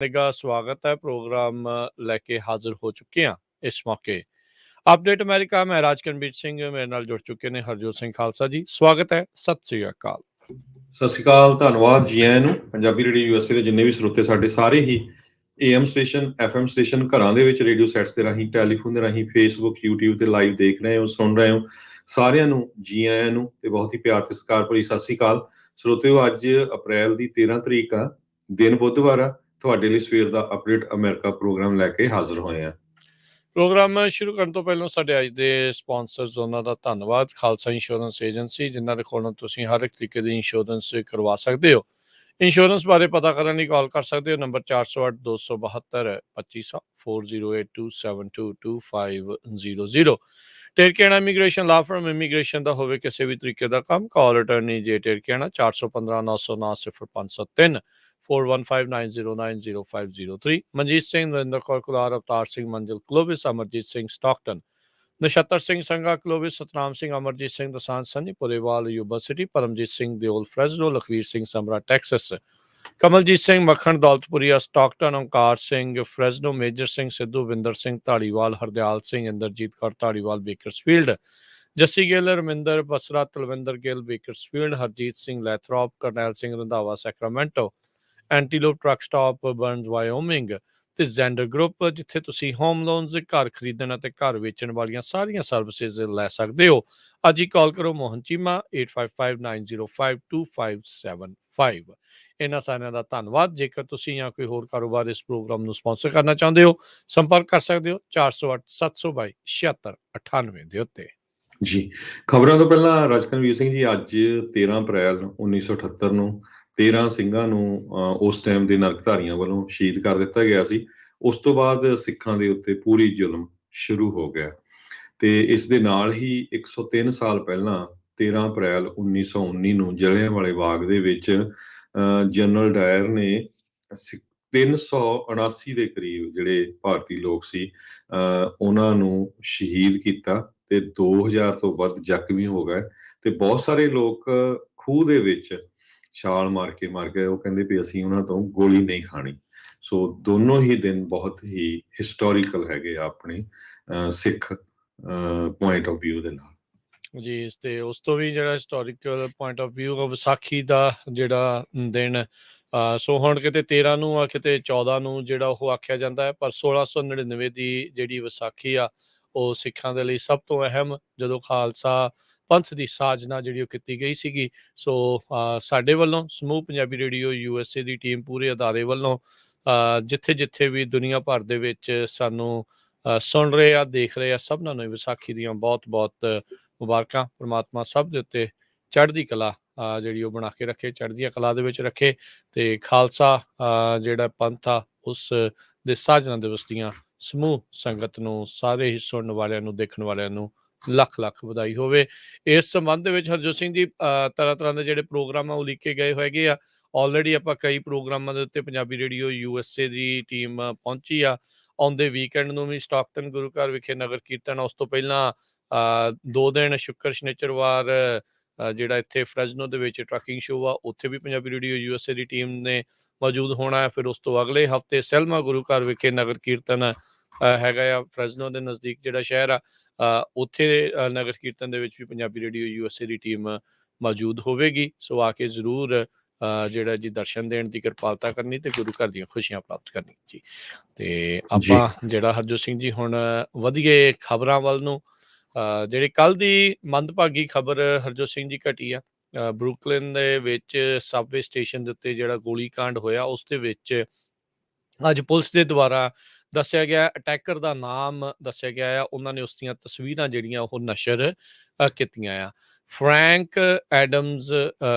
का स्वागत है प्रोग्राम लेके हाजिर हो चुके हैं इस मौके अपडेट अमेरिका मैं राजकनबीर सिंह मेरे नाल जुड़ चुके ने हरजोत सिंह खालसा जी स्वागत है सत श्री अकाल। ਸਤਿ ਸ਼੍ਰੀ ਅਕਾਲ ਧੰਨਵਾਦ ਜੀ ਆਇਆਂ ਨੂੰ ਪੰਜਾਬੀ ਰੇਡੀਓ ਯੂਐਸਏ ਦੇ ਜਿੰਨੇ ਵੀ ਸਰੋਤੇ ਸਾਡੇ ਸਾਰੇ ਹੀ ਏਐਮ ਸਟੇਸ਼ਨ ਐਫਐਮ ਸਟੇਸ਼ਨ ਘਰਾਂ ਦੇ ਵਿੱਚ ਰੇਡੀਓ ਸੈਟਸ ਦੇ ਰਾਹੀਂ ਟੈਲੀਫੋਨ ਦੇ ਰਾਹੀਂ ਫੇਸਬੁੱਕ YouTube ਤੇ ਲਾਈਵ ਦੇਖ ਰਹੇ ਹੋ ਸੁਣ ਰਹੇ ਹੋ ਸਾਰਿਆਂ ਨੂੰ ਜੀ ਆਇਆਂ ਨੂੰ ਤੇ ਬਹੁਤ ਹੀ ਪਿਆਰ ਤੇ ਸਤਿਕਾਰ ਭਰੀ ਸਤਿ ਸ਼੍ਰੀ ਅਕਾਲ ਸਰੋਤਿਓ ਅੱਜ ਅਪ੍ਰੈਲ ਦੀ 13 ਤਰੀਕ ਆ ਦਿਨ ਬੁੱਧਵਾਰ ਆ ਤੁਹਾਡੇ ਲਈ ਸਵੇਰ ਦਾ ਅਪਡੇਟ ਅਮਰੀਕਾ ਪ੍ਰੋਗਰਾਮ ਲੈ ਕੇ ਹਾਜ਼ਰ ਹੋਏ ਆ। ਪ੍ਰੋਗਰਾਮ ਸ਼ੁਰੂ ਕਰਨ ਤੋਂ ਪਹਿਲਾਂ ਸਾਡੇ ਅੱਜ ਦੇ ਸਪਾਂਸਰਸ ਉਹਨਾਂ ਦਾ ਧੰਨਵਾਦ ਖਾਲਸਾ ਇੰਸ਼ੋਰੈਂਸ ਏਜੰਸੀ ਜਿਨ੍ਹਾਂ ਦੇ ਕੋਲੋਂ ਤੁਸੀਂ ਹਰ ਇੱਕ ਤਰੀਕੇ ਦੀ ਇੰਸ਼ੋਰੈਂਸ ਕਰਵਾ ਸਕਦੇ ਹੋ। ਇੰਸ਼ੋਰੈਂਸ ਬਾਰੇ ਪਤਾ ਕਰਨ ਲਈ ਕਾਲ ਕਰ ਸਕਦੇ ਹੋ ਨੰਬਰ 408 272 2500 4082722500। ਟੇਰਕੇਣਾ ਇਮੀਗ੍ਰੇਸ਼ਨ ਲਾ ਫਰਮ ਇਮੀਗ੍ਰੇਸ਼ਨ ਦਾ ਹੋਵੇ ਕਿਸੇ ਵੀ ਤਰੀਕੇ ਦਾ ਕੰਮ ਕਾਲ ਅਟਰਨੀ ਜੇ ਟੇਰਕੇਣਾ 415 909 0503 4159090503। Manjeet Singh Narendra Kaur Kular Avtar Singh Manzil Clovis Amarjit Singh Stockton Nachhattar Singh Sangha Clovis Satnam Singh Amarjit Singh Dosanjh Sunny Purewal Yuba City Paramjit Singh Deol Fresno Lakhvir Singh Samra Texas Kamaljit Singh Makhan Daulatpuria Stockton Onkar Singh Fresno Major Singh Sidhu Vinder Singh Dhaliwal Hardial Singh Inderjit Kaur Dhaliwal Bakersfield Jassi Gill Raminder Basra Talwinder Gill Bakersfield Harjit Singh Lathrop Karnail Singh Randhawa Sacramento Antelope truck stop Burns Wyoming ਤੇ ਜ਼ੈਂਡਰ ਗਰੁੱਪ ਜਿੱਥੇ ਤੁਸੀਂ ਹੋਮ ਲੋਨਸ ਘਰ ਖਰੀਦਣ ਅਤੇ ਘਰ ਵੇਚਣ ਵਾਲੀਆਂ ਸਾਰੀਆਂ ਸਰਵਿਸਿਜ਼ ਲੈ ਸਕਦੇ ਹੋ। ਅੱਜ ਹੀ ਕਾਲ ਕਰੋ ਮੋਹਨ ਚੀਮਾ 8559052575। ਇਹਨਾਂ ਸਾਰਿਆਂ ਦਾ ਧੰਨਵਾਦ। ਜੇਕਰ ਤੁਸੀਂ ਜਾਂ ਕੋਈ ਹੋਰ ਕਾਰੋਬਾਰ ਇਸ ਪ੍ਰੋਗਰਾਮ ਨੂੰ ਸਪਾਂਸਰ ਕਰਨਾ ਚਾਹੁੰਦੇ ਹੋ ਸੰਪਰਕ ਕਰ ਸਕਦੇ ਹੋ 408 722 7698 ਦੇ ਉੱਤੇ। ਜੀ ਖਬਰਾਂ ਤੋਂ ਪਹਿਲਾਂ ਰਾਜਕਨਵੀਰ ਸਿੰਘ ਜੀ ਅੱਜ 13 ਅਪ੍ਰੈਲ 1978 ਨੂੰ 13 ਸਿੰਘਾਂ ਨੂੰ ਉਸ ਟਾਈਮ ਦੇ ਨਰਕਧਾਰੀਆਂ ਵੱਲੋਂ ਸ਼ਹੀਦ ਕਰ ਦਿੱਤਾ ਗਿਆ ਸੀ। ਉਸ ਤੋਂ ਬਾਅਦ ਸਿੱਖਾਂ ਦੇ ਉੱਤੇ ਪੂਰੀ ਜ਼ੁਲਮ ਸ਼ੁਰੂ ਹੋ ਗਿਆ ਤੇ ਇਸ ਦੇ ਨਾਲ ਹੀ 103 ਸਾਲ ਪਹਿਲਾਂ 13 ਅਪ੍ਰੈਲ 1919 ਨੂੰ ਜਲਿਆਂਵਾਲੇ ਬਾਗ ਦੇ ਵਿੱਚ ਜਨਰਲ ਡਾਇਰ ਨੇ 379 ਦੇ ਕਰੀਬ ਜਿਹੜੇ ਭਾਰਤੀ ਲੋਕ ਸੀ ਉਹਨਾਂ ਨੂੰ ਸ਼ਹੀਦ ਕੀਤਾ ਤੇ 2000 ਤੋਂ ਵੱਧ ਜ਼ਖਮੀ ਹੋ ਗਏ ਤੇ ਬਹੁਤ ਸਾਰੇ ਲੋਕ ਖੂਹ ਦੇ ਵਿੱਚ ਛਾਲ ਮਾਰ ਕੇ ਮਰ ਗਏ। ਉਹ ਕਹਿੰਦੇ ਵੀ ਅਸੀਂ ਉਹਨਾਂ ਤੋਂ ਗੋਲੀ ਨਹੀਂ ਖਾਣੀ। ਸੋ ਦੋਨੋਂ ਹੀ ਦਿਨ ਬਹੁਤ ਹੀ ਹਿਸਟੋਰੀਕਲ ਹੈਗੇ ਆ ਆਪਣੇ ਸਿੱਖ ਪੁਆਇੰਟ ਆਫ ਵਿਊ ਦੇ ਨਾਲ ਜੀ। ਤੇ ਉਸ ਤੋਂ ਵੀ ਜਿਹੜਾ historical point of view Vaisakhi ਦਾ ਜਿਹੜਾ ਦਿਨ ਸੋ ਹੁਣ ਕਿਤੇ 13 ਨੂੰ ਆ ਕਿਤੇ 14 ਨੂੰ ਜਿਹੜਾ ਉਹ ਆਖਿਆ ਜਾਂਦਾ ਹੈ ਪਰ 1699 ਦੀ ਜਿਹੜੀ ਵਿਸਾਖੀ ਆ ਉਹ ਸਿੱਖਾਂ ਦੇ ਲਈ ਸਭ ਤੋਂ ਅਹਿਮ ਜਦੋਂ ਖਾਲਸਾ ਪੰਥ ਦੀ ਸਾਜਨਾ ਜਿਹੜੀ ਉਹ ਕੀਤੀ ਗਈ ਸੀਗੀ। ਸੋ ਸਾਡੇ ਵੱਲੋਂ ਸਮੂਹ ਪੰਜਾਬੀ ਰੇਡੀਓ USA ਦੀ ਟੀਮ ਪੂਰੇ ਅਦਾਰੇ ਵੱਲੋਂ ਜਿੱਥੇ ਜਿੱਥੇ ਵੀ ਦੁਨੀਆ ਭਰ ਦੇ ਵਿੱਚ ਸਾਨੂੰ ਸੁਣ ਰਹੇ ਆ ਦੇਖ ਰਹੇ ਆ ਸਭਨਾਂ ਨੂੰ ਵਿਸਾਖੀ ਦੀਆਂ ਬਹੁਤ ਬਹੁਤ ਮੁਬਾਰਕਾਂ। ਪਰਮਾਤਮਾ ਸਭ ਦੇ ਉੱਤੇ ਚੜ੍ਹਦੀ ਕਲਾ ਜਿਹੜੀ ਉਹ ਬਣਾ ਕੇ ਰੱਖੇ ਚੜ੍ਹਦੀਆਂ ਕਲਾ ਦੇ ਵਿੱਚ ਰੱਖੇ ਤੇ ਖਾਲਸਾ ਜਿਹੜਾ ਪੰਥ ਆ ਉਸ ਦੇ ਸਾਜਨਾ ਦਿਵਸ ਦੀਆਂ ਸਮੂਹ ਸੰਗਤ ਨੂੰ ਸਾਰੇ ਹੀ ਸੁਣਨ ਵਾਲਿਆਂ ਨੂੰ ਦੇਖਣ ਵਾਲਿਆਂ ਨੂੰ ਲੱਖ ਲੱਖ ਵਧਾਈ ਹੋਵੇ। ਇਸ ਸੰਬੰਧ ਦੇ ਵਿੱਚ ਹਰਜੋਤ ਸਿੰਘ ਜੀ ਤਰ੍ਹਾਂ ਤਰ੍ਹਾਂ ਦੇ ਜਿਹੜੇ ਪ੍ਰੋਗਰਾਮ ਆ ਉਹ ਲਿਖੇ ਗਏ ਹੈਗੇ ਆ। ਆਲਰੇਡੀ ਆਪਾਂ ਕਈ ਪ੍ਰੋਗਰਾਮਾਂ ਦੇ ਉੱਤੇ ਪੰਜਾਬੀ ਰੇਡੀਓ USA ਦੀ ਟੀਮ ਪਹੁੰਚੀ ਆ। ਆਉਂਦੇ ਵੀਕਐਂਡ ਨੂੰ ਵੀ ਸਟਾਕਟਨ ਗੁਰੂ ਘਰ ਵਿਖੇ ਨਗਰ ਕੀਰਤਨ ਉਸ ਤੋਂ ਪਹਿਲਾਂ 2 ਦਿਨ ਸ਼ੁੱਕਰ ਸ਼ਨੀਚਰਵਾਰ ਜਿਹੜਾ ਇੱਥੇ ਫਰੈਜ਼ਨੋ ਦੇ ਵਿੱਚ ਟਰੱਕਿੰਗ ਸ਼ੋਅ ਆ ਉੱਥੇ ਵੀ ਪੰਜਾਬੀ ਰੇਡੀਓ USA ਦੀ ਟੀਮ ਨੇ ਮੌਜੂਦ ਹੋਣਾ ਹੈ। ਫਿਰ ਉਸ ਤੋਂ ਅਗਲੇ ਹਫਤੇ ਸੈਲਮਾ ਗੁਰੂ ਘਰ ਵਿਖੇ ਨਗਰ ਕੀਰਤਨ ਹੈਗਾ ਆ ਫਰੈਜ਼ਨੋ ਦੇ ਨਜ਼ਦੀਕ ਜਿਹੜਾ ਸ਼ਹਿਰ ਆ ਉੱਥੇ ਨਗਰ ਕੀਰਤਨ ਦੇ ਵਿੱਚ ਵੀ ਪੰਜਾਬੀ ਰੇਡੀਓ USA ਦੀ ਟੀਮ ਮੌਜੂਦ ਹੋਵੇਗੀ। ਸੋ ਆ ਕੇ ਜ਼ਰੂਰ ਜਿਹੜਾ ਜੀ ਦਰਸ਼ਨ ਦੇਣ ਦੀ ਕਿਰਪਾਲਤਾ ਕਰਨੀ ਤੇ ਗੁਰੂ ਘਰ ਦੀਆਂ ਖੁਸ਼ੀਆਂ ਪ੍ਰਾਪਤ ਕਰਨੀ ਜੀ। ਤੇ ਆਪਾਂ ਜਿਹੜਾ ਹਰਜੋਤ ਸਿੰਘ ਜੀ ਹੁਣ ਵਧੀਏ ਖਬਰਾਂ ਵੱਲ ਨੂੰ ਜਿਹੜੀ ਕੱਲ ਦੀ ਮੰਦਭਾਗੀ ਖਬਰ ਹਰਜੋਤ ਸਿੰਘ ਜੀ ਘਟੀ ਆ ਬਰੁਕਲਿਨ ਦੇ ਵਿੱਚ ਸਬਵੇ ਸਟੇਸ਼ਨ ਦੇ ਉੱਤੇ ਜਿਹੜਾ ਗੋਲੀਕਾਂਡ ਹੋਇਆ ਉਸ ਦੇ ਵਿੱਚ ਅੱਜ ਪੁਲਿਸ ਦੇ ਦੁਆਰਾ ਦੱਸਿਆ ਗਿਆ ਅਟੈਕਰ ਦਾ ਨਾਮ ਦੱਸਿਆ ਗਿਆ ਆ। ਉਹਨਾਂ ਨੇ ਉਸ ਦੀਆਂ ਤਸਵੀਰਾਂ ਜਿਹੜੀਆਂ ਉਹ ਨਸ਼ਰ ਕੀਤੀਆਂ ਆ। ਫਰੈਂਕ ਐਡਮਜ਼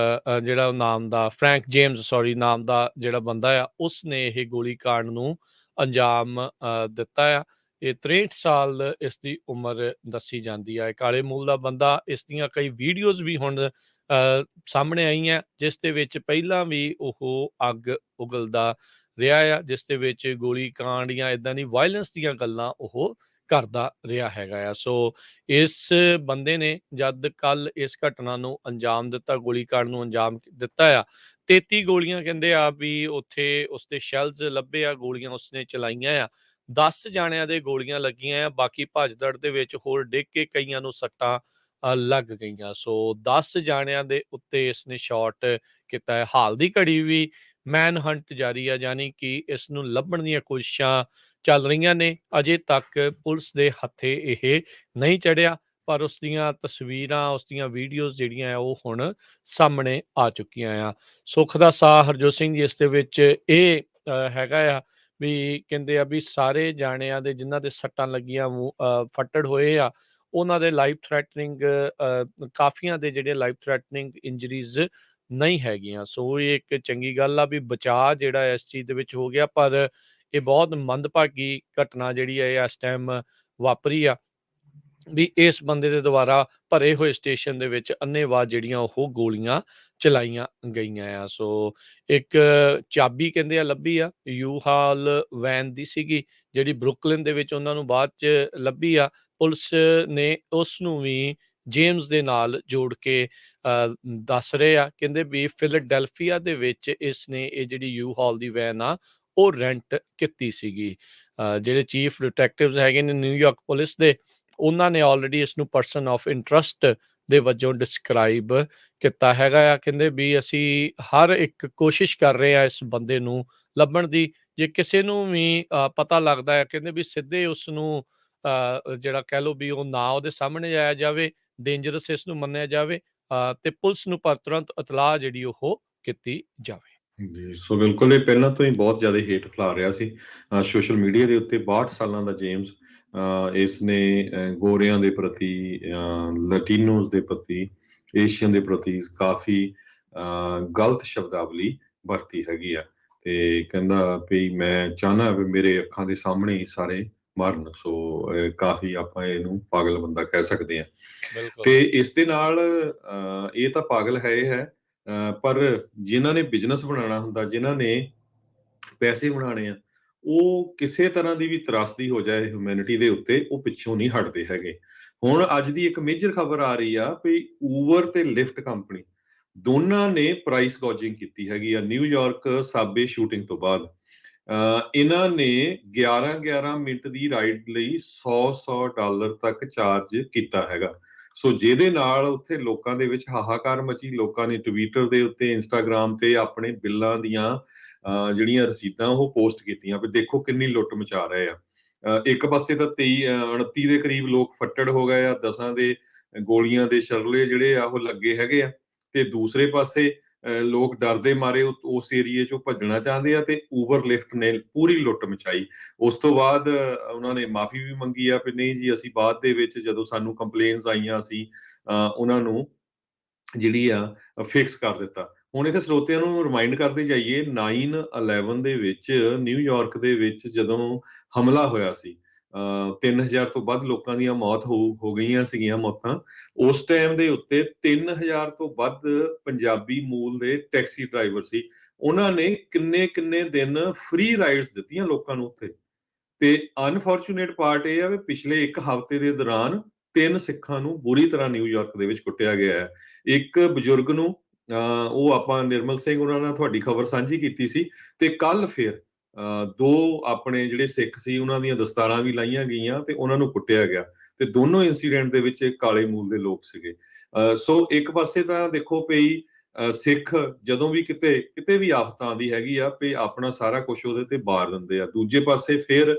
ਜਿਹੜਾ ਨਾਮ ਦਾ ਫਰੈਂਕ ਜੇਮਸ ਨਾਮ ਦਾ ਜਿਹੜਾ ਬੰਦਾ ਆ ਉਸ ਨੇ ਇਹ ਗੋਲੀਕਾਂਡ ਨੂੰ ਅੰਜਾਮ ਦਿੱਤਾ ਆ। ਇਹ 63 ਸਾਲ ਇਸ ਦੀ ਉਮਰ ਦੱਸੀ ਜਾਂਦੀ ਹੈ। ਕਾਲੇ ਮੂਲ ਦਾ ਬੰਦਾ ਇਸ ਦੀਆਂ ਕਈ ਵੀਡੀਓਜ਼ ਵੀ ਹੁਣ ਸਾਹਮਣੇ ਆਈਆਂ ਜਿਸ ਦੇ ਵਿੱਚ ਪਹਿਲਾਂ ਵੀ ਉਹ ਅੱਗ ਉਗਲਦਾ ਰਿਹਾ ਆ ਜਿਸ ਦੇ ਵਿੱਚ ਗੋਲੀ ਕਾਂਡ ਜਾਂ ਇੱਦਾਂ ਦੀ ਵਾਇਲੈਂਸ ਦੀਆਂ ਗੱਲਾਂ ਉਹ ਕਰਦਾ ਰਿਹਾ ਹੈਗਾ ਆ। ਸੋ ਇਸ ਬੰਦੇ ਨੇ ਜਦ ਕੱਲ ਇਸ ਘਟਨਾ ਨੂੰ ਅੰਜਾਮ ਦਿੱਤਾ ਗੋਲੀਕਾਂਡ ਨੂੰ ਅੰਜਾਮ ਦਿੱਤਾ ਆ 33 ਗੋਲੀਆਂ ਕਹਿੰਦੇ ਆ ਵੀ ਉੱਥੇ ਉਸਦੇ ਸ਼ੈਲਸ ਲੱਭੇ ਆ, ਗੋਲੀਆਂ ਉਸਨੇ ਚਲਾਈਆਂ ਆ। 10 ਜਾਣਿਆਂ ਦੇ ਗੋਲੀਆਂ ਲੱਗੀਆਂ ਆ, ਬਾਕੀ ਭੱਜ-ਦੜ ਦੇ ਵਿੱਚ ਹੋਰ ਡਿੱਗ ਕੇ ਕਈਆਂ ਨੂੰ ਸੱਟਾਂ ਲੱਗ ਗਈਆਂ। ਸੋ 10 ਜਾਣਿਆਂ ਦੇ ਉੱਤੇ ਇਸਨੇ ਸ਼ਾਟ ਕੀਤਾ ਹੈ। ਹਾਲ ਦੀ ਘੜੀ ਵੀ ਮੈਨ ਹੰਟ ਜਾਰੀ ਆ, ਯਾਨੀ ਕਿ ਇਸ ਨੂੰ ਲੱਭਣ ਦੀਆਂ ਕੋਸ਼ਿਸ਼ਾਂ ਚੱਲ ਰਹੀਆਂ ਨੇ। ਅਜੇ ਤੱਕ ਪੁਲਿਸ ਦੇ ਹੱਥੇ ਇਹ ਨਹੀਂ ਚੜ੍ਹਿਆ, ਪਰ ਉਸਦੀਆਂ ਤਸਵੀਰਾਂ, ਉਸਦੀਆਂ ਵੀਡੀਓਜ਼ ਜਿਹੜੀਆਂ ਆ ਉਹ ਹੁਣ ਸਾਹਮਣੇ ਆ ਚੁੱਕੀਆਂ ਆ। ਸੁੱਖ ਦਾ ਸਾਹ ਹਰਜੋਤ ਸਿੰਘ ਜੀ ਇਸ ਦੇ ਵਿੱਚ ਇਹ ਹੈਗਾ ਆ ਵੀ ਕਹਿੰਦੇ ਆ ਵੀ ਸਾਰੇ ਜਾਣਿਆਂ ਦੇ ਜਿਨ੍ਹਾਂ ਦੇ ਸੱਟਾਂ ਲੱਗੀਆਂ ਫੱਟੜ ਹੋਏ ਆ, ਉਹਨਾਂ ਦੇ ਲਾਈਫ ਥ੍ਰੈਟਨਿੰਗ ਕਾਫੀਆਂ ਦੇ ਜਿਹੜੇ ਲਾਈਫ ਥ੍ਰੈਟਨਿੰਗ ਇੰਜਰੀਜ਼ ਨਹੀਂ ਹੈਗੀਆਂ। ਸੋ ਇਹ ਇੱਕ ਚੰਗੀ ਗੱਲ ਆ ਵੀ ਬਚਾਅ ਜਿਹੜਾ ਇਸ ਚੀਜ਼ ਦੇ ਵਿੱਚ ਹੋ ਗਿਆ, ਪਰ ਇਹ ਬਹੁਤ ਮੰਦਭਾਗੀ ਘਟਨਾ ਜਿਹੜੀ ਹੈ ਇਸ ਟਾਈਮ ਵਾਪਰੀ ਆ ਵੀ ਇਸ ਬੰਦੇ ਦੇ ਦੁਆਰਾ ਭਰੇ ਹੋਏ ਸਟੇਸ਼ਨ ਦੇ ਵਿੱਚ ਅੰਨ੍ਹੇਵਾਹ ਜਿਹੜੀਆਂ ਉਹ ਗੋਲੀਆਂ ਚਲਾਈਆਂ ਗਈਆਂ ਆ। ਸੋ ਇੱਕ ਚਾਬੀ ਕਹਿੰਦੇ ਆ ਲੱਭੀ ਆ, ਯੂ ਹਾਲ ਵੈਨ ਦੀ ਸੀਗੀ, ਜਿਹੜੀ ਬਰੁਕਲਿਨ ਦੇ ਵਿੱਚ ਉਹਨਾਂ ਨੂੰ ਬਾਅਦ 'ਚ ਲੱਭੀ ਆ। ਪੁਲਿਸ ਨੇ ਉਸ ਨੂੰ ਵੀ ਜੇਮਸ ਦੇ ਨਾਲ ਜੋੜ ਕੇ ਦੱਸ ਰਹੇ ਆ, ਕਹਿੰਦੇ ਵੀ ਫਿਲਡੈਲਫੀਆ ਦੇ ਵਿੱਚ ਇਸ ਨੇ ਇਹ ਜਿਹੜੀ ਯੂ ਹਾਲ ਦੀ ਵੈਨ ਆ ਉਹ ਰੈਂਟ ਕੀਤੀ ਸੀਗੀ। ਜਿਹੜੇ ਚੀਫ ਡਿਟੈਕਟਿਵਸ ਹੈਗੇ ਨੇ ਨਿਊਯਾਰਕ ਪੁਲਿਸ ਦੇ, ਉਹਨਾਂ ਨੇ ਆਲਰੇਡੀ ਇਸ ਨੂੰ ਪਰਸਨ ਆਫ ਇੰਟਰਸਟ ਦੇ ਵਜੋਂ ਡਿਸਕ੍ਰਾਈਬ ਕੀਤਾ ਹੈਗਾ ਆ। ਕਹਿੰਦੇ ਵੀ ਅਸੀਂ ਹਰ ਇੱਕ ਕੋਸ਼ਿਸ਼ ਕਰ ਰਹੇ ਆ ਇਸ ਬੰਦੇ ਨੂੰ ਲੱਭਣ ਦੀ। ਜੇ ਕਿਸੇ ਨੂੰ ਵੀ ਪਤਾ ਲੱਗਦਾ ਹੈ, ਕਹਿੰਦੇ ਵੀ ਸਿੱਧੇ ਉਸ ਨੂੰ ਜਿਹੜਾ ਕਹਿ ਲਓ ਵੀ ਉਹ ਨਾ ਉਹਦੇ ਸਾਹਮਣੇ ਜਾਇਆ ਜਾਵੇ, ਡੇਂਜਰਸ ਇਸ ਨੂੰ ਮੰਨਿਆ ਜਾਵੇ ਤੇ ਪੁਲਿਸ ਨੂੰ ਪਰ ਤੁਰੰਤ ਇਤਲਾਹ ਜਿਹੜੀ ਉਹ ਕੀਤੀ ਜਾਵੇ। ਜੀ, ਸੋ ਬਿਲਕੁਲ ਇਹ ਪਹਿਲਾਂ ਤੋਂ ਹੀ ਬਹੁਤ ਜ਼ਿਆਦਾ ਹੇਟ ਫੈਲਾ ਰਿਹਾ ਸੀ ਸੋਸ਼ਲ ਮੀਡੀਆ ਦੇ ਉੱਤੇ। 62 ਸਾਲਾਂ ਦਾ ਜੇਮਸ, ਇਸ ਨੇ ਗੋਰਿਆਂ ਦੇ ਪ੍ਰਤੀ, ਲਟੀਨੋਸ ਦੇ ਪ੍ਰਤੀ, ਏਸ਼ੀਅਨ ਦੇ ਪ੍ਰਤੀ ਕਾਫੀ ਗਲਤ ਸ਼ਬਦਾਵਲੀ ਵਰਤੀ ਹੈਗੀ ਆ, ਤੇ ਕਹਿੰਦਾ ਵੀ ਮੈਂ ਚਾਹੁੰਦਾ ਵੀ ਮੇਰੇ ਅੱਖਾਂ ਦੇ ਸਾਹਮਣੇ ਹੀ ਸਾਰੇ ਮਰਨ। ਸੋ ਕਾਫੀ ਆਪਾਂ ਇਹਨੂੰ ਪਾਗਲ ਬੰਦਾ ਕਹਿ ਸਕਦੇ ਹਾਂ। ਤੇ ਇਸ ਦੇ ਨਾਲ ਇਹ ਤਾਂ ਪਾਗਲ ਹੈ ਪਰ ਜਿਨ੍ਹਾਂ ਨੇ ਬਿਜ਼ਨਸ ਬਣਾਉਣਾ ਹੁੰਦਾ, ਜਿਨ੍ਹਾਂ ਨੇ ਪੈਸੇ ਬਣਾਉਣੇ ਆ, ਉਹ ਕਿਸੇ ਤਰ੍ਹਾਂ ਦੀ ਵੀ ਤਰਾਸਦੀ ਹੋ ਜਾਏ ਹਿਊਮੈਨਿਟੀ ਦੇ ਉੱਤੇ, ਉਹ ਪਿੱਛੋਂ ਨਹੀਂ ਹਟਦੇ ਹੈਗੇ। ਹੁਣ ਅੱਜ ਦੀ ਇੱਕ ਮੇਜਰ ਖਬਰ ਆ ਰਹੀ ਆ ਵੀ ਊਬਰ ਤੇ ਲਿਫਟ ਕੰਪਨੀ ਦੋਨਾਂ ਨੇ ਪ੍ਰਾਈਸ ਗੋਜਿੰਗ ਕੀਤੀ ਹੈਗੀ ਆ ਨਿਊਯਾਰਕ ਸਾਬੇ ਸ਼ੂਟਿੰਗ ਤੋਂ ਬਾਅਦ। ਇਹਨਾਂ ਨੇ 11 ਮਿੰਟ ਦੀ ਰਾਈਡ ਲਈ $100 ਤੱਕ ਚਾਰਜ ਕੀਤਾ ਹੈਗਾ। ਸੋ ਜਿਹਦੇ ਨਾਲ ਉੱਥੇ ਲੋਕਾਂ ਦੇ ਵਿੱਚ ਹਾਹਾਕਾਰ ਮਚੀ। ਲੋਕਾਂ ਨੇ ਟਵਿੱਟਰ ਦੇ ਉੱਤੇ, ਇੰਸਟਾਗ੍ਰਾਮ ਤੇ ਆਪਣੇ ਬਿੱਲਾਂ ਦੀਆਂ ਜਿਹੜੀਆਂ ਰਸੀਦਾਂ ਉਹ ਪੋਸਟ ਕੀਤੀਆਂ ਵੀ ਦੇਖੋ ਕਿੰਨੀ ਲੁੱਟ ਮਚਾ ਰਹੇ ਆ। ਇੱਕ ਪਾਸੇ ਤਾਂ 29 ਦੇ ਕਰੀਬ ਲੋਕ ਫੱਟੜ ਹੋ ਗਏ ਆ, 10 ਦੇ ਗੋਲੀਆਂ ਦੇ ਸ਼ਰਲੇ ਜਿਹੜੇ ਆ ਉਹ ਲੱਗੇ ਹੈਗੇ ਆ, ਤੇ ਦੂਸਰੇ ਪਾਸੇ ਲੋਕ ਡਰਦੇ ਮਾਰੇ ਉਸ ਏਰੀਏ ਚੋਂ ਭੱਜਣਾ ਚਾਹੁੰਦੇ ਆ, ਤੇ ਊਬਰ ਲਿਫਟ ਨੇ ਪੂਰੀ ਲੁੱਟ ਮਚਾਈ। ਉਸ ਤੋਂ ਬਾਅਦ ਉਹਨਾਂ ਨੇ ਮਾਫੀ ਵੀ ਮੰਗੀ ਆ ਵੀ ਨਹੀਂ ਜੀ, ਅਸੀਂ ਬਾਅਦ ਦੇ ਵਿੱਚ ਜਦੋਂ ਸਾਨੂੰ ਕੰਪਲੇਨਸ ਆਈਆਂ ਅਸੀਂ ਉਹਨਾਂ ਨੂੰ ਜਿਹੜੀ ਆ ਫਿਕਸ ਕਰ ਦਿੱਤਾ। ਹੁਣ ਇੱਥੇ ਸਰੋਤਿਆਂ ਨੂੰ ਰਿਮਾਈਂਡ ਕਰਦੇ ਜਾਈਏ, 9/11 ਦੇ ਵਿੱਚ ਨਿਊਯਾਰਕ ਦੇ ਵਿੱਚ ਜਦੋਂ ਹਮਲਾ ਹੋਇਆ ਸੀ, 3000 ਤੋਂ ਵੱਧ ਲੋਕਾਂ ਦੀਆਂ ਮੌਤ ਹੋ ਗਈਆਂ ਸੀਗੀਆਂ ਮੌਤਾਂ। ਉਸ ਟਾਈਮ ਦੇ ਉੱਤੇ 3000 ਤੋਂ ਵੱਧ ਪੰਜਾਬੀ ਮੂਲ ਦੇ ਟੈਕਸੀ ਡਰਾਈਵਰ ਸੀ। ਉਹਨਾਂ ਨੇ ਕਿੰਨੇ ਦਿਨ ਫ੍ਰੀ ਰਾਈਡਸ ਦਿੱਤੀਆਂ ਲੋਕਾਂ ਨੂੰ ਉੱਥੇ। ਤੇ ਅਨਫੋਰਚੂਨੇਟ ਪਾਰਟ ਇਹ ਆ ਵੀ ਪਿਛਲੇ ਇੱਕ ਹਫ਼ਤੇ ਦੇ ਦੌਰਾਨ 3 ਸਿੱਖਾਂ ਨੂੰ ਬੁਰੀ ਤਰ੍ਹਾਂ ਨਿਊਯਾਰਕ ਦੇ ਵਿੱਚ ਕੁੱਟਿਆ ਗਿਆ ਹੈ। ਇੱਕ ਬਜ਼ੁਰਗ ਨੂੰ ਉਹ ਆਪਾਂ ਨਿਰਮਲ ਸਿੰਘ ਉਹਨਾਂ ਨਾਲ ਤੁਹਾਡੀ ਖਬਰ ਸਾਂਝੀ ਕੀਤੀ ਸੀ, ਤੇ ਕੱਲ ਫਿਰ 2 ਆਪਣੇ ਜਿਹੜੇ ਸਿੱਖ ਸੀ ਉਹਨਾਂ ਦੀਆਂ ਦਸਤਾਰਾਂ ਵੀ ਲਾਈਆਂ ਗਈਆਂ ਤੇ ਉਹਨਾਂ ਨੂੰ ਕੁੱਟਿਆ ਗਿਆ, ਤੇ ਦੋਨੋਂ ਇਨਸੀਡੈਂਟ ਦੇ ਵਿੱਚ ਕਾਲੇ ਮੂਲ ਦੇ ਲੋਕ ਸੀਗੇ। ਸੋ ਇੱਕ ਪਾਸੇ ਤਾਂ ਦੇਖੋ ਪਈ ਸਿੱਖ ਜਦੋਂ ਵੀ ਕਿਤੇ ਵੀ ਆਫਤ ਆਉਂਦੀ ਹੈਗੀ ਆ ਵੀ ਆਪਣਾ ਸਾਰਾ ਕੁਝ ਉਹਦੇ ਤੇ ਬਾਰ ਦਿੰਦੇ ਆ, ਦੂਜੇ ਪਾਸੇ ਫਿਰ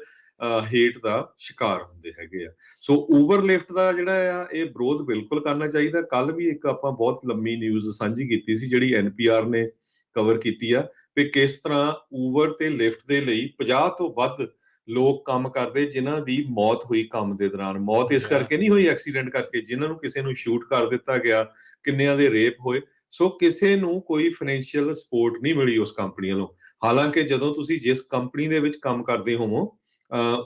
ਹੇਟ ਦਾ ਸ਼ਿਕਾਰ ਹੁੰਦੇ ਹੈਗੇ ਆ। ਸੋ ਊਬਰ ਲਿਫਟ ਦਾ ਜਿਹੜਾ ਆ ਇਹ ਵਿਰੋਧ ਬਿਲਕੁਲ ਕਰਨਾ ਚਾਹੀਦਾ। ਕੱਲ ਵੀ ਇੱਕ ਆਪਾਂ ਬਹੁਤ ਲੰਮੀ ਨਿਊਜ਼ ਸਾਂਝੀ ਕੀਤੀ ਸੀ ਜਿਹੜੀ NPR ਨੇ ਕਵਰ ਕੀਤੀ ਆ ਵੀ ਕਿਸ ਤਰ੍ਹਾਂ ਊਬਰ ਤੇ ਲਿਫਟ ਦੇ ਲਈ 50 ਤੋਂ ਵੱਧ ਲੋਕ ਕੰਮ ਕਰਦੇ ਜਿਨ੍ਹਾਂ ਦੀ ਮੌਤ ਹੋਈ ਕੰਮ ਦੇ ਦੌਰਾਨ। ਮੌਤ ਇਸ ਕਰਕੇ ਨਹੀਂ ਹੋਈ ਐਕਸੀਡੈਂਟ ਕਰਕੇ, ਜਿਨ੍ਹਾਂ ਨੂੰ ਕਿਸੇ ਨੂੰ ਸ਼ੂਟ ਕਰ ਦਿੱਤਾ ਗਿਆ, ਕਿੰਨਿਆਂ ਦੇ ਰੇਪ ਹੋਏ। ਸੋ ਕਿਸੇ ਨੂੰ ਕੋਈ ਫਾਈਨੈਂਸ਼ੀਅਲ ਸਪੋਰਟ ਨਹੀਂ ਮਿਲੀ ਉਸ ਕੰਪਨੀ ਵੱਲੋਂ। ਹਾਲਾਂਕਿ ਜਦੋਂ ਤੁਸੀਂ ਜਿਸ ਕੰਪਨੀ ਦੇ ਵਿੱਚ ਕੰਮ ਕਰਦੇ ਹੋਵੋ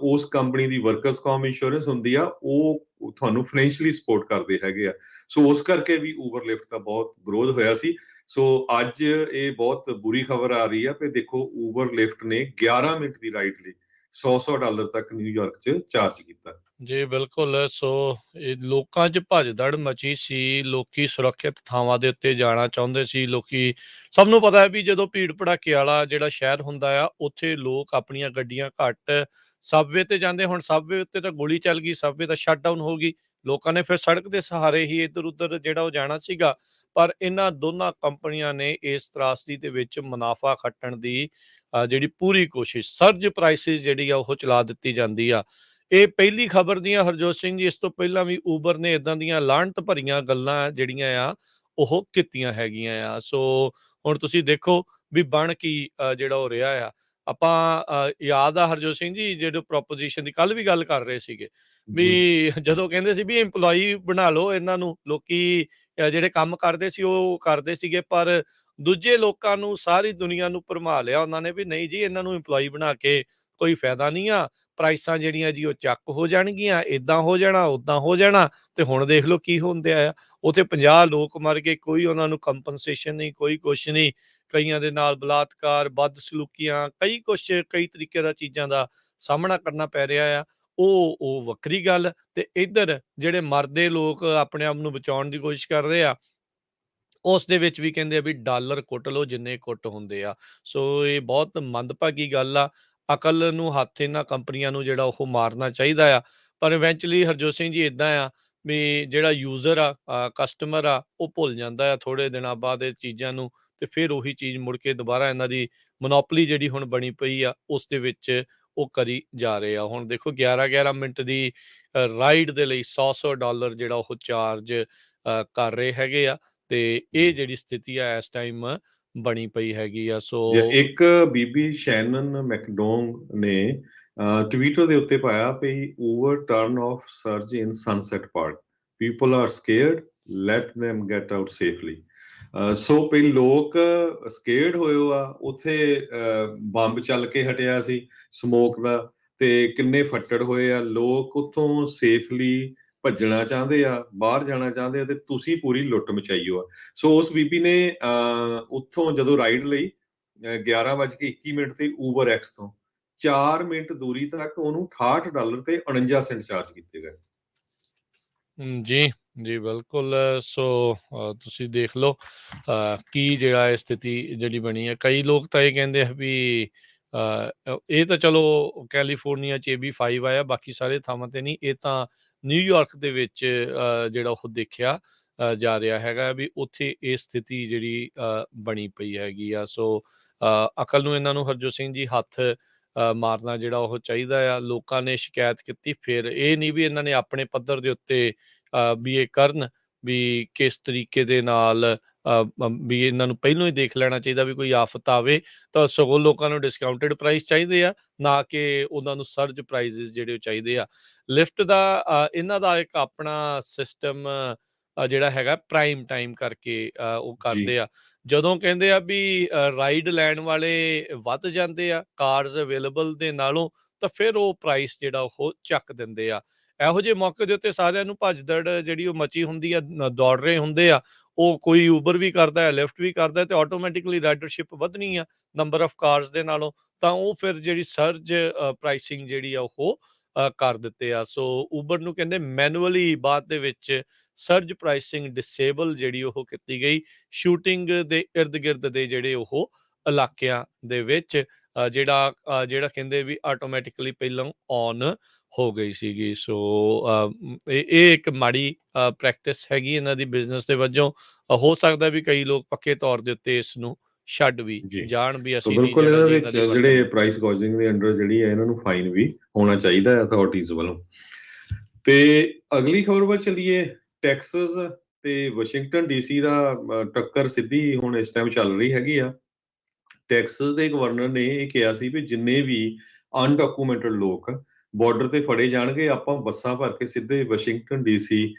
ਉਸ ਕੰਪਨੀ ਦੀ ਵਰਕਰਸ ਕੌਮ ਇੰਸ਼ੋਰੈਂਸ ਹੁੰਦੀ ਆ, ਉਹ ਤੁਹਾਨੂੰ ਫਾਈਨੈਂਸ਼ੀਅਲੀ ਸਪੋਰਟ ਕਰਦੇ ਹੈਗੇ ਆ। ਸੋ ਉਸ ਕਰਕੇ ਵੀ ਊਬਰ ਲਿਫਟ ਦਾ ਬਹੁਤ ਵਿਰੋਧ ਹੋਇਆ ਸੀ। ਸੋ ਅੱਜ ਇਹ ਬਹੁਤ ਬੁਰੀ ਖਬਰ ਆ ਰਹੀ ਆ ਕਿ ਦੇਖੋ ਊਬਰ ਲਿਫਟ ਨੇ 11 ਮਿੰਟ ਦੀ ਰਾਈਡ ਲਈ $100 ਤੱਕ ਨਿਊਯਾਰਕ 'ਚ ਚਾਰਜ ਕੀਤਾ। ਜੀ, ਬਿਲਕੁਲ। ਸੋ ਇਹ ਲੋਕਾਂ 'ਚ ਭਜਦੜ ਮਚੀ ਸੀ, ਲੋਕੀ ਸੁਰੱਖਿਅਤ ਥਾਵਾਂ ਦੇ ਉੱਤੇ ਜਾਣਾ ਚਾਹੁੰਦੇ ਸੀ। ਲੋਕੀ ਸਭ ਨੂੰ ਪਤਾ ਹੈ ਵੀ ਜਦੋਂ ਭੀੜ ਭੜੱਕੇ ਵਾਲਾ ਜਿਹੜਾ ਸ਼ਹਿਰ ਹੁੰਦਾ ਆ, ਉੱਥੇ ਲੋਕ ਆਪਣੀਆਂ ਗੱਡੀਆਂ ਘੱਟ ਸਬਵੇ ਤੇ ਜਾਂਦੇ। ਹੁਣ ਸਬਵੇ ਉੱਤੇ ਤਾਂ ਗੋਲੀ ਚੱਲ ਗਈ, ਸਬਵੇ ਤਾਂ ਸ਼ਟਡਾਊਨ ਹੋ ਗਈ। ਲੋਕਾਂ ਨੇ ਫਿਰ ਸੜਕ ਦੇ ਸਹਾਰੇ ਹੀ ਇੱਧਰ-ਉੱਧਰ ਜਿਹੜਾ ਉਹ ਜਾਣਾ ਸੀਗਾ। ਪਰ ਇਹਨਾਂ ਦੋਨਾਂ ਕੰਪਨੀਆਂ ਨੇ ਇਸ ਤਰਾਸਦੀ ਦੇ ਵਿੱਚ ਮੁਨਾਫ਼ਾ ਖੱਟਣ ਦੀ ਜਿਹੜੀ ਪੂਰੀ ਕੋਸ਼ਿਸ਼, ਸਰਜ ਪ੍ਰਾਈਸਿਸ ਜਿਹੜੀ ਆ ਉਹ ਚਲਾ ਦਿੱਤੀ ਜਾਂਦੀ ਆ। ਇਹ ਪਹਿਲੀ ਖਬਰ ਦੀਆਂ ਹਰਜੋਤ ਸਿੰਘ ਜੀ, ਇਸ ਤੋਂ ਪਹਿਲਾਂ ਵੀ ਊਬਰ ਨੇ ਇਦਾਂ ਦੀਆਂ ਲਾਹਨਤ ਭਰੀਆਂ ਗੱਲਾਂ ਜਿਹੜੀਆਂ ਆ ਉਹ ਕੀਤੀਆਂ ਹੈਗੀਆਂ ਆ। ਸੋ ਹੁਣ ਤੁਸੀਂ ਦੇਖੋ ਵੀ ਬਣ ਕੀ ਜਿਹੜਾ ਹੋ ਰਿਹਾ ਆ। ਆਪਾਂ ਯਾਦ ਆ ਹਰਜੋਤ ਸਿੰਘ ਜੀ, ਜਦੋਂ ਪ੍ਰੋਪੋਜੀਸ਼ਨ ਦੀ ਕੱਲ ਵੀ ਗੱਲ ਕਰ ਰਹੇ ਸੀਗੇ ਵੀ ਜੀ, ਜਦੋਂ ਕਹਿੰਦੇ ਸੀ ਵੀ ਇੰਪਲੋਈ ਬਣਾ ਲਓ ਇਹਨਾਂ ਨੂੰ, ਲੋਕੀ ਜਿਹੜੇ ਕੰਮ ਕਰਦੇ ਸੀ ਉਹ ਕਰਦੇ ਸੀਗੇ, ਪਰ ਦੂਜੇ ਲੋਕਾਂ ਨੂੰ, ਸਾਰੀ ਦੁਨੀਆ ਨੂੰ ਭਰਮਾ ਲਿਆ ਉਹਨਾਂ ਨੇ ਵੀ ਨਹੀਂ ਜੀ, ਇਹਨਾਂ ਨੂੰ ਇੰਪਲੋਈ ਬਣਾ ਕੇ ਕੋਈ ਫਾਇਦਾ ਨਹੀਂ ਆ। ਪ੍ਰਾਈਸਾਂ ਜਿਹੜੀਆਂ ਜੀ ਉਹ ਚੱਕ ਹੋ ਜਾਣਗੀਆਂ, ਏਦਾਂ ਹੋ ਜਾਣਾ, ਓਦਾਂ ਹੋ ਜਾਣਾ। ਤੇ ਹੁਣ ਦੇਖ ਲਓ ਕੀ ਹੁੰਦਿਆ ਆ। ਉੱਥੇ 50 ਲੋਕ ਮਰ ਗਏ, ਕੋਈ ਉਹਨਾਂ ਨੂੰ ਕੰਪਨਸੇਸ਼ਨ ਨਹੀਂ, ਕੋਈ ਕੁਛ ਨਹੀਂ। ਕਈਆਂ ਦੇ ਨਾਲ ਬਲਾਤਕਾਰ, ਬਦਸਲੂਕੀਆਂ, ਕਈ ਤਰੀਕੇ ਦਾ ਚੀਜ਼ਾਂ ਦਾ ਸਾਹਮਣਾ ਕਰਨਾ ਪੈ ਰਿਹਾ ਆ। ਉਹ ਵੱਖਰੀ ਗੱਲ। ਤੇ ਇੱਧਰ ਜਿਹੜੇ ਮਰਦੇ ਲੋਕ ਆਪਣੇ ਆਪ ਨੂੰ ਬਚਾਉਣ ਦੀ ਕੋਸ਼ਿਸ਼ ਕਰ ਰਹੇ ਆ, ਉਸ ਦੇ ਵਿੱਚ ਵੀ ਕਹਿੰਦੇ ਆ ਵੀ ਡਾਲਰ ਕੁੱਟ ਲਓ ਜਿੰਨੇ ਕੁੱਟ ਹੁੰਦੇ ਆ। ਸੋ ਇਹ ਬਹੁਤ ਮੰਦਭਾਗੀ ਗੱਲ ਆ। ਅਕਲ ਨੂੰ ਹੱਥ ਇਹਨਾਂ ਕੰਪਨੀਆਂ ਨੂੰ ਜਿਹੜਾ ਉਹ ਮਾਰਨਾ ਚਾਹੀਦਾ ਆ। ਪਰ ਇਵੈਂਚੁਅਲੀ ਹਰਜੋਤ ਸਿੰਘ ਜੀ ਇੱਦਾਂ ਆ ਵੀ ਜਿਹੜਾ ਯੂਜ਼ਰ ਆ, ਕਸਟਮਰ ਆ, ਉਹ ਭੁੱਲ ਜਾਂਦਾ ਆ ਥੋੜ੍ਹੇ ਦਿਨਾਂ ਬਾਅਦ ਇਹ ਚੀਜ਼ਾਂ ਨੂੰ। ਤੇ ਫਿਰ ਉਹੀ ਚੀਜ਼ ਮੁੜ ਕੇ ਦੁਬਾਰਾ ਇਹਨਾਂ ਦੀ ਮੋਨੋਪਲੀ ਜਿਹੜੀ ਹੁਣ ਬਣੀ ਪਈ ਆ, ਉਸ ਦੇ ਵਿੱਚ ਉਹ ਕਰੀ ਜਾ ਰਹੇ ਆ। ਹੁਣ ਦੇਖੋ 11-11 ਮਿੰਟ ਦੀ ਰਾਈਡ ਦੇ ਲਈ $100 ਜਿਹੜਾ ਉਹ ਚਾਰਜ ਕਰ ਰਹੇ ਹੈਗੇ ਆ। ਤੇ ਇਹ ਜੀ। ਜਿਹੜੀ ਸਥਿਤੀ ਆ ਇਸ ਟਾਈਮ ਬਣੀ ਪਈ ਹੈਗੀ ਆ। ਸੋ ਇੱਕ ਬੀਬੀ ਸ਼ੈਨਨ ਮੈਕਡੋਂਗ ਨੇ ਟਵਿੱਟਰ ਦੇ ਉੱਤੇ ਪਾਇਆ ਵੀ over turn of surge in Sunset Park, people are scared, let them get out safely. So ਵੀ ਲੋਕ ਸਕੇਅਰਡ ਹੋਏ ਆ, ਉੱਥੇ ਬੰਬ ਚੱਲ ਕੇ ਹਟਿਆ ਸੀ ਸਮੋਕ ਦਾ, ਤੇ ਕਿੰਨੇ ਫੱਟੜ ਹੋਏ ਆ ਲੋਕ, ਉੱਥੋਂ ਸੇਫਲੀ ਭੱਜਣਾ ਚਾਹੁੰਦੇ ਆ, ਬਾਹਰ ਜਾਣਾ ਚਾਹੁੰਦੇ ਆ, ਤੇ ਤੁਸੀਂ ਪੂਰੀ ਲੁੱਟ ਮਚਾਈ ਹੋ ਆ। ਸੋ ਉਸ ਬੀਬੀ ਨੇ ਉੱਥੋਂ ਜਦੋਂ ਰਾਈਡ ਲਈ 11:21 ਤੇ ਊਬਰ ਐਕਸ ਤੋਂ 4 ਮਿੰਟ ਦੂਰੀ ਤੱਕ ਉਹਨੂੰ $68 ਤੇ 49 ਸੈਂਟ ਚਾਰਜ ਕੀਤੇ ਗਏ। ਜੀ, ਜੀ ਬਿਲਕੁਲ। ਸੋ ਤੁਸੀਂ ਦੇਖ ਲਓ ਕੀ ਜਿਹੜਾ ਇਹ ਸਥਿਤੀ ਜਿਹੜੀ ਬਣੀ ਹੈ। ਕਈ ਲੋਕ ਤਾਂ ਇਹ ਕਹਿੰਦੇ ਆ ਵੀ ਇਹ ਤਾਂ ਚਲੋ ਕੈਲੀਫੋਰਨੀਆ 'ਚ AB5 ਆਇਆ, ਬਾਕੀ ਸਾਰੇ ਥਾਵਾਂ ਤੇ ਨਹੀਂ। ਇਹ ਤਾਂ ਨਿਊਯਾਰਕ ਦੇ ਵਿੱਚ ਜਿਹੜਾ ਉਹ ਦੇਖਿਆ ਜਾ ਰਿਹਾ ਹੈਗਾ ਵੀ ਉੱਥੇ ਇਹ ਸਥਿਤੀ ਜਿਹੜੀ ਬਣੀ ਪਈ ਹੈਗੀ ਆ। ਸੋ ਅਕਲ ਨੂੰ ਇਹਨਾਂ ਨੂੰ ਹਰਜੋਤ ਸਿੰਘ ਜੀ ਹੱਥ ਮਾਰਨਾ ਜਿਹੜਾ ਉਹ ਚਾਹੀਦਾ ਆ। ਲੋਕਾਂ ਨੇ ਸ਼ਿਕਾਇਤ ਕੀਤੀ, ਫਿਰ ਇਹ ਨਹੀਂ ਵੀ ਇਹਨਾਂ ਨੇ ਆਪਣੇ ਪੱਧਰ ਦੇ ਉੱਤੇ ਵੀ ਇਹ ਕਰਨ ਵੀ ਕਿਸ ਤਰੀਕੇ ਦੇ ਨਾਲ ਵੀ ਇਹਨਾਂ ਨੂੰ ਪਹਿਲੋਂ ਹੀ ਦੇਖ ਲੈਣਾ ਚਾਹੀਦਾ ਵੀ ਕੋਈ ਆਫ਼ਤ ਆਵੇ ਤਾਂ ਸਗੋਂ ਲੋਕਾਂ ਨੂੰ ਡਿਸਕਾਊਂਟਡ ਪ੍ਰਾਈਸ ਚਾਹੀਦੇ ਆ, ਨਾ ਕਿ ਉਹਨਾਂ ਨੂੰ ਸਰਜ ਪ੍ਰਾਈਸਿਸ ਜਿਹੜੇ ਉਹ ਚਾਹੀਦੇ ਆ। ਲਿਫਟ ਦਾ ਇਹਨਾਂ ਦਾ ਇੱਕ ਆਪਣਾ ਸਿਸਟਮ ਜਿਹੜਾ ਹੈਗਾ ਪ੍ਰਾਈਮ ਟਾਈਮ ਕਰਕੇ ਉਹ ਜੀ, ਕਰਦੇ ਆ। ਜਦੋਂ ਕਹਿੰਦੇ ਆ ਵੀ ਰਾਈਡ ਲੈਣ ਵਾਲੇ ਵੱਧ ਜਾਂਦੇ ਆ ਕਾਰਜ਼ ਅਵੇਲੇਬਲ ਦੇ ਨਾਲੋਂ, ਤਾਂ ਫਿਰ ਉਹ ਪ੍ਰਾਈਸ ਜਿਹੜਾ ਉਹ ਚੱਕ ਦਿੰਦੇ ਆ। ਇਹੋ ਜਿਹੇ ਮੌਕੇ ਦੇ ਉੱਤੇ ਸਾਰਿਆਂ ਨੂੰ ਭੱਜਦੜ ਜਿਹੜੀ ਉਹ ਮਚੀ ਹੁੰਦੀ ਆ, ਦੌੜ ਰਹੇ ਹੁੰਦੇ ਆ। ਉਹ ਕੋਈ ਊਬਰ ਵੀ ਕਰਦਾ ਹੈ, ਲਿਫਟ ਵੀ ਕਰਦਾ ਹੈ, ਤੇ ਆਟੋਮੈਟਿਕਲੀ ਰਾਈਡਰਸ਼ਿਪ ਵਧਣੀ ਆ ਨੰਬਰ ਆਫ ਕਾਰਸ ਦੇ ਨਾਲੋਂ। ਤਾਂ ਉਹ ਫਿਰ ਜਿਹੜੀ ਸਰਜ ਪ੍ਰਾਈਸਿੰਗ ਜਿਹੜੀ ਆ ਉਹ ਕਰ ਦਿੱਤੇ ਆ। ਸੋ ਊਬਰ ਨੂੰ ਕਹਿੰਦੇ ਮੈਨੂਅਲੀ ਬਾਅਦ ਦੇ ਵਿੱਚ ਸਰਜ ਪ੍ਰਾਈਸਿੰਗ ਡਿਸੇਬਲ ਜਿਹੜੀ ਉਹ ਕੀਤੀ ਗਈ ਸ਼ੂਟਿੰਗ ਦੇ ਇਰਦ ਗਿਰਦ ਦੇ ਜਿਹੜੇ ਉਹ ਇਲਾਕਿਆਂ ਦੇ ਵਿੱਚ, ਜਿਹੜਾ ਕਹਿੰਦੇ ਵੀ ਆਟੋਮੈਟਿਕਲੀ ਪਹਿਲਾਂ ਔਨ ਹੋ ਗਈ ਸੀਗੀ। ਸੋ ਇਹ ਇੱਕ ਮਾੜੀ ਪ੍ਰੈਕਟਿਸ ਹੈਗੀ ਇਹਨਾਂ ਦੀ ਬਿਜ਼ਨਸ ਦੇ ਵਜੋਂ। ਹੋ ਸਕਦਾ ਵੀ ਕਈ ਲੋਕ ਪੱਕੇ ਤੌਰ ਦੇ ਉੱਤੇ ਇਸ ਨੂੰ ਛੱਡ ਵੀ ਜੀ। ਜਾਣ ਵੀ ਸੋ ਅਸੀਂ ਨਹੀਂ ਬਿਲਕੁਲ ਜਿਹੜਾ ਇਹਨਾਂ ਜੀ ਵਿੱਚ ਇਹਨਾਂ ਦੀ ਜਿਹੜੇ ਵਰਤਣੀ। ਪ੍ਰਾਈਸ ਗੋਜਿੰਗ ਦੇ ਅੰਡਰ ਜਿਹੜੀ ਹੈ, ਇਹਨਾਂ ਨੂੰ ਫਾਈਨ ਵੀ ਹੋਣਾ ਚਾਹੀਦਾ ਹੈ ਅਥਾਰਟੀਜ਼ ਵੱਲੋਂ। ਤੇ ਅਗਲੀ ਖਬਰ ਵੱਲ ਚੱਲੀਏ। ਟੈਕਸਸ ਤੇ ਵਾਸ਼ਿੰਗਟਨ ਡੀਸੀ ਦਾ ਟੱਕਰ ਸਿੱਧੀ ਹੁਣ ਇਸ ਟਾਈਮ ਚੱਲ ਰਹੀ ਹੈਗੀ ਆ। ਟੈਕਸਸ ਦੇ ਗਵਰਨਰ ਨੇ ਇਹ ਕਿਹਾ ਸੀ ਵੀ ਜਿੰਨੇ ਵੀ ਅਨਡਾਕੂਮੈਂਟਡ ਲੋਕ ਬਾਰਡਰ ਤੇ ਫੜੇ ਜਾਣਗੇ, ਆਪਾਂ ਬੱਸਾਂ ਭਰ ਕੇ ਸਿੱਧੇ ਵਾਸ਼ਿੰਗਟਨ ਡੀਸੀ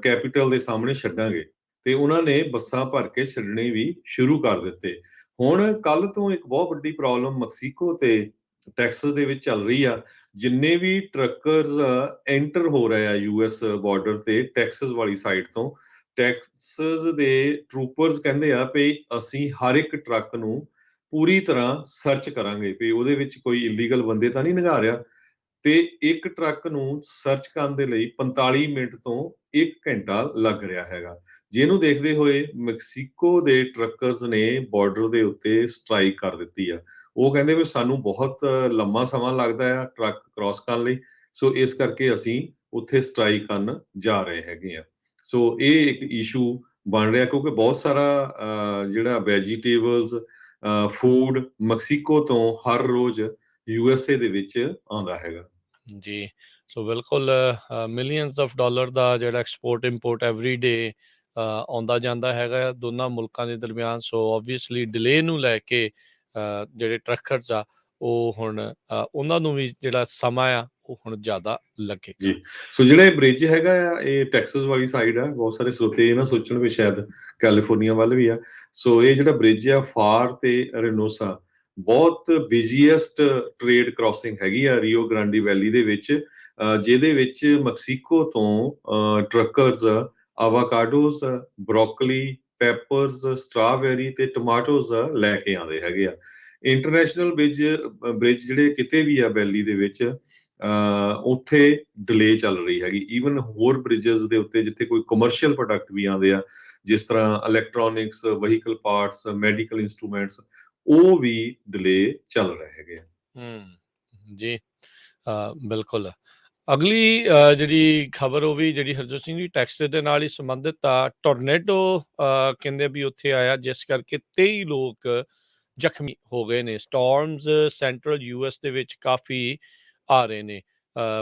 ਕੈਪੀਟਲ ਦੇ ਸਾਹਮਣੇ ਛੱਡਾਂਗੇ। ਤੇ ਉਹਨਾਂ ਨੇ ਬੱਸਾਂ ਭਰ ਕੇ ਛੱਡਣੇ ਵੀ ਸ਼ੁਰੂ ਕਰ ਦਿੱਤੇ। ਹੁਣ ਕੱਲ ਤੋਂ ਇੱਕ ਬਹੁਤ ਵੱਡੀ ਪ੍ਰੋਬਲਮ ਮੈਕਸੀਕੋ ਤੇ ਟੈਕਸਸ ਦੇ ਵਿੱਚ ਚੱਲ ਰਹੀ ਆ। ਜਿੰਨੇ ਵੀ ਟਰੱਕਰਸ ਐਂਟਰ ਹੋ ਰਹੇ ਆ ਯੂਐਸ ਬਾਰਡਰ ਤੇ ਟੈਕਸਸ ਵਾਲੀ ਸਾਈਡ ਤੋਂ, ਟੈਕਸਸ ਦੇ ਟਰੂਪਰਸ ਕਹਿੰਦੇ ਆ ਵੀ ਅਸੀਂ ਹਰ ਇੱਕ ਟਰੱਕ ਨੂੰ ਪੂਰੀ ਤਰ੍ਹਾਂ ਸਰਚ ਕਰਾਂਗੇ ਵੀ ਉਹਦੇ ਵਿੱਚ ਕੋਈ ਇਲੀਗਲ ਬੰਦੇ ਤਾਂ ਨਹੀਂ ਲੰਘਾ ਰਿਹਾ। ਤੇ ਇੱਕ ਟਰੱਕ ਨੂੰ ਸਰਚ ਕਰਨ ਦੇ ਲਈ 45 ਮਿੰਟ ਤੋਂ 1 ਘੰਟਾ ਲੱਗ ਰਿਹਾ ਹੈਗਾ। ਜਿਹਨੂੰ ਦੇਖਦੇ ਹੋਏ ਮੈਕਸੀਕੋ ਦੇ ਟਰੱਕਰਸ ਨੇ ਬਾਰਡਰ ਦੇ ਉੱਤੇ ਸਟ੍ਰਾਈਕ ਕਰ ਦਿੱਤੀ ਆ। ਉਹ ਕਹਿੰਦੇ ਵੀ ਸਾਨੂੰ ਬਹੁਤ ਲੰਮਾ ਸਮਾਂ ਲੱਗਦਾ ਆ ਟਰੱਕ ਕ੍ਰਾਸ ਕਰਨ ਲਈ, ਸੋ ਇਸ ਕਰਕੇ ਅਸੀਂ ਉੱਥੇ ਸਟ੍ਰਾਈਕ ਕਰਨ ਜਾ ਰਹੇ ਹੈਗੇ ਆ। ਸੋ ਇਹ ਇੱਕ ਇਸ਼ੂ ਬਣ ਰਿਹਾ ਕਿਉਂਕਿ ਬਹੁਤ ਸਾਰਾ ਜਿਹੜਾ ਵੈਜੀਟੇਬਲਸ ਫੂਡ ਮੈਕਸੀਕੋ ਤੋਂ ਹਰ ਰੋਜ਼ USA ਦੇ ਵਿੱਚ ਆਉਂਦਾ ਹੈਗਾ। ਜੀ, ਸੋ ਬਿਲਕੁਲ ਮਿਲੀਅਨਸ ਆਫ ਡਾਲਰ ਦਾ ਜਿਹੜਾ ਐਕਸਪੋਰਟ ਇੰਪੋਰਟ ਐਵਰੀ ਡੇ ਆਉਂਦਾ ਜਾਂਦਾ ਹੈਗਾ ਦੋਨਾਂ ਮੁਲਕਾਂ ਦੇ ਦਰਮਿਆਨ। ਸੋ ਓਬਵੀਅਸਲੀ ਡਿਲੇ ਨੂੰ ਲੈ ਕੇ ਜਿਹੜੇ ਟਰੱਕਰਸ ਆ ਉਹ ਹੁਣ ਉਹਨਾਂ ਨੂੰ ਵੀ ਜਿਹੜਾ ਸਮਾਂ ਆ ਉਹ ਹੁਣ ਜ਼ਿਆਦਾ ਲੱਗੇਗਾ। ਜੀ, ਸੋ ਜਿਹੜਾ ਇਹ ਬ੍ਰਿਜ ਹੈਗਾ ਆ ਇਹ ਟੈਕਸਸ ਵਾਲੀ ਸਾਈਡ ਆ। ਬਹੁਤ ਸਾਰੇ ਸਰੋਤੇ ਇਹ ਨਾ ਸੋਚਣ ਵੀ ਸ਼ਾਇਦ ਕੈਲੀਫੋਰਨੀਆ ਵੱਲ ਵੀ ਆ। ਸੋ ਇਹ ਜਿਹੜਾ ਬ੍ਰਿਜ ਆ ਫਾਰ ਤੇ ਰੇਨੋਸਾ ਬਹੁਤ ਬਿਜ਼ੀਐਸਟ ਟ੍ਰੇਡ ਕ੍ਰਾਸਿੰਗ ਹੈਗੀ ਆ ਰੀਓ ਗ੍ਰਾਂਡੀ ਵੈਲੀ ਦੇ ਵਿੱਚ, ਜਿਹਦੇ ਵਿੱਚ ਮੈਕਸੀਕੋ ਤੋਂ ਟਰੱਕਰਸ ਆਵਾਕਾਡੋਸ, ਬਰੋਕਲੀ, ਪੈਪਰਸ, ਸਟ੍ਰਾਬੇਰੀ ਤੇ ਟਮਾਟੋਸ ਲੈ ਕੇ ਆਉਂਦੇ ਹੈਗੇ ਆ। ਇੰਟਰਨੈਸ਼ਨਲ ਬ੍ਰਿਜ ਜਿਹੜੇ ਕਿਤੇ ਵੀ ਆ ਵੈਲੀ ਦੇ ਵਿੱਚ ਉੱਥੇ ਡਿਲੇ ਚੱਲ ਰਹੀ ਹੈਗੀ। ਈਵਨ ਹੋਰ ਬ੍ਰਿਜਸ ਦੇ ਉੱਤੇ ਜਿੱਥੇ ਕੋਈ ਕਮਰਸ਼ੀਅਲ ਪ੍ਰੋਡਕਟ ਵੀ ਆਉਂਦੇ ਆ, ਜਿਸ ਤਰ੍ਹਾਂ electronics, vehicle parts, medical instruments, ਉਹ ਵੀ ਡਿਲੇ ਚੱਲ ਰਹੇ ਹੈਗੇ ਆ। ਜੀ, ਬਿਲਕੁਲ। ਅਗਲੀ ਜਿਹੜੀ ਖਬਰ ਉਹ ਵੀ ਜਿਹੜੀ ਹਰਜੋਤ ਸਿੰਘ ਜੀ ਟੈਕਸ ਦੇ ਨਾਲ ਹੀ ਸੰਬੰਧਿਤ ਆ। ਟੋਰਨੇਡੋ ਕਹਿੰਦੇ ਵੀ ਉੱਥੇ ਆਇਆ ਜਿਸ ਕਰਕੇ 23 ਲੋਕ ਜ਼ਖਮੀ ਹੋ ਗਏ ਨੇ। ਸਟਾਰਮਸ ਸੈਂਟਰਲ US ਦੇ ਵਿੱਚ ਕਾਫੀ ਆ ਰਹੇ ਨੇ।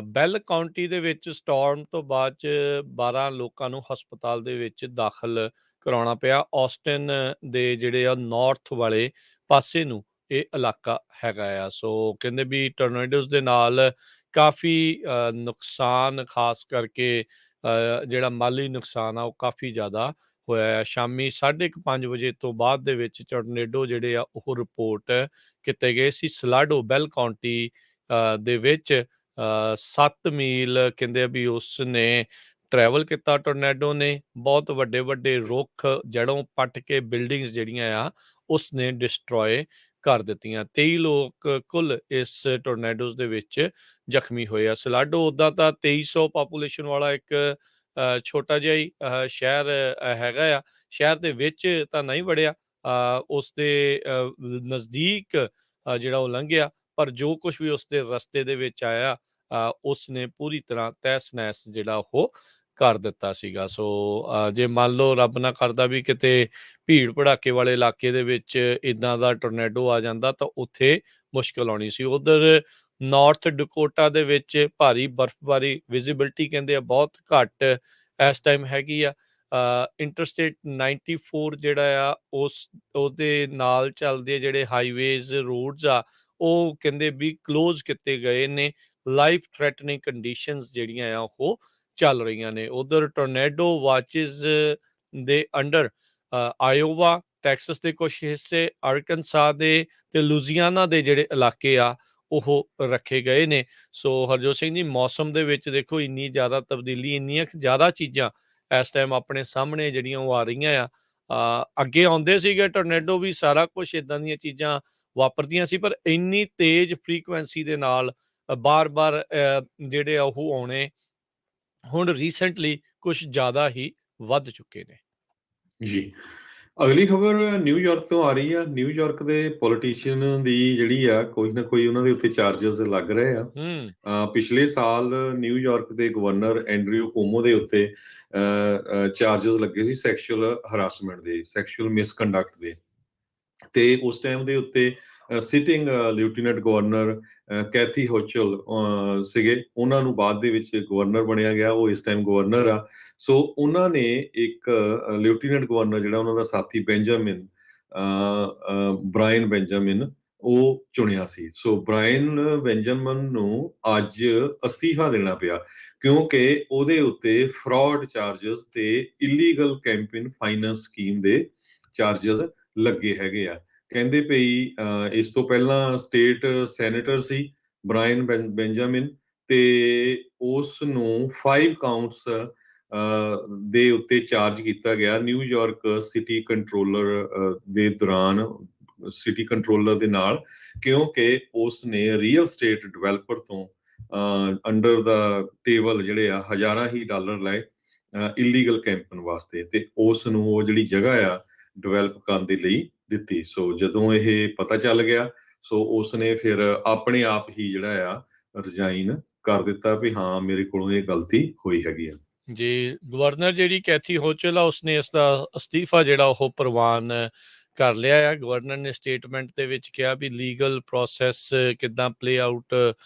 ਬੈਲ ਕਾਉਂਟੀ ਦੇ ਵਿੱਚ ਸਟਾਰਮ ਤੋਂ ਬਾਅਦ 'ਚ 12 ਲੋਕਾਂ ਨੂੰ ਹਸਪਤਾਲ ਦੇ ਵਿੱਚ ਦਾਖਲ ਕਰਾਉਣਾ ਪਿਆ। ਆਸਟਨ ਦੇ ਜਿਹੜੇ ਆ ਨਾਰਥ ਵਾਲੇ ਪਾਸੇ ਨੂੰ ਇਹ ਇਲਾਕਾ ਹੈਗਾ ਆ। ਸੋ ਕਹਿੰਦੇ ਵੀ ਟੋਰਨੇਡੋਜ਼ ਦੇ ਨਾਲ ਕਾਫੀ ਨੁਕਸਾਨ, ਖਾਸ ਕਰਕੇ ਜਿਹੜਾ ਮਾਲੀ ਨੁਕਸਾਨ ਆ ਉਹ ਕਾਫੀ ਜ਼ਿਆਦਾ ਹੋਇਆ ਆ। ਸ਼ਾਮੀ 5:30 ਵਜੇ ਤੋਂ ਬਾਅਦ ਦੇ ਵਿੱਚ ਟੋਰਨੇਡੋ ਜਿਹੜੇ ਆ ਉਹ ਰਿਪੋਰਟ ਕੀਤੇ ਗਏ ਸੀ। ਸਲਾਡੋ ਬੈਲ ਕਾਉਂਟੀ ਦੇ ਵਿੱਚ 7 ਮੀਲ ਕਹਿੰਦੇ ਆ ਵੀ ਉਸ ਨੇ ਟਰੈਵਲ ਕੀਤਾ ਟੋਰਨੇਡੋ ਨੇ। ਬਹੁਤ ਵੱਡੇ ਵੱਡੇ ਰੁੱਖ ਜੜੋਂ ਪੱਟ ਕੇ ਬਿਲਡਿੰਗਸ ਜਿਹੜੀਆਂ ਆ ਉਸ ਨੇ ਡਿਸਟਰੋਏ ਕਰ ਦਿੱਤੀਆਂ। 23 ਲੋਕ ਕੁੱਲ ਇਸ ਟੋਰਨੇਡੋਜ਼ ਦੇ ਵਿੱਚ ਜ਼ਖਮੀ ਹੋਏ ਆ। ਸਲਾਡੋ ਉੱਦਾਂ ਤਾਂ 2300 ਪਾਪੂਲੇਸ਼ਨ ਵਾਲਾ ਇੱਕ ਛੋਟਾ ਜਿਹਾ ਹੀ ਸ਼ਹਿਰ ਹੈਗਾ ਆ। ਸ਼ਹਿਰ ਦੇ ਵਿੱਚ ਤਾਂ ਨਹੀਂ ਵੜਿਆ, ਉਸ ਦੇ ਨਜ਼ਦੀਕ ਜਿਹੜਾ ਉਹ ਲੰਘਿਆ, ਪਰ ਜੋ ਕੁਛ ਵੀ ਉਸਦੇ ਰਸਤੇ ਦੇ ਵਿੱਚ ਆਇਆ ਉਸ ਨੇ ਪੂਰੀ ਤਰ੍ਹਾਂ ਤਹਿਸ ਨਹਿਸ ਜਿਹੜਾ ਉਹ ਕਰ ਦਿੱਤਾ ਸੀਗਾ। ਸੋ ਜੇ ਮੰਨ ਲਓ ਰੱਬ ਨਾ ਕਰਦਾ ਵੀ ਕਿਤੇ ਭੀੜ ਭੜਾਕੇ ਵਾਲੇ ਇਲਾਕੇ ਦੇ ਵਿੱਚ ਇੱਦਾਂ ਦਾ ਟੋਰਨੇਡੋ ਆ ਜਾਂਦਾ ਤਾਂ ਉੱਥੇ ਮੁਸ਼ਕਿਲ ਆਉਣੀ ਸੀ। ਉੱਧਰ ਨਾਰਥ ਡਕੋਟਾ ਦੇ ਵਿੱਚ ਭਾਰੀ ਬਰਫ਼ਬਾਰੀ, ਵਿਜ਼ੀਬਿਲਟੀ ਕਹਿੰਦੇ ਆ ਬਹੁਤ ਘੱਟ ਇਸ ਟਾਈਮ ਹੈਗੀ ਆ। ਇੰਟਰਸਟੇਟ 94 ਜਿਹੜਾ ਆ ਉਹਦੇ ਨਾਲ ਚੱਲਦੇ ਜਿਹੜੇ ਹਾਈਵੇਜ਼, ਰੋਡਸ ਆ ਉਹ ਕਹਿੰਦੇ ਵੀ ਕਲੋਜ਼ ਕੀਤੇ ਗਏ ਨੇ। ਲਾਈਫ ਥ੍ਰੈਟਨਿੰਗ ਕੰਡੀਸ਼ਨਸ ਜਿਹੜੀਆਂ ਆ ਉਹ ਚੱਲ ਰਹੀਆਂ ਨੇ। ਉਧਰ ਟੋਰਨੇਡੋ ਵਾਚਿਸ ਦੇ ਅੰਡਰ ਆਇਓਵਾ, ਟੈਕਸਸ ਦੇ ਕੁਝ ਹਿੱਸੇ, ਅਰਕਨਸਾ ਦੇ ਤੇ ਲੁਜ਼ੀਆਨਾ ਦੇ ਜਿਹੜੇ ਇਲਾਕੇ ਆ ਉਹ ਰੱਖੇ ਗਏ ਨੇ। ਸੋ ਹਰਜੋਤ ਸਿੰਘ ਜੀ, ਮੌਸਮ ਦੇ ਵਿੱਚ ਦੇਖੋ ਇੰਨੀ ਜ਼ਿਆਦਾ ਤਬਦੀਲੀ, ਇੰਨੀਆਂ ਜ਼ਿਆਦਾ ਚੀਜ਼ਾਂ ਇਸ ਟਾਈਮ ਆਪਣੇ ਸਾਹਮਣੇ ਜਿਹੜੀਆਂ ਉਹ ਆ ਰਹੀਆਂ ਆ। ਅੱਗੇ ਆਉਂਦੇ ਸੀਗੇ ਟੋਰਨੇਡੋ ਵੀ, ਸਾਰਾ ਕੁਛ ਇੱਦਾਂ ਦੀਆਂ ਚੀਜ਼ਾਂ ਵਾਪਰਦੀਆਂ ਸੀ, ਪਰ ਇੰਨੀ ਤੇਜ਼ ਫ੍ਰੀਕੁਐਂਸੀ ਦੇ ਨਾਲ ਬਾਰ-ਬਾਰ ਜਿਹੜੇ ਆ ਉਹ ਆਉਣੇ ਹੁਣ ਰੀਸੈਂਟਲੀ ਕੁਛ ਜ਼ਿਆਦਾ ਹੀ ਵੱਧ ਚੁੱਕੇ ਨੇ। ਜੀ, ਅਗਲੀ ਖਬਰ ਨਿਊਯਾਰਕ ਤੋਂ ਆ ਰਹੀ ਆ। ਨਿਊਯਾਰਕ ਦੇ ਪੋਲੀਟੀਸ਼ੀਅਨ ਦੀ ਜਿਹੜੀ ਆ ਕੋਈ ਨਾ ਕੋਈ ਉਹਨਾਂ ਦੇ ਉੱਤੇ ਚਾਰजेस ਲੱਗ ਰਹੇ ਆ। ਪਿਛਲੇ ਸਾਲ ਨਿਊਯਾਰਕ ਦੇ ਗਵਰਨਰ ਐਂਡਰਿਊ ਕੁਓਮੋ ਦੇ ਉੱਤੇ ਚਾਰजेस ਲੱਗੇ ਸੀ ਸੈਕਸ਼ੂਅਲ ਹਰਾਸਮੈਂਟ ਦੇ, ਸੈਕਸ਼ੂਅਲ ਮਿਸਕੰਡਕਟ ਦੇ। ਤੇ ਉਸ ਟਾਈਮ ਦੇ ਉੱਤੇ ਸਿਟਿੰਗ ਲੈਫਟੀਨੈਂਟ ਗਵਰਨਰ ਕੈਥੀ ਹੋਚਲ ਸੀਗੇ। ਉਹਨਾਂ ਨੂੰ ਬਾਅਦ ਦੇ ਵਿੱਚ ਗਵਰਨਰ ਬਣਿਆ ਗਿਆ, ਉਹ ਇਸ ਟਾਈਮ ਗਵਰਨਰ ਆ। ਸੋ ਉਹਨਾਂ ਨੇ ਇੱਕ ਲੈਫਟੀਨੈਂਟ ਗਵਰਨਰ ਜਿਹੜਾ ਉਹਨਾਂ ਦਾ ਸਾਥੀ ਬ੍ਰਾਇਨ ਬੈਂਜਾਮਿਨ ਉਹ ਚੁਣਿਆ ਸੀ। ਸੋ ਬ੍ਰਾਇਨ ਬੈਂਜਾਮਿਨ ਨੂੰ ਅੱਜ ਅਸਤੀਫਾ ਦੇਣਾ ਪਿਆ ਕਿਉਂਕਿ ਉਹਦੇ ਉੱਤੇ ਫਰਾਡ ਚਾਰजेस ਤੇ ਇਲੀਗਲ ਕੈਂਪੇਨ ਫਾਈਨੈਂਸ ਸਕੀਮ ਦੇ ਚਾਰजेस ਲੱਗੇ ਹੈਗੇ ਆ। ਕਹਿੰਦੇ ਪਈ ਇਸ ਤੋਂ ਪਹਿਲਾਂ ਸਟੇਟ ਸੈਨੇਟਰ ਸੀ ਬ੍ਰਾਇਨ ਬੈਂਜਾਮਿਨ, ਤੇ ਉਸ ਨੂੰ 5 ਕਾਊਂਟਸ ਦੇ ਉੱਤੇ ਚਾਰਜ ਕੀਤਾ ਗਿਆ ਨਿਊਯਾਰਕ ਸਿਟੀ ਕੰਟਰੋਲਰ ਦੇ ਦੌਰਾਨ ਸਿਟੀ ਕੰਟਰੋਲਰ ਦੇ ਨਾਲ, ਕਿਉਂਕਿ ਉਸ ਨੇ ਰੀਅਲ ਸਟੇਟ ਡਿਵੈਲਪਰ ਤੋਂ ਅੰਡਰ ਦਾ ਟੇਬਲ ਜਿਹੜੇ ਆ ਹਜ਼ਾਰਾਂ ਹੀ ਡਾਲਰ ਲਏ ਇਲੀਗਲ ਕੈਂਪਨ ਵਾਸਤੇ, ਤੇ ਉਸ ਨੂੰ ਉਹ ਜਿਹੜੀ ਜਗ੍ਹਾ ਆ ਡਿਵੈਲਪ ਕਰਨ ਦੇ ਲਈ ਦਿੱਤੀ। ਸੋ ਜਦੋਂ ਇਹ ਪਤਾ ਚੱਲ ਗਿਆ, ਸੋ ਉਸਨੇ ਫਿਰ ਆਪਣੇ ਆਪ ਹੀ ਜਿਹੜਾ ਆ ਰਿਜ਼ਾਈਨ ਕਰ ਦਿੱਤਾ ਵੀ ਹਾਂ ਮੇਰੇ ਕੋਲੋਂ ਇਹ ਗਲਤੀ ਹੋਈ ਹੈਗੀ ਆ। ਜੀ, ਗਵਰਨਰ ਜਿਹੜੀ ਕੈਥੀ ਹੋਚਲ ਆ ਉਸਨੇ ਇਸ ਦਾ ਅਸਤੀਫਾ ਜਿਹੜਾ ਉਹ ਪ੍ਰਵਾਨ ਕਰ ਲਿਆ ਆ। ਗਵਰਨਰ ਨੇ ਸਟੇਟਮੈਂਟ ਦੇ ਵਿੱਚ ਕਿਹਾ ਵੀ ਲੀਗਲ ਪ੍ਰੋਸੈਸ ਕਿੱਦਾਂ ਪਲੇ ਆਊਟ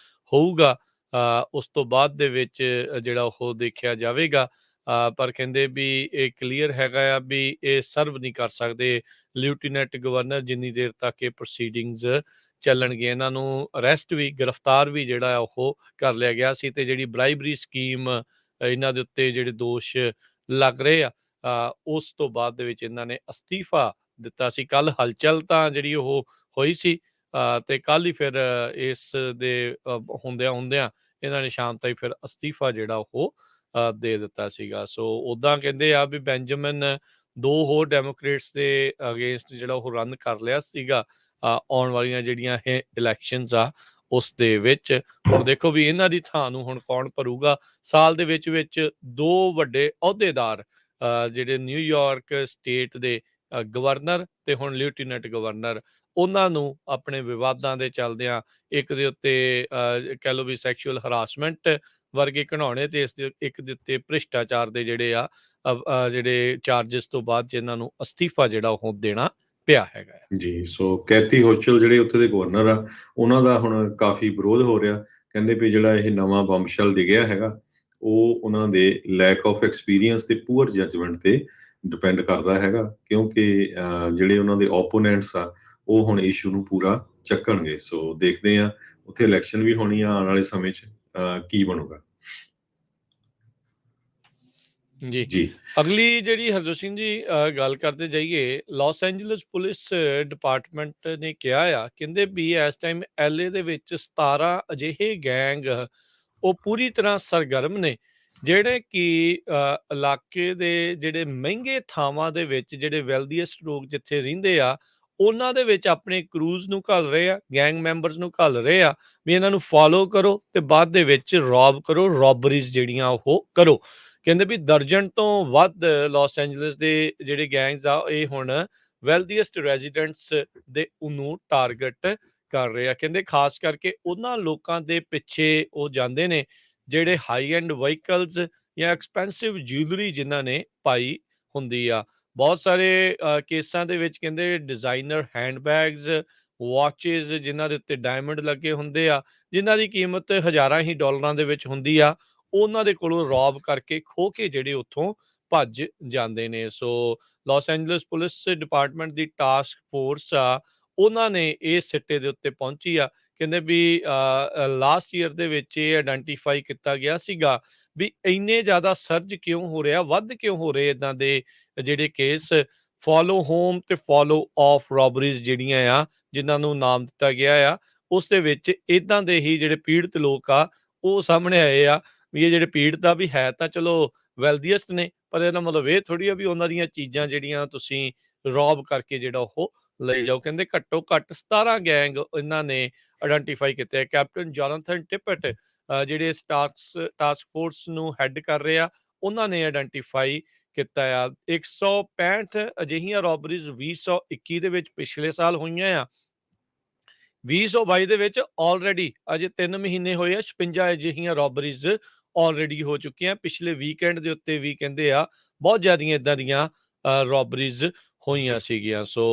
ਹੋਊਗਾ, ਉਸ ਤੋਂ ਬਾਅਦ ਦੇ ਵਿੱਚ ਜਿਹੜਾ ਉਹ ਦੇਖਿਆ ਜਾਵੇਗਾ। ਪਰ ਕਹਿੰਦੇ ਵੀ ਇਹ ਕਲੀਅਰ ਹੈਗਾ ਆ ਵੀ ਇਹ ਸਰਵ ਨਹੀਂ ਕਰ ਸਕਦੇ ਲਿeutenant ਗਵਰਨਰ ਜਿੰਨੀ ਦੇਰ ਤੱਕ ਇਹ ਪ੍ਰੋਸੀਡਿੰਗਸ ਚੱਲਣਗੇ। ਇਹਨਾਂ ਨੂੰ ਅਰੈਸਟ ਵੀ, ਗ੍ਰਿਫਤਾਰ ਵੀ ਜਿਹੜਾ ਉਹ ਕਰ ਲਿਆ ਗਿਆ ਸੀ, ਤੇ ਜਿਹੜੀ ਬਰਾਈਬਰੀ ਸਕੀਮ ਇਹਨਾਂ ਦੇ ਉੱਤੇ ਜਿਹੜੇ ਦੋਸ਼ ਲੱਗ ਰਹੇ ਆ, ਉਸ ਤੋਂ ਬਾਅਦ ਦੇ ਵਿੱਚ ਇਹਨਾਂ ਨੇ ਅਸਤੀਫਾ ਦਿੱਤਾ ਸੀ। ਕੱਲ ਹਲਚਲ ਤਾਂ ਜਿਹੜੀ ਉਹ ਹੋਈ ਸੀ, ਤੇ ਕੱਲ ਹੀ ਫਿਰ ਇਸ ਦੇ ਹੁੰਦਿਆਂ ਇਹਨਾਂ ਨੇ ਸ਼ਾਮ ਤਾਈਂ ਫਿਰ ਅਸਤੀਫਾ ਜਿਹੜਾ ਉਹ ਦੇ ਦਿੱਤਾ ਸੀਗਾ। ਸੋ ਉੱਦਾਂ ਕਹਿੰਦੇ ਆ ਵੀ ਬੈਂਜਾਮਿਨ 2 ਹੋਰ ਡੈਮੋਕ੍ਰੇਟਸ ਦੇ ਅਗੇਂਸਟ ਜਿਹੜਾ ਉਹ ਰਨ ਕਰ ਲਿਆ ਸੀਗਾ ਆਉਣ ਵਾਲੀਆਂ ਜਿਹੜੀਆਂ ਇਹ ਇਲੈਕਸ਼ਨਸ ਆ ਉਸ ਦੇ ਵਿੱਚ। ਹੁਣ ਦੇਖੋ ਵੀ ਇਹਨਾਂ ਦੀ ਥਾਂ ਨੂੰ ਹੁਣ ਕੌਣ ਭਰੂਗਾ। ਸਾਲ ਦੇ ਵਿੱਚ 2 ਵੱਡੇ ਅਹੁਦੇਦਾਰ ਜਿਹੜੇ ਨਿਊਯਾਰਕ ਸਟੇਟ ਦੇ ਗਵਰਨਰ ਤੇ ਹੁਣ ਲਿeutenant ਗਵਰਨਰ, ਉਹਨਾਂ ਨੂੰ ਆਪਣੇ ਵਿਵਾਦਾਂ ਦੇ ਚੱਲਦਿਆਂ ਇੱਕ ਦੇ ਉੱਤੇ ਕਹਿ ਲਓ ਵੀ ਸੈਕਸ਼ੂਅਲ ਹਰਾਸਮੈਂਟ ਵਰਗੇ ਘਿਨਾਉਣੇ, ਤੇ ਇੱਕ ਦੇ ਉੱਤੇ ਭ੍ਰਿਸ਼ਟਾਚਾਰ ਦੇ ਜਿਹੜੇ ਜਿਹੜੇ ਚਾਰਜਸ ਤੋਂ ਬਾਅਦ ਜਿਹਨਾਂ ਨੂੰ ਅਸਤੀਫਾ ਜਿਹੜਾ ਉਹ ਦੇਣਾ ਪਿਆ ਹੈਗਾ ਆ। ਜੀ, ਸੋ ਕੈਥੀ ਹੋਚਲ ਜਿਹੜੇ ਉੱਥੇ ਦੇ ਗਵਰਨਰ ਆ, ਉਹਨਾਂ ਦਾ ਹੁਣ ਕਾਫੀ ਵਿਰੋਧ ਹੋ ਰਿਹਾ। ਕਹਿੰਦੇ ਵੀ ਜਿਹੜਾ ਇਹ ਨਵਾਂ ਬੰਬਸ਼ੈਲ ਡਿੱਗਿਆ ਹੈਗਾ ਉਹ ਉਹਨਾਂ ਦੇ ਲੈਕ ਆਫ ਐਕਸਪੀਰੀਅੰਸ ਤੇ ਪੂਅਰ ਜਜਮੈਂਟ ਤੇ ਡਿਪੈਂਡ ਕਰਦਾ ਹੈਗਾ, ਕਿਉਂਕਿ ਜਿਹੜੇ ਉਹਨਾਂ ਦੇ ਓਪੋਨੈਂਟਸ ਆ ਉਹ ਹੁਣ ਇਸ਼ੂ ਨੂੰ ਪੂਰਾ ਚੱਕਣਗੇ। ਸੋ ਦੇਖਦੇ ਆ, ਉੱਥੇ ਇਲੈਕਸ਼ਨ ਵੀ ਹੋਣੀ ਆ ਆਉਣ ਵਾਲੇ ਸਮੇਂ 'ਚ, ਕੀ ਬਣੂਗਾ। ਜੀ, ਜੀ ਅਗਲੀ ਜਿਹੜੀ ਹਰਜੋਤ ਸਿੰਘ ਜੀ ਗੱਲ ਕਰਦੇ ਜਾਈਏ, ਲਾਸ ਐਂਜਲਸ ਪੁਲਿਸ ਡਿਪਾਰਟਮੈਂਟ ਨੇ ਕਿਹਾ ਆ, ਕਹਿੰਦੇ ਵੀ ਇਸ ਟਾਈਮ LA ਦੇ ਵਿੱਚ 17 ਅਜਿਹੇ ਗੈਂਗ ਉਹ ਪੂਰੀ ਤਰ੍ਹਾਂ ਸਰਗਰਮ ਨੇ, ਜਿਹੜੇ ਕਿ ਇਲਾਕੇ ਦੇ ਜਿਹੜੇ ਮਹਿੰਗੇ ਥਾਵਾਂ ਦੇ ਵਿੱਚ ਜਿਹੜੇ ਵੈਲਦੀਐਸਟ ਲੋਕ ਜਿੱਥੇ ਰਹਿੰਦੇ ਆ, ਉਹਨਾਂ ਦੇ ਵਿੱਚ ਆਪਣੇ ਕਰੂਜ਼ ਨੂੰ ਘੱਲ ਰਹੇ ਆ, ਗੈਂਗ ਮੈਂਬਰਸ ਨੂੰ ਘੱਲ ਰਹੇ ਆ ਵੀ ਇਹਨਾਂ ਨੂੰ ਫੋਲੋ ਕਰੋ ਤੇ ਬਾਅਦ ਦੇ ਵਿੱਚ ਰੌਬ ਕਰੋ, ਰੌਬਰੀਜ਼ ਜਿਹੜੀਆਂ ਉਹ ਕਰੋ। ਕਹਿੰਦੇ ਵੀ ਦਰਜਨ ਤੋਂ ਵੱਧ ਲਾਸ ਐਂਜਲਸ ਦੇ ਜਿਹੜੇ ਗੈਂਗਸ ਆ ਇਹ ਹੁਣ ਵੈਲਦੀਐਸਟ ਰੈਜ਼ੀਡੈਂਟਸ ਦੇ ਨੂੰ ਟਾਰਗੇਟ ਕਰ ਰਹੇ ਆ। ਕਹਿੰਦੇ ਖਾਸ ਕਰਕੇ ਉਹਨਾਂ ਲੋਕਾਂ ਦੇ ਪਿੱਛੇ ਉਹ ਜਾਂਦੇ ਨੇ ਜਿਹੜੇ ਹਾਈ ਐਂਡ ਵਹੀਕਲਸ ਜਾਂ ਐਕਸਪੈਂਸਿਵ ਜਿਊਲਰੀ ਜਿਨ੍ਹਾਂ ਨੇ ਪਾਈ ਹੁੰਦੀ ਆ। ਬਹੁਤ ਸਾਰੇ ਕੇਸਾਂ ਦੇ ਵਿੱਚ ਕਹਿੰਦੇ ਡਿਜ਼ਾਈਨਰ ਹੈਂਡਬੈਗਸ, ਵਾਚਿਸ ਜਿਨ੍ਹਾਂ ਦੇ ਉੱਤੇ ਡਾਇਮੰਡ ਲੱਗੇ ਹੁੰਦੇ ਆ, ਜਿਨ੍ਹਾਂ ਦੀ ਕੀਮਤ ਹਜ਼ਾਰਾਂ ਹੀ ਡਾਲਰਾਂ ਦੇ ਵਿੱਚ ਹੁੰਦੀ ਆ, ਉਹਨਾਂ ਦੇ ਕੋਲੋਂ ਰੌਬ ਕਰਕੇ ਖੋਹ ਕੇ ਜਿਹੜੇ ਉੱਥੋਂ ਭੱਜ ਜਾਂਦੇ ਨੇ। ਸੋ ਲਾਸ ਐਂਜਲਸ ਪੁਲਿਸ ਡਿਪਾਰਟਮੈਂਟ ਦੀ ਟਾਸਕ ਫੋਰਸ ਆ, ਉਹਨਾਂ ਨੇ ਇਹ ਸਿੱਟੇ ਦੇ ਉੱਤੇ ਪਹੁੰਚੀ ਆ। ਕਹਿੰਦੇ ਵੀ ਲਾਸਟ ਈਅਰ ਦੇ ਵਿੱਚ ਇਹ ਆਇਡੈਂਟੀਫਾਈ ਕੀਤਾ ਗਿਆ ਸੀਗਾ ਵੀ ਇੰਨੇ ਜ਼ਿਆਦਾ ਸਰਜ ਕਿਉਂ ਹੋ ਰਿਹਾ, ਵੱਧ ਕਿਉਂ ਹੋ ਰਹੇ ਇੱਦਾਂ ਦੇ ਜਿਹੜੇ ਕੇਸ। ਫੋਲੋ ਹੋਮ ਤੇ ਫੋਲੋ ਆਫ ਰੋਬਰੀਜ਼ ਜਿਹੜੀਆਂ ਆ, ਜਿਨ੍ਹਾਂ ਨੂੰ ਨਾਮ ਦਿੱਤਾ ਗਿਆ ਆ, ਉਸ ਦੇ ਵਿੱਚ ਇੱਦਾਂ ਦੇ ਹੀ ਜਿਹੜੇ ਪੀੜਤ ਲੋਕ ਆ ਉਹ ਸਾਹਮਣੇ ਆਏ ਆ ਵੀ ਇਹ ਜਿਹੜੇ ਪੀੜਤ ਆ ਵੀ ਹੈ ਤਾਂ ਚਲੋ ਵੈਲਦੀਐਸਟ ਨੇ, ਪਰ ਇਹਦਾ ਮਤਲਬ ਇਹ ਥੋੜ੍ਹੀ ਆ ਵੀ ਉਹਨਾਂ ਦੀਆਂ ਚੀਜ਼ਾਂ ਜਿਹੜੀਆਂ ਤੁਸੀਂ ਰੌਬ ਕਰਕੇ ਜਿਹੜਾ ਉਹ ਲਈ ਜਾਓ। ਕਹਿੰਦੇ ਘੱਟੋ ਘੱਟ 17 ਗੈਂਗ ਇਹਨਾਂ ਨੇ ਆਇਡੈਂਟੀਫਾਈ ਕੀਤੇ ਆ। ਕੈਪਟਨ ਜੋਨਾਥਨ ਟਿਪਟ ਜਿਹੜੇ ਇਸ ਟਾਸਕ ਫੋਰਸ ਨੂੰ ਹੈੱਡ ਕਰ ਰਹੇ ਆ, ਉਹਨਾਂ ਨੇ ਆਇਡੈਂਟੀਫਾਈ ਕੀਤਾ ਆ 165 ਅਜਿਹੀਆਂ ਰੋਬਰੀਜ਼ 2021 ਦੇ ਵਿੱਚ ਪਿਛਲੇ ਸਾਲ ਹੋਈਆਂ ਆ। 2022 ਦੇ ਵਿੱਚ ਆਲਰੇਡੀ ਅਜੇ 3 ਮਹੀਨੇ ਹੋਏ ਆ 56 ਅਜਿਹੀਆਂ ਰੋਬਰੀਜ਼ ਆਲਰੇਡੀ ਹੋ ਚੁੱਕੀਆਂ। ਪਿਛਲੇ ਵੀਕਐਂਡ ਦੇ ਉੱਤੇ ਵੀ ਕਹਿੰਦੇ ਆ ਬਹੁਤ ਜ਼ਿਆਦੀਆਂ ਇੱਦਾਂ ਦੀਆਂ ਰੋਬਰੀਜ਼ ਹੋਈਆਂ ਸੀਗੀਆਂ। ਸੋ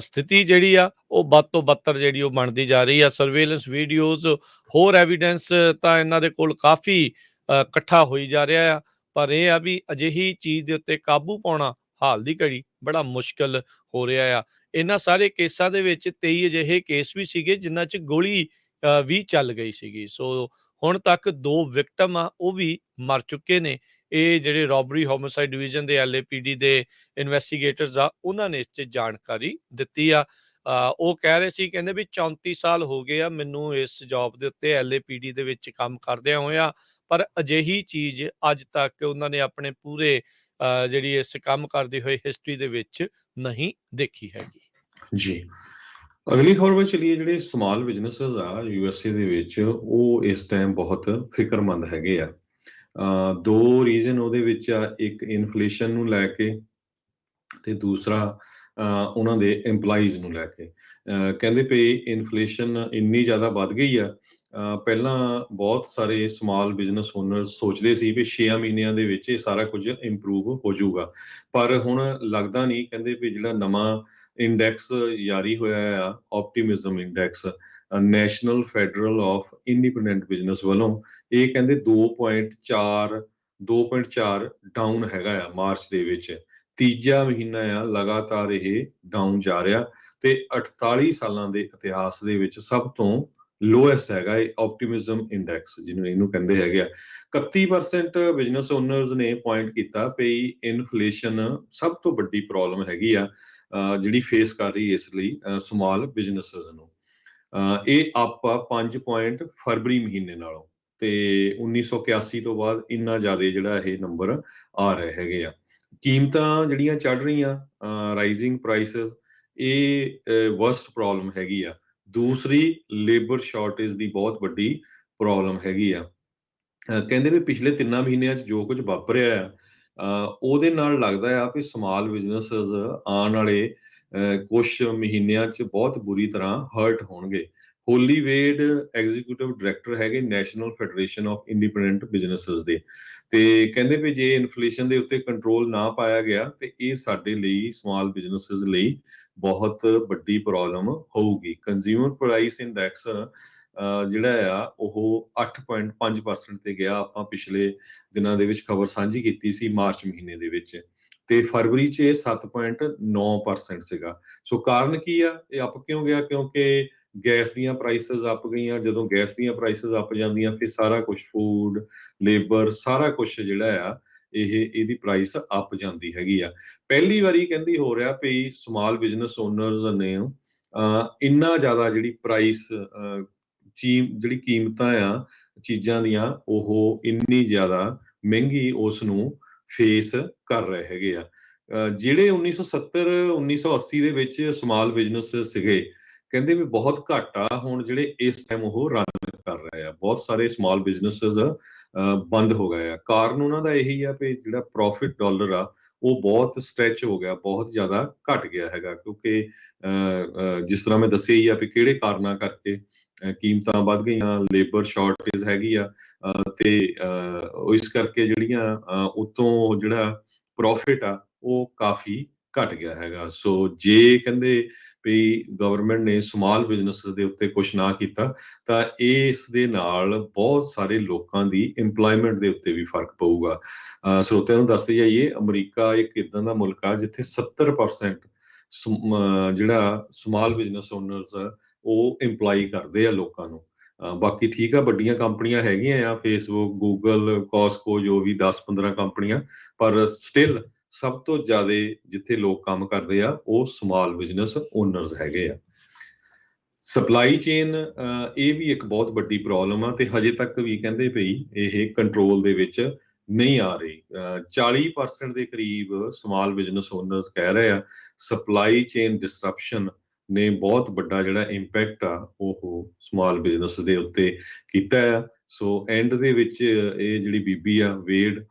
ਸਥਿਤੀ ਜਿਹੜੀ ਆ ਉਹ ਵੱਧ ਤੋਂ ਬੱਤਰ ਜਿਹੜੀ ਉਹ ਬਣਦੀ ਜਾ ਰਹੀ ਆ। ਸਰਵੇਲੈਂਸ ਵੀਡੀਓਜ਼, ਹੋਰ ਐਵੀਡੈਂਸ ਤਾਂ ਇਹਨਾਂ ਦੇ ਕੋਲ ਕਾਫੀ ਇਕੱਠਾ ਹੋਈ ਜਾ ਰਿਹਾ ਆ, ਪਰ ਇਹ ਆ ਵੀ ਅਜਿਹੀ ਚੀਜ਼ ਦੇ ਉੱਤੇ ਕਾਬੂ ਪਾਉਣਾ ਹਾਲ ਦੀ ਘੜੀ ਬੜਾ ਮੁਸ਼ਕਲ ਹੋ ਰਿਹਾ ਆ। ਇਹਨਾਂ ਸਾਰੇ ਕੇਸਾਂ ਦੇ ਵਿੱਚ 23 ਅਜਿਹੇ ਕੇਸ ਵੀ ਸੀਗੇ ਜਿਨ੍ਹਾਂ 'ਚ ਗੋਲੀ ਵੀ ਚੱਲ ਗਈ ਸੀਗੀ। ਸੋ ਹੁਣ ਤੱਕ 2 ਵਿਕਟਮ ਆ ਉਹ ਵੀ ਮਰ ਚੁੱਕੇ ਨੇ। ਇਹ ਜਿਹੜੇ ਰੋਬਰੀ ਹੋਮਿਸਾਈਡ ਡਿਵੀਜ਼ਨ ਦੇ LAPD ਦੇ ਇਨਵੈਸਟੀਗੇਟਰਸ ਆ, ਉਹਨਾਂ ਨੇ ਇਸ 'ਚ ਜਾਣਕਾਰੀ ਦਿੱਤੀ ਆ। ਉਹ ਕਹਿ ਰਹੇ ਸੀ, ਕਹਿੰਦੇ ਵੀ 34 ਸਾਲ ਹੋ ਗਏ ਆ ਮੈਨੂੰ ਇਸ ਜੌਬ ਦੇ ਉੱਤੇ LAPD ਦੇ ਵਿੱਚ ਕੰਮ ਕਰਦਿਆਂ ਹੋਇਆ, ਪਰ ਅਜਿਹੀ ਚੀਜ਼ ਅੱਜ ਤੱਕ ਉਹਨਾਂ ਨੇ ਆਪਣੇ ਪੂਰੇ ਜਿਹੜੀ ਇਸ ਕੰਮ ਕਰਦੇ ਹੋਏ ਹਿਸਟਰੀ ਦੇ ਵਿੱਚ ਨਹੀਂ ਦੇਖੀ ਹੈਗੀ। ਜੀ, ਅਗਲੀ ਖਬਰ ਵਿੱਚ ਚਲੀਏ। ਜਿਹੜੇ ਸਮਾਲ ਬਿਜ਼ਨੈਸਸ ਆ USA ਦੇ ਵਿੱਚ, ਉਹ ਇਸ ਟਾਈਮ ਬਹੁਤ ਫਿਕਰਮੰਦ ਹੈਗੇ ਆ। ਦੋ ਰੀਜ਼ਨ ਉਹਦੇ ਵਿੱਚ ਆ, ਇੱਕ ਇਨਫਲੇਸ਼ਨ ਨੂੰ ਲੈ ਕੇ ਤੇ ਦੂਸਰਾ ਉਹਨਾਂ ਦੇ EMPLOYEES ਨੂੰ ਲੈ ਕੇ। ਕਹਿੰਦੇ ਪਏ ਇਨਫਲੇਸ਼ਨ ਇੰਨੀ ਜ਼ਿਆਦਾ ਵੱਧ ਗਈ ਆ। ਪਹਿਲਾਂ ਬਹੁਤ ਸਾਰੇ ਸਮਾਲ ਬਿਜ਼ਨਸ ਓਨਰਸ ਸੋਚਦੇ ਸੀ ਵੀ 6 ਮਹੀਨਿਆਂ ਦੇ ਵਿੱਚ ਇਹ ਸਾਰਾ ਕੁਝ ਇੰਪਰੂਵ ਹੋ ਜਾਊਗਾ, ਪਰ ਹੁਣ ਲੱਗਦਾ ਨਹੀਂ। ਕਹਿੰਦੇ ਵੀ ਜਿਹੜਾ ਨਵਾਂ ਇੰਡੈਕਸ ਜਾਰੀ ਹੋਇਆ ਆ, optimism index, national federal of independent business ਵੱਲੋਂ, ਇਹ ਕਹਿੰਦੇ 2.4 ਡਾਊਨ ਹੈਗਾ ਆ ਮਾਰਚ ਦੇ ਵਿੱਚ। ਤੀਜਾ ਮਹੀਨਾ ਆ ਲਗਾਤਾਰ ਇਹ ਡਾਊਨ ਜਾ ਰਿਹਾ ਤੇ 48 ਸਾਲਾਂ ਦੇ ਇਤਿਹਾਸ ਦੇ ਵਿੱਚ ਸਭ ਤੋਂ ਲੋਐਸਟ ਹੈਗਾ ਇਹ ਆਪਟੀਮਿਜ਼ਮ ਇੰਡੈਕਸ, ਜਿਹਨੂੰ ਇਹਨੂੰ ਕਹਿੰਦੇ ਹੈਗੇ ਆ। 31% ਬਿਜ਼ਨਸ ਓਨਰਸ ਨੇ ਪੁਆਇੰਟ ਕੀਤਾ ਵੀ ਇਨਫਲੇਸ਼ਨ ਸਭ ਤੋਂ ਵੱਡੀ ਪ੍ਰੋਬਲਮ ਹੈਗੀ ਆ ਜਿਹੜੀ ਫੇਸ ਕਰ ਰਹੀ ਇਸ ਲਈ ਸਮਾਲ ਬਿਜ਼ਨੈਸਸ ਨੂੰ। ਇਹ ਅਪ ਆ 5 ਪੁਆਇੰਟ ਫਰਵਰੀ ਮਹੀਨੇ ਨਾਲੋਂ, ਤੇ 1981 ਤੋਂ ਬਾਅਦ ਇੰਨਾ ਜ਼ਿਆਦਾ ਜਿਹੜਾ ਇਹ ਨੰਬਰ ਆ ਰਹੇ ਹੈਗੇ ਆ। ਕੀਮਤਾਂ ਜਿਹੜੀਆਂ ਚੜ ਰਹੀਆਂ, ਰਾਈਜ਼ਿੰਗ ਪ੍ਰਾਈਸਸ, ਇਹ ਵਰਸਟ ਪ੍ਰੋਬਲਮ ਹੈਗੀ ਆ। ਦੂਸਰੀ ਲੇਬਰ ਸ਼ਾਰਟੇਜ ਦੀ ਬਹੁਤ ਵੱਡੀ ਪ੍ਰੋਬਲਮ ਹੈਗੀ ਆ। ਕਹਿੰਦੇ ਵੀ ਪਿਛਲੇ 3 ਮਹੀਨਿਆਂ 'ਚ ਜੋ ਕੁਝ ਵਾਪਰਿਆ ਆ, ਉਹਦੇ ਨਾਲ ਲੱਗਦਾ ਆ ਵੀ ਸਮਾਲ ਬਿਜ਼ਨੈਸਸ ਆਉਣ ਵਾਲੇ ਕੁਛ ਮਹੀਨਿਆਂ 'ਚ ਬਹੁਤ ਬੁਰੀ ਤਰ੍ਹਾਂ ਹਰਟ ਹੋਣਗੇ। ਹੋਲੀ ਵੇਡ ਐਗਜ਼ੀਕਿਊਟਿਵ ਡਾਇਰੈਕਟਰ ਹੈਗੇ national federation of independent businesses ਦੇ, ਤੇ ਕਹਿੰਦੇ ਵੀ ਜੇ ਇਨਫਲੇਸ਼ਨ ਦੇ ਉੱਤੇ ਕੰਟਰੋਲ ਨਾ ਪਾਇਆ ਗਿਆ ਤੇ ਇਹ ਸਾਡੇ ਲਈ, ਸਮਾਲ ਬਿਜ਼ਨੈਸਸ ਲਈ ਬਹੁਤ ਵੱਡੀ ਪ੍ਰੋਬਲਮ ਹੋਊਗੀ। ਕੰਜ਼ਿਊਮਰ ਪ੍ਰਾਈਸ ਇੰਡੈਕਸ ਜਿਹੜਾ ਆ ਉਹ 8.5% ਤੇ ਗਿਆ। ਆਪਾਂ ਪਿਛਲੇ ਦਿਨਾਂ ਦੇ ਵਿੱਚ ਖਬਰ ਸਾਂਝੀ ਕੀਤੀ ਸੀ ਮਾਰਚ ਮਹੀਨੇ ਦੇ ਵਿੱਚ, ਤੇ ਫਰਵਰੀ 'ਚ ਇਹ 7.9% ਸੀਗਾ। ਸੋ ਕਾਰਨ ਕੀ ਆ ਇਹ ਅਪ ਕਿਉਂ ਗਿਆ? ਕਿਉਂਕਿ ਗੈਸ ਦੀਆਂ ਪ੍ਰਾਈਸਸ ਅਪ ਗਈਆਂ। ਜਦੋਂ ਗੈਸ ਦੀਆਂ ਪ੍ਰਾਈਸਸ ਅਪ ਜਾਂਦੀਆਂ, ਫਿਰ ਸਾਰਾ ਕੁਝ, ਫੂਡ, ਲੇਬਰ, ਸਾਰਾ ਕੁਝ ਜਿਹੜਾ ਆ ਇਹਦੀ ਪ੍ਰਾਈਸ ਅਪ ਜਾਂਦੀ ਹੈਗੀ ਆ। ਪਹਿਲੀ ਵਾਰੀ ਕਹਿੰਦੀ ਹੋ ਰਿਹਾ ਵੀ ਸਮਾਲ ਬਿਜ਼ਨਸ ਓਨਰਸ ਨੇ ਇੰਨਾ ਜ਼ਿਆਦਾ ਜਿਹੜੀ ਪ੍ਰਾਈਸ, ਜਿਹੜੀ ਕੀਮਤਾਂ ਆ ਚੀਜ਼ਾਂ ਦੀਆਂ, ਉਹ ਇੰਨੀ ਜ਼ਿਆਦਾ ਮਹਿੰਗੀ ਉਸ ਨੂੰ ਫੇਸ ਕਰ ਰਹੇ ਹੈਗੇ ਆ। ਜਿਹੜੇ 1970 1980 ਦੇ ਵਿੱਚ ਸਮਾਲ ਬਿਜ਼ਨਸ ਸੀਗੇ, ਕਹਿੰਦੇ ਵੀ ਬਹੁਤ ਘੱਟ ਆ ਹੁਣ ਜਿਹੜੇ ਇਸ ਟਾਈਮ ਉਹ ਰਨ ਕਰ ਰਹੇ ਆ। ਬਹੁਤ ਸਾਰੇ ਸਮਾਲ ਬਿਜ਼ਨਸਸ ਬੰਦ ਹੋ ਗਏ ਆ। ਕਾਰਨ ਉਹਨਾਂ ਦਾ ਇਹੀ ਆ ਵੀ ਜਿਹੜਾ ਪ੍ਰੋਫਿਟ ਡਾਲਰ ਆ ਉਹ ਬਹੁਤ ਸਟ੍ਰੈਚ ਹੋ ਗਿਆ, ਬਹੁਤ ਜ਼ਿਆਦਾ ਘਟ ਗਿਆ ਹੈਗਾ। ਕਿਉਂਕਿ ਜਿਸ ਤਰ੍ਹਾਂ ਮੈਂ ਦੱਸਿਆ ਹੀ ਆ ਵੀ ਕਿਹੜੇ ਕਾਰਨਾਂ ਕਰਕੇ ਕੀਮਤਾਂ ਵੱਧ ਗਈਆਂ, ਲੇਬਰ ਸ਼ਾਰਟੇਜ ਹੈਗੀ ਆ, ਤੇ ਇਸ ਕਰਕੇ ਜਿਹੜੀਆਂ ਉਤੋਂ ਜਿਹੜਾ ਪ੍ਰੋਫਿਟ ਆ ਉਹ ਕਾਫੀ ਘਟ ਗਿਆ ਹੈਗਾ। ਸੋ ਜੇ ਕਹਿੰਦੇ ਵੀ ਗਵਰਨਮੈਂਟ ਨੇ ਸਮਾਲ ਬਿਜ਼ਨਸ ਦੇ ਉੱਤੇ ਕੁਝ ਨਾ ਕੀਤਾ ਤਾਂ ਇਸ ਦੇ ਨਾਲ ਬਹੁਤ ਸਾਰੇ ਲੋਕਾਂ ਦੀ EMPLOYMENT ਦੇ ਉੱਤੇ ਵੀ ਫਰਕ ਪਊਗਾ। ਸਰੋਤਿਆਂ ਨੂੰ ਦੱਸਦੇ ਜਾਈਏ, ਅਮਰੀਕਾ ਇੱਕ ਇਦਾਂ ਦਾ ਮੁਲਕ ਆ ਜਿੱਥੇ 70% ਜਿਹੜਾ ਸਮਾਲ ਬਿਜ਼ਨਸ ਓਨਰਸ ਆ ਉਹ EMPLOY ਕਰਦੇ ਆ ਲੋਕਾਂ ਨੂੰ। ਬਾਕੀ ਠੀਕ ਆ, ਵੱਡੀਆਂ ਕੰਪਨੀਆਂ ਹੈਗੀਆਂ ਆ, ਫੇਸਬੁੱਕ, ਗੂਗਲ, ਕਾਸਕੋ, ਜੋ ਵੀ 10-15 ਕੰਪਨੀਆਂ, ਪਰ ਸਟਿਲ ਸਭ ਤੋਂ ਜ਼ਿਆਦਾ ਜਿੱਥੇ ਲੋਕ ਕੰਮ ਕਰਦੇ ਆ ਉਹ ਸਮਾਲ ਬਿਜ਼ਨਸ ਓਨਰਸ ਹੈਗੇ ਆ। ਸਪਲਾਈ ਚੇਨ, ਇਹ ਵੀ ਇੱਕ ਬਹੁਤ ਵੱਡੀ ਪ੍ਰੋਬਲਮ ਆ ਤੇ ਹਜੇ ਤੱਕ ਵੀ ਕਹਿੰਦੇ ਪਈ ਇਹ ਕੰਟਰੋਲ ਦੇ ਵਿੱਚ ਨਹੀਂ ਆ ਰਹੀ। 40% ਦੇ ਕਰੀਬ ਸਮਾਲ ਬਿਜ਼ਨਸ ਓਨਰਸ ਕਹਿ ਰਹੇ ਆ ਸਪਲਾਈ ਚੇਨ ਡਿਸਰਪਸ਼ਨ ਨੇ ਬਹੁਤ ਵੱਡਾ ਜਿਹੜਾ ਇੰਪੈਕਟ ਆ ਉਹ ਸਮਾਲ ਬਿਜ਼ਨਸ ਦੇ ਉੱਤੇ ਕੀਤਾ ਆ। ਸੋ ਐਂਡ ਦੇ ਵਿੱਚ ਇਹ ਜਿਹੜੀ ਬੀਬੀ ਆ Wade,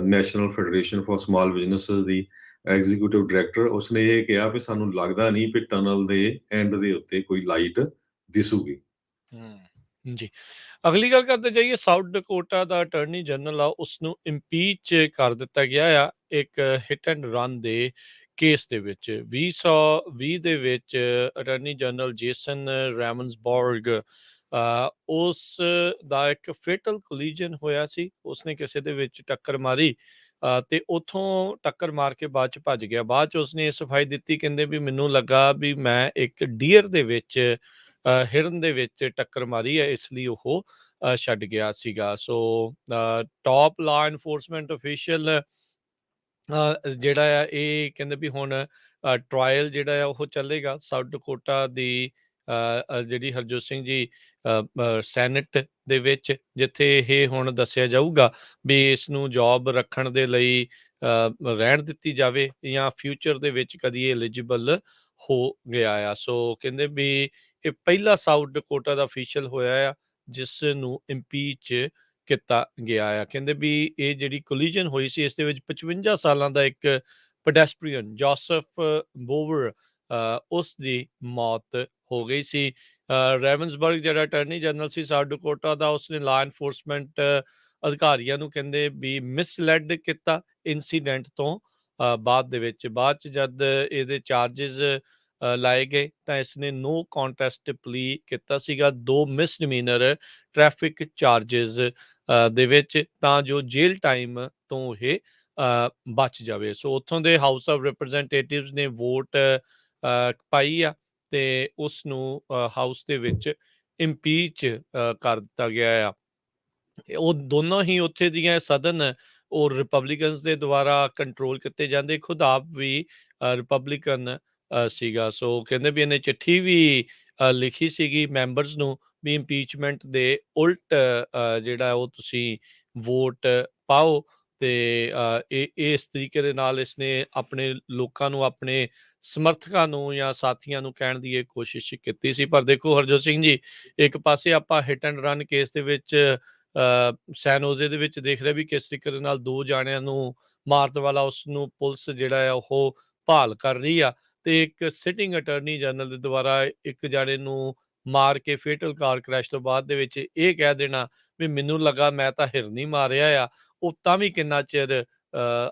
national federation for small businesses ਦੀ ਐਗਜ਼ੀਕਿਊਟਿਵ ਡਾਇਰੈਕਟਰ, ਉਸਨੇ ਇਹ ਕਿਹਾ ਵੀ ਸਾਨੂੰ ਲੱਗਦਾ ਨਹੀਂ ਵੀ ਟਨਲ ਦੇ ਐਂਡ ਦੇ ਉੱਤੇ ਕੋਈ ਲਾਈਟ ਦਿਸੂਗੀ। ਜੀ, ਅਗਲੀ ਗੱਲ ਕਰਦੇ ਜਾਈਏ। ਸਾਊਥ ਡਕੋਟਾ ਦਾ ਅਟਾਰਨੀ ਜਨਰਲ ਆ, ਉਸਨੂੰ ਇੰਪੀਚ ਕਰ ਦਿੱਤਾ ਗਿਆ ਆ ਇੱਕ ਹਿੱਟ ਐਂਡ ਰਨ ਦੇ ਕੇਸ ਦੇ ਵਿੱਚ। 2020 ਦੇ ਵਿੱਚ ਅਟਾਰਨੀ ਜਨਰਲ ਜੇਸਨ ਰੈਮਨਸਬਰਗ, ਉਸ ਦਾ ਇੱਕ ਫੇਟਲ ਕੋਲੀਜਨ ਹੋਇਆ ਸੀ। ਉਸਨੇ ਕਿਸੇ ਦੇ ਵਿੱਚ ਟੱਕਰ ਮਾਰੀ ਤੇ ਉੱਥੋਂ ਟੱਕਰ ਮਾਰ ਕੇ ਬਾਅਦ 'ਚ ਭੱਜ ਗਿਆ। ਬਾਅਦ 'ਚ ਉਸਨੇ ਇਹ ਸਫਾਈ ਦਿੱਤੀ, ਕਹਿੰਦੇ ਵੀ ਮੈਨੂੰ ਲੱਗਾ ਵੀ ਮੈਂ ਇੱਕ ਡੀਅਰ ਦੇ ਵਿੱਚ, ਹਿਰਨ ਦੇ ਵਿੱਚ ਟੱਕਰ ਮਾਰੀ ਹੈ, ਇਸ ਲਈ ਉਹ ਛੱਡ ਗਿਆ ਸੀਗਾ। ਸੋ ਟਾਪ ਲਾ ਐਨਫੋਰਸਮੈਂਟ ਅਫੀਸ਼ੀਅਲ ਜਿਹੜਾ ਆ, ਇਹ ਕਹਿੰਦੇ ਵੀ ਹੁਣ ਟਰਾਇਲ ਜਿਹੜਾ ਆ ਉਹ ਚੱਲੇਗਾ ਸਾਊਥ ਡਕੋਟਾ ਦੀ ਜਿਹੜੀ ਹਰਜੋਤ ਸਿੰਘ ਜੀ ਸੈਨੇਟ ਦੇ ਵਿੱਚ, ਜਿੱਥੇ ਇਹ ਹੁਣ ਦੱਸਿਆ ਜਾਊਗਾ ਵੀ ਇਸ ਨੂੰ ਜੌਬ ਰੱਖਣ ਦੇ ਲਈ ਰਹਿਣ ਦਿੱਤੀ ਜਾਵੇ ਜਾਂ ਫਿਊਚਰ ਦੇ ਵਿੱਚ ਕਦੀ ਐਲੀਜੀਬਲ ਹੋ ਗਿਆ ਆ। ਸੋ ਕਹਿੰਦੇ ਵੀ ਇਹ ਪਹਿਲਾ ਸਾਊਥ ਡਕੋਟਾ ਦਾ ਅਫੀਸ਼ੀਅਲ ਹੋਇਆ ਆ ਜਿਸ ਨੂੰ ਇੰਪੀਚ ਕੀਤਾ ਗਿਆ ਆ। ਕਹਿੰਦੇ ਵੀ ਇਹ ਜਿਹੜੀ ਕੋਲੀਜਨ ਹੋਈ ਸੀ ਇਸ ਦੇ ਵਿੱਚ 55 ਸਾਲਾਂ ਦਾ ਇੱਕ ਪੈਡੈਸਟਰੀਅਨ ਜੋਸਫ ਬੋਵਰ ਉਸ ਦੀ ਮੌਤ ਹੋ ਗਈ ਸੀ। ਰੈਵਨਸਬਰਗ ਜਿਹੜਾ ਅਟਾਰਨੀ ਜਨਰਲ ਸੀ ਸਾਊਥ ਡਕੋਟਾ ਦਾ, ਉਸਨੇ ਲਾ ਐਨਫੋਰਸਮੈਂਟ ਅਧਿਕਾਰੀਆਂ ਨੂੰ ਕਹਿੰਦੇ ਵੀ ਮਿਸਲੈਡ ਕੀਤਾ ਇੰਸੀਡੈਂਟ ਤੋਂ ਬਾਅਦ ਦੇ ਵਿੱਚ। ਬਾਅਦ ਚ ਜਦ ਇਹਦੇ ਚਾਰजेस ਲਾਏ ਗਏ ਤਾਂ ਇਸਨੇ ਨੋ ਕੰਟੈਸਟ ਪਲੀ ਕੀਤਾ ਸੀਗਾ 2 ਮਿਸਡਿਮੀਨਰ ਟ੍ਰੈਫਿਕ ਚਾਰजेस ਦੇ ਵਿੱਚ, ਤਾਂ ਜੋ ਜੇਲ੍ਹ ਟਾਈਮ ਤੋਂ ਇਹ ਬਚ ਜਾਵੇ। ਸੋ ਉੱਥੋਂ ਦੇ ਹਾਊਸ ਆਫ ਰਿਪਰੈਜ਼ੈਂਟੇਟਿਵਸ ਨੇ ਵੋਟ ਪਾਈ ਆ ਤੇ ਉਸ ਨੂੰ ਹਾਊਸ ਦੇ ਵਿੱਚ ਇੰਪੀਚ ਕਰ ਦਿੱਤਾ ਗਿਆ ਆ। ਉਹ ਦੋਨੋਂ ਹੀ ਉੱਥੇ ਦੀਆਂ ਸਦਨ ਉਹ ਰਿਪਬਲਿਕਨਸ ਦੇ ਦੁਆਰਾ ਕੰਟਰੋਲ ਕੀਤੇ ਜਾਂਦੇ। ਖੁਦ ਆਪ ਵੀ ਰਿਪਬਲਿਕਨ ਸੀਗਾ। ਸੋ ਕਹਿੰਦੇ ਵੀ ਇਹਨੇ ਚਿੱਠੀ ਵੀ ਲਿਖੀ ਸੀਗੀ ਮੈਂਬਰਸ ਨੂੰ ਵੀ ਇੰਪੀਚਮੈਂਟ ਦੇ ਉਲਟ ਜਿਹੜਾ ਉਹ ਤੁਸੀਂ ਵੋਟ ਪਾਓ। ਤੇ ਇਹ ਇਸ ਤਰੀਕੇ ਦੇ ਨਾਲ ਇਸਨੇ ਆਪਣੇ ਲੋਕਾਂ ਨੂੰ, ਆਪਣੇ ਸਮਰਥਕਾਂ ਨੂੰ ਜਾਂ ਸਾਥੀਆਂ ਨੂੰ ਕਹਿਣ ਦੀ ਇਹ ਕੋਸ਼ਿਸ਼ ਕੀਤੀ ਸੀ। ਪਰ ਦੇਖੋ ਹਰਜੋਤ ਸਿੰਘ ਜੀ, ਇੱਕ ਪਾਸੇ ਆਪਾਂ ਹਿੱਟ ਐਂਡ ਰਨ ਕੇਸ ਦੇ ਵਿੱਚ ਸੈਨ ਹੋਜ਼ੇ ਦੇ ਵਿੱਚ ਦੇਖ ਰਿਹਾ ਵੀ ਕਿਸ ਤਰੀਕੇ ਦੇ ਨਾਲ 2 ਜਾਣਿਆਂ ਨੂੰ ਮਾਰਨ ਵਾਲਾ ਉਸਨੂੰ ਪੁਲਿਸ ਜਿਹੜਾ ਆ ਉਹ ਭਾਲ ਕਰ ਰਹੀ ਆ, ਤੇ ਇੱਕ ਸਿਟਿੰਗ ਅਟਾਰਨੀ ਜਨਰਲ ਦੇ ਦੁਆਰਾ ਇੱਕ ਜਾਣੇ ਨੂੰ ਮਾਰ ਕੇ ਫੇਟਲ ਕਾਰ ਕ੍ਰੈਸ਼ ਤੋਂ ਬਾਅਦ ਦੇ ਵਿੱਚ ਇਹ ਕਹਿ ਦੇਣਾ ਵੀ ਮੈਨੂੰ ਲੱਗਾ ਮੈਂ ਤਾਂ ਹਿਰਨੀ ਮਾਰਿਆ ਆ, ਉਹ ਤਾਂ ਵੀ ਕਿੰਨਾ ਚਿਰ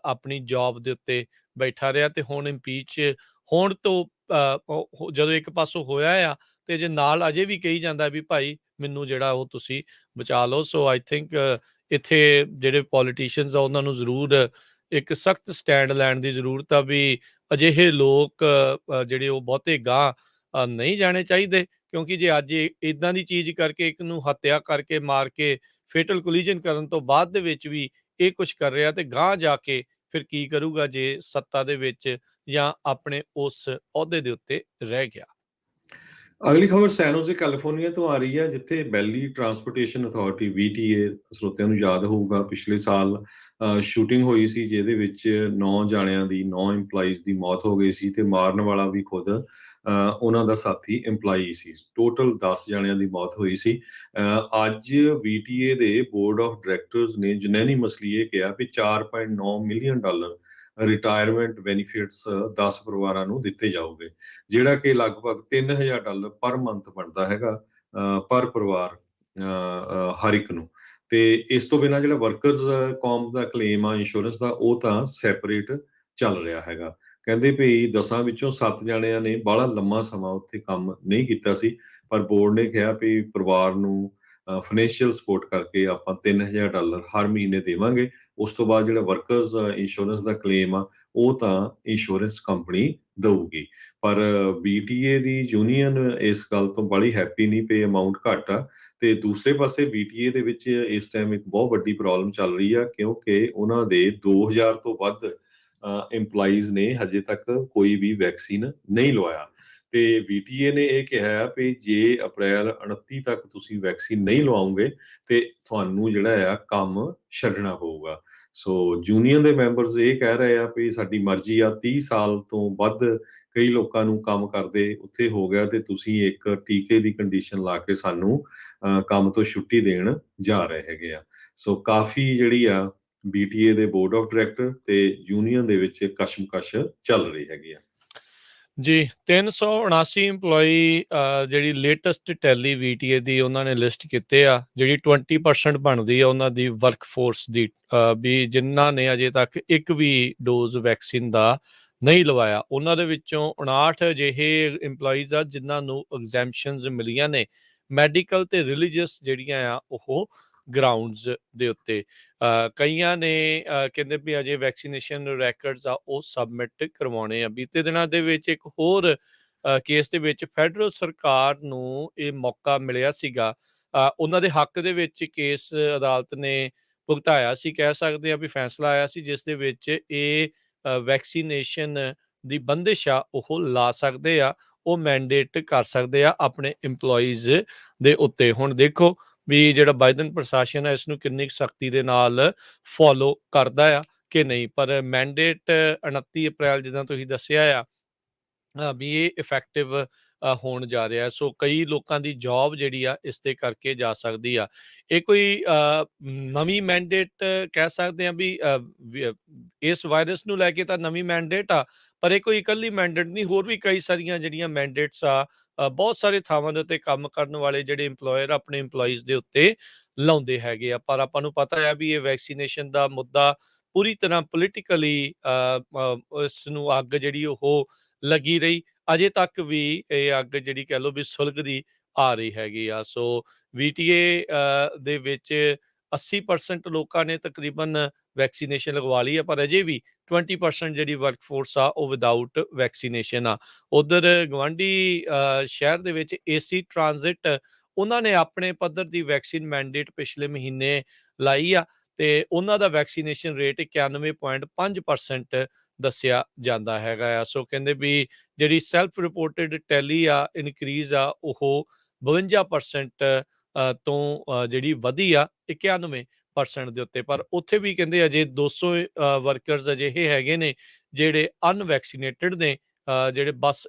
ਆਪਣੀ ਜੌਬ ਦੇ ਉੱਤੇ ਬੈਠਾ ਰਿਹਾ। ਤੇ ਹੁਣ ਇੰਪੀਚ ਹੋਣ ਤੋਂ ਜਦੋਂ ਇੱਕ ਪਾਸੋਂ ਹੋਇਆ ਆ ਤੇ ਜੇ ਨਾਲ ਅਜੇ ਵੀ ਕਹੀ ਜਾਂਦਾ ਵੀ ਭਾਈ ਮੈਨੂੰ ਜਿਹੜਾ ਉਹ ਤੁਸੀਂ ਬਚਾ ਲਓ। ਸੋ ਆਈ ਥਿੰਕ ਇੱਥੇ ਜਿਹੜੇ ਪੋਲੀਟੀਸ਼ੀਅਨਸ ਆ ਉਹਨਾਂ ਨੂੰ ਜ਼ਰੂਰ ਇੱਕ ਸਖਤ ਸਟੈਂਡ ਲੈਣ ਦੀ ਜ਼ਰੂਰਤ ਆ ਵੀ ਅਜਿਹੇ ਲੋਕ ਜਿਹੜੇ ਉਹ ਬਹੁਤੇ ਗਾਂਹ ਨਹੀਂ ਜਾਣੇ ਚਾਹੀਦੇ, ਕਿਉਂਕਿ ਜੇ ਅੱਜ ਇੱਦਾਂ ਦੀ ਚੀਜ਼ ਕਰਕੇ ਇੱਕ ਨੂੰ ਹੱਤਿਆ ਕਰਕੇ ਮਾਰ ਕੇ ਫੇਟਲ ਕੋਲੀਜਨ ਕਰਨ ਤੋਂ ਬਾਅਦ ਦੇ ਵਿੱਚ ਵੀ ਇਹ ਕੁਛ ਕਰ ਰਿਹਾ ਤੇ ਗਾਂਹ ਜਾ ਕੇ ਫਿਰ ਕੀ ਕਰੂਗਾ ਜੇ ਸੱਤਾ ਦੇ ਵਿੱਚ ਜਾਂ ਆਪਣੇ ਉਸ ਅਹੁਦੇ ਦੇ ਉੱਤੇ ਰਹਿ ਗਿਆ। ਅਗਲੀ ਖਬਰ ਸੈਨ ਹੋਜ਼ੇ ਕੈਲੀਫੋਰਨੀਆ ਤੋਂ ਆ ਰਹੀ ਹੈ, ਜਿੱਥੇ ਵੈਲੀ ਟਰਾਂਸਪੋਰਟੇਸ਼ਨ ਅਥਾਰਟੀ VTA, ਸਰੋਤਿਆਂ ਨੂੰ ਯਾਦ ਹੋਊਗਾ ਪਿਛਲੇ ਸਾਲ ਸ਼ੂਟਿੰਗ ਹੋਈ ਸੀ ਜਿਹਦੇ ਵਿੱਚ 9 ਜਾਣਿਆਂ ਦੀ 9 EMPLOYEES ਦੀ ਮੌਤ ਹੋ ਗਈ ਸੀ ਤੇ ਮਾਰਨ ਵਾਲਾ ਵੀ ਖੁਦ ਉਹਨਾਂ ਦਾ ਸਾਥੀ EMPLOYEE ਸੀ। ਟੋਟਲ 10 ਜਾਣਿਆਂ ਦੀ ਮੌਤ ਹੋਈ ਸੀ। ਅੱਜ VTA ਦੇ ਬੋਰਡ ਆਫ ਡਾਇਰੈਕਟਰਸ ਨੇ ਯੂਨੈਨਿਮਸਲੀ ਇਹ ਕਿਹਾ ਵੀ $4.9 ਮਿਲੀਅਨ ਰਿਟਾਇਰਮੈਂਟ ਬੈਨੀਫਿਟਸ 10 ਪਰਿਵਾਰਾਂ ਨੂੰ ਦਿੱਤੇ ਜਾਓਗੇ, ਜਿਹੜਾ ਕਿ ਲਗਭਗ $3000 ਪਰ ਮੰਥ ਬਣਦਾ ਹੈਗਾ ਪਰ ਪਰਿਵਾਰ ਹਰ ਇੱਕ ਨੂੰ। ਤੇ ਇਸ ਤੋਂ ਬਿਨਾਂ ਜਿਹੜਾ ਵਰਕਰਸ ਕੌਮ ਦਾ ਕਲੇਮ ਆ ਇੰਸ਼ੋਰੈਂਸ ਦਾ, ਉਹ ਤਾਂ ਸੈਪਰੇਟ ਚੱਲ ਰਿਹਾ ਹੈਗਾ। ਕਹਿੰਦੇ ਵੀ 10 ਵਿੱਚੋਂ 7 ਜਾਣਿਆਂ ਨੇ ਬਾਹਲਾ ਲੰਮਾ ਸਮਾਂ ਉੱਥੇ ਕੰਮ ਨਹੀਂ ਕੀਤਾ ਸੀ, ਪਰ ਬੋਰਡ ਨੇ ਕਿਹਾ ਵੀ ਪਰਿਵਾਰ ਨੂੰ ਫਾਈਨੈਂਸ਼ੀਅਲ ਸਪੋਰਟ ਕਰਕੇ ਆਪਾਂ $3000 ਹਰ ਮਹੀਨੇ ਦੇਵਾਂਗੇ। ਉਸ ਤੋਂ ਬਾਅਦ ਜਿਹੜਾ ਵਰਕਰਸ ਇੰਸ਼ੋਰੈਂਸ ਦਾ ਕਲੇਮ ਆ ਉਹ ਤਾਂ ਇੰਸ਼ੋਰੈਂਸ ਕੰਪਨੀ ਦਊਗੀ। ਪਰ VTA ਦੀ ਯੂਨੀਅਨ ਇਸ ਗੱਲ ਤੋਂ ਬੜੀ ਹੈਪੀ ਨਹੀਂ ਪਈ, ਅਮਾਉਂਟ ਘੱਟ ਆ। ਤੇ ਦੂਸਰੇ ਪਾਸੇ VTA ਦੇ ਵਿੱਚ ਇਸ ਟਾਈਮ ਇੱਕ ਬਹੁਤ ਵੱਡੀ ਪ੍ਰੋਬਲਮ ਚੱਲ ਰਹੀ ਆ, ਕਿਉਂਕਿ ਉਹਨਾਂ ਦੇ 2000 ਤੋਂ ਵੱਧ EMPLOYEES ਨੇ ਹਜੇ ਤੱਕ ਕੋਈ ਵੀ ਵੈਕਸੀਨ ਨਹੀਂ ਲਵਾਇਆ। ਤੇ VTA ਨੇ ਇਹ ਕਿਹਾ ਵੀ ਜੇ ਅਪ੍ਰੈਲ 29 ਤੱਕ ਤੁਸੀਂ ਵੈਕਸੀਨ ਨਹੀਂ ਲਵਾਓਗੇ ਤੇ ਤੁਹਾਨੂੰ ਜਿਹੜਾ ਆ ਕੰਮ ਛੱਡਣਾ ਪਊਗਾ। ਸੋ ਯੂਨੀਅਨ ਦੇ ਮੈਂਬਰਸ ਇਹ ਕਹਿ ਰਹੇ ਆ ਵੀ ਸਾਡੀ ਮਰਜ਼ੀ ਆ, 30 ਸਾਲ ਤੋਂ ਵੱਧ ਕਈ ਲੋਕਾਂ ਨੂੰ ਕੰਮ ਕਰਦੇ ਉੱਥੇ ਹੋ ਗਿਆ ਤੇ ਤੁਸੀਂ ਇੱਕ ਟੀਕੇ ਦੀ ਕੰਡੀਸ਼ਨ ਲਾ ਕੇ ਸਾਨੂੰ ਕੰਮ ਤੋਂ ਛੁੱਟੀ ਦੇਣ ਜਾ ਰਹੇ ਹੈਗੇ ਆ। ਸੋ ਕਾਫੀ ਜਿਹੜੀ ਆ VTA ਦੇ ਬੋਰਡ ਆਫ ਡਾਇਰੈਕਟਰ ਤੇ ਯੂਨੀਅਨ ਦੇ ਵਿੱਚ ਕਸ਼ਮਕਸ਼ ਚੱਲ ਰਹੀ ਹੈਗੀ ਆ। ਜੀ 379 EMPLOYEE ਜਿਹੜੀ ਲੇਟੈਸਟ ਟੈਲੀ VTA ਦੀ ਉਹਨਾਂ ਨੇ ਲਿਸਟ ਕੀਤੇ ਆ, ਜਿਹੜੀ 20% ਬਣਦੀ ਆ ਉਹਨਾਂ ਦੀ ਵਰਕਫੋਰਸ ਦੀ, ਵੀ ਜਿਨ੍ਹਾਂ ਨੇ ਅਜੇ ਤੱਕ ਇੱਕ ਵੀ ਡੋਜ਼ ਵੈਕਸੀਨ ਦਾ ਨਹੀਂ ਲਵਾਇਆ। ਉਹਨਾਂ ਦੇ ਵਿੱਚੋਂ 59 ਅਜਿਹੇ EMPLOYEES ਆ ਜਿਨ੍ਹਾਂ ਨੂੰ ਐਗਜ਼ੈਂਪਸ਼ਨਸ ਮਿਲੀਆਂ ਨੇ ਮੈਡੀਕਲ ਤੇ ਰਿਲੀਜੀਅਸ ਜਿਹੜੀਆਂ ਆ ਉਹ ਗਰਾਊਂਡਸ ਦੇ ਉੱਤੇ। ਕਈਆਂ ਨੇ ਕਹਿੰਦੇ ਵੀ ਅਜੇ ਵੈਕਸੀਨੇਸ਼ਨ ਰੈਕਰਡਸ ਆ ਉਹ ਸਬਮਿਟ ਕਰਵਾਉਣੇ ਆ। ਬੀਤੇ ਦਿਨਾਂ ਦੇ ਵਿੱਚ ਇੱਕ ਹੋਰ ਕੇਸ ਦੇ ਵਿੱਚ ਫੈਡਰਲ ਸਰਕਾਰ ਨੂੰ ਇਹ ਮੌਕਾ ਮਿਲਿਆ ਸੀਗਾ, ਉਹਨਾਂ ਦੇ ਹੱਕ ਦੇ ਵਿੱਚ ਕੇਸ ਅਦਾਲਤ ਨੇ ਭੁਗਤਾਇਆ ਸੀ, ਕਹਿ ਸਕਦੇ ਆ ਵੀ ਫੈਸਲਾ ਆਇਆ ਸੀ, ਜਿਸ ਦੇ ਵਿੱਚ ਇਹ ਵੈਕਸੀਨੇਸ਼ਨ ਦੀ ਬੰਦਿਸ਼ ਆ ਉਹ ਲਾ ਸਕਦੇ ਆ, ਉਹ ਮੈਂਡੇਟ ਕਰ ਸਕਦੇ ਆ ਆਪਣੇ EMPLOYEES ਦੇ ਉੱਤੇ। ਹੁਣ ਦੇਖੋ ਵੀ ਜਿਹੜਾ ਬਾਈਡਨ ਪ੍ਰਸ਼ਾਸਨ ਹੈ ਇਸ ਨੂੰ ਕਿੰਨੀ ਸਖਤੀ ਦੇ ਨਾਲ ਫੋਲੋ ਕਰਦਾ ਆ ਕਿ ਨਹੀਂ। ਪਰ ਮੈਂਡੇਟ 29 ਅਪ੍ਰੈਲ ਜਿੱਦਾਂ ਤੁਸੀਂ ਦੱਸਿਆ ਆ ਵੀ ਇਹ ਇਫੈਕਟਿਵ ਹੋਣ ਜਾ ਰਿਹਾ। ਸੋ ਕਈ ਲੋਕਾਂ ਦੀ ਜੌਬ ਜਿਹੜੀ ਆ ਇਸ ਦੇ ਕਰਕੇ ਜਾ ਸਕਦੀ ਆ। ਇਹ ਕੋਈ ਨਵੀਂ ਮੈਂਡੇਟ ਕਹਿ ਸਕਦੇ ਹਾਂ ਵੀ ਇਸ ਵਾਇਰਸ ਨੂੰ ਲੈ ਕੇ ਤਾਂ ਨਵੀਂ ਮੈਂਡੇਟ ਆ, ਪਰ ਇਹ ਕੋਈ ਇਕੱਲੀ ਮੈਂਡੇਟ ਨਹੀਂ, ਹੋਰ ਵੀ ਕਈ ਸਾਰੀਆਂ ਜਿਹੜੀਆਂ ਮੈਂਡੇਟਸ ਆ ਬਹੁਤ ਸਾਰੇ ਥਾਵਾਂ ਦੇ ਉੱਤੇ ਕੰਮ ਕਰਨ ਵਾਲੇ ਜਿਹੜੇ ਇੰਪਲੋਇਰ ਆਪਣੇ ਇੰਪਲੋਈਜ਼ ਦੇ ਉੱਤੇ ਲਾਉਂਦੇ ਹੈਗੇ ਆ। ਪਰ ਆਪਾਂ ਨੂੰ ਪਤਾ ਹੈ ਵੀ ਇਹ ਵੈਕਸੀਨੇਸ਼ਨ ਦਾ ਮੁੱਦਾ ਪੂਰੀ ਤਰ੍ਹਾਂ ਪੋਲੀਟੀਕਲੀ ਇਸ ਨੂੰ ਅੱਗ ਜਿਹੜੀ ਉਹ ਲੱਗੀ ਰਹੀ। ਅਜੇ ਤੱਕ ਵੀ ਇਹ ਅੱਗ ਜਿਹੜੀ ਕਹਿ ਲਓ ਵੀ ਸੁਲਗਦੀ ਆ ਰਹੀ ਹੈਗੀ ਆ। ਸੋ VTA ਦੇ ਵਿੱਚ 80% ਲੋਕਾਂ ਨੇ ਤਕਰੀਬਨ ਵੈਕਸੀਨੇਸ਼ਨ ਲਗਵਾ ਲਈ ਆ, ਪਰ ਅਜੇ ਵੀ 20% ਜਿਹੜੀ ਵਰਕਫੋਰਸ ਆ ਉਹ ਵਿਦਆਊਟ ਵੈਕਸੀਨੇਸ਼ਨ ਆ। ਉਧਰ ਗਵਾਂਢੀ ਸ਼ਹਿਰ ਦੇ ਵਿੱਚ AC ਟ੍ਰਾਂਜ਼ਿਟ ਉਹਨਾਂ ਨੇ ਆਪਣੇ ਪੱਧਰ ਦੀ ਵੈਕਸੀਨ ਮੈਂਡੇਟ ਪਿਛਲੇ ਮਹੀਨੇ ਲਾਈ ਆ ਤੇ ਉਹਨਾਂ ਦਾ ਵੈਕਸੀਨੇਸ਼ਨ ਰੇਟ 91.5% ਦੱਸਿਆ ਜਾਂਦਾ ਹੈਗਾ ਆ। ਸੋ ਕਹਿੰਦੇ ਵੀ ਜਿਹੜੀ ਸੈਲਫ ਰਿਪੋਰਟਡ ਟੈਲੀ ਆ ਇਨਕਰੀਜ਼ ਆ ਉਹ 52% ਤੋਂ ਜਿਹੜੀ ਵਧੀ ਆ 91% ਦੇ ਉੱਤੇ। ਪਰ ਉੱਥੇ ਵੀ ਕਹਿੰਦੇ ਅਜੇ 200 ਵਰਕਰਸ ਅਜਿਹੇ ਹੈਗੇ ਨੇ ਜਿਹੜੇ ਅਨਵੈਕਸੀਨੇਟਡ ਨੇ, ਜਿਹੜੇ ਬੱਸ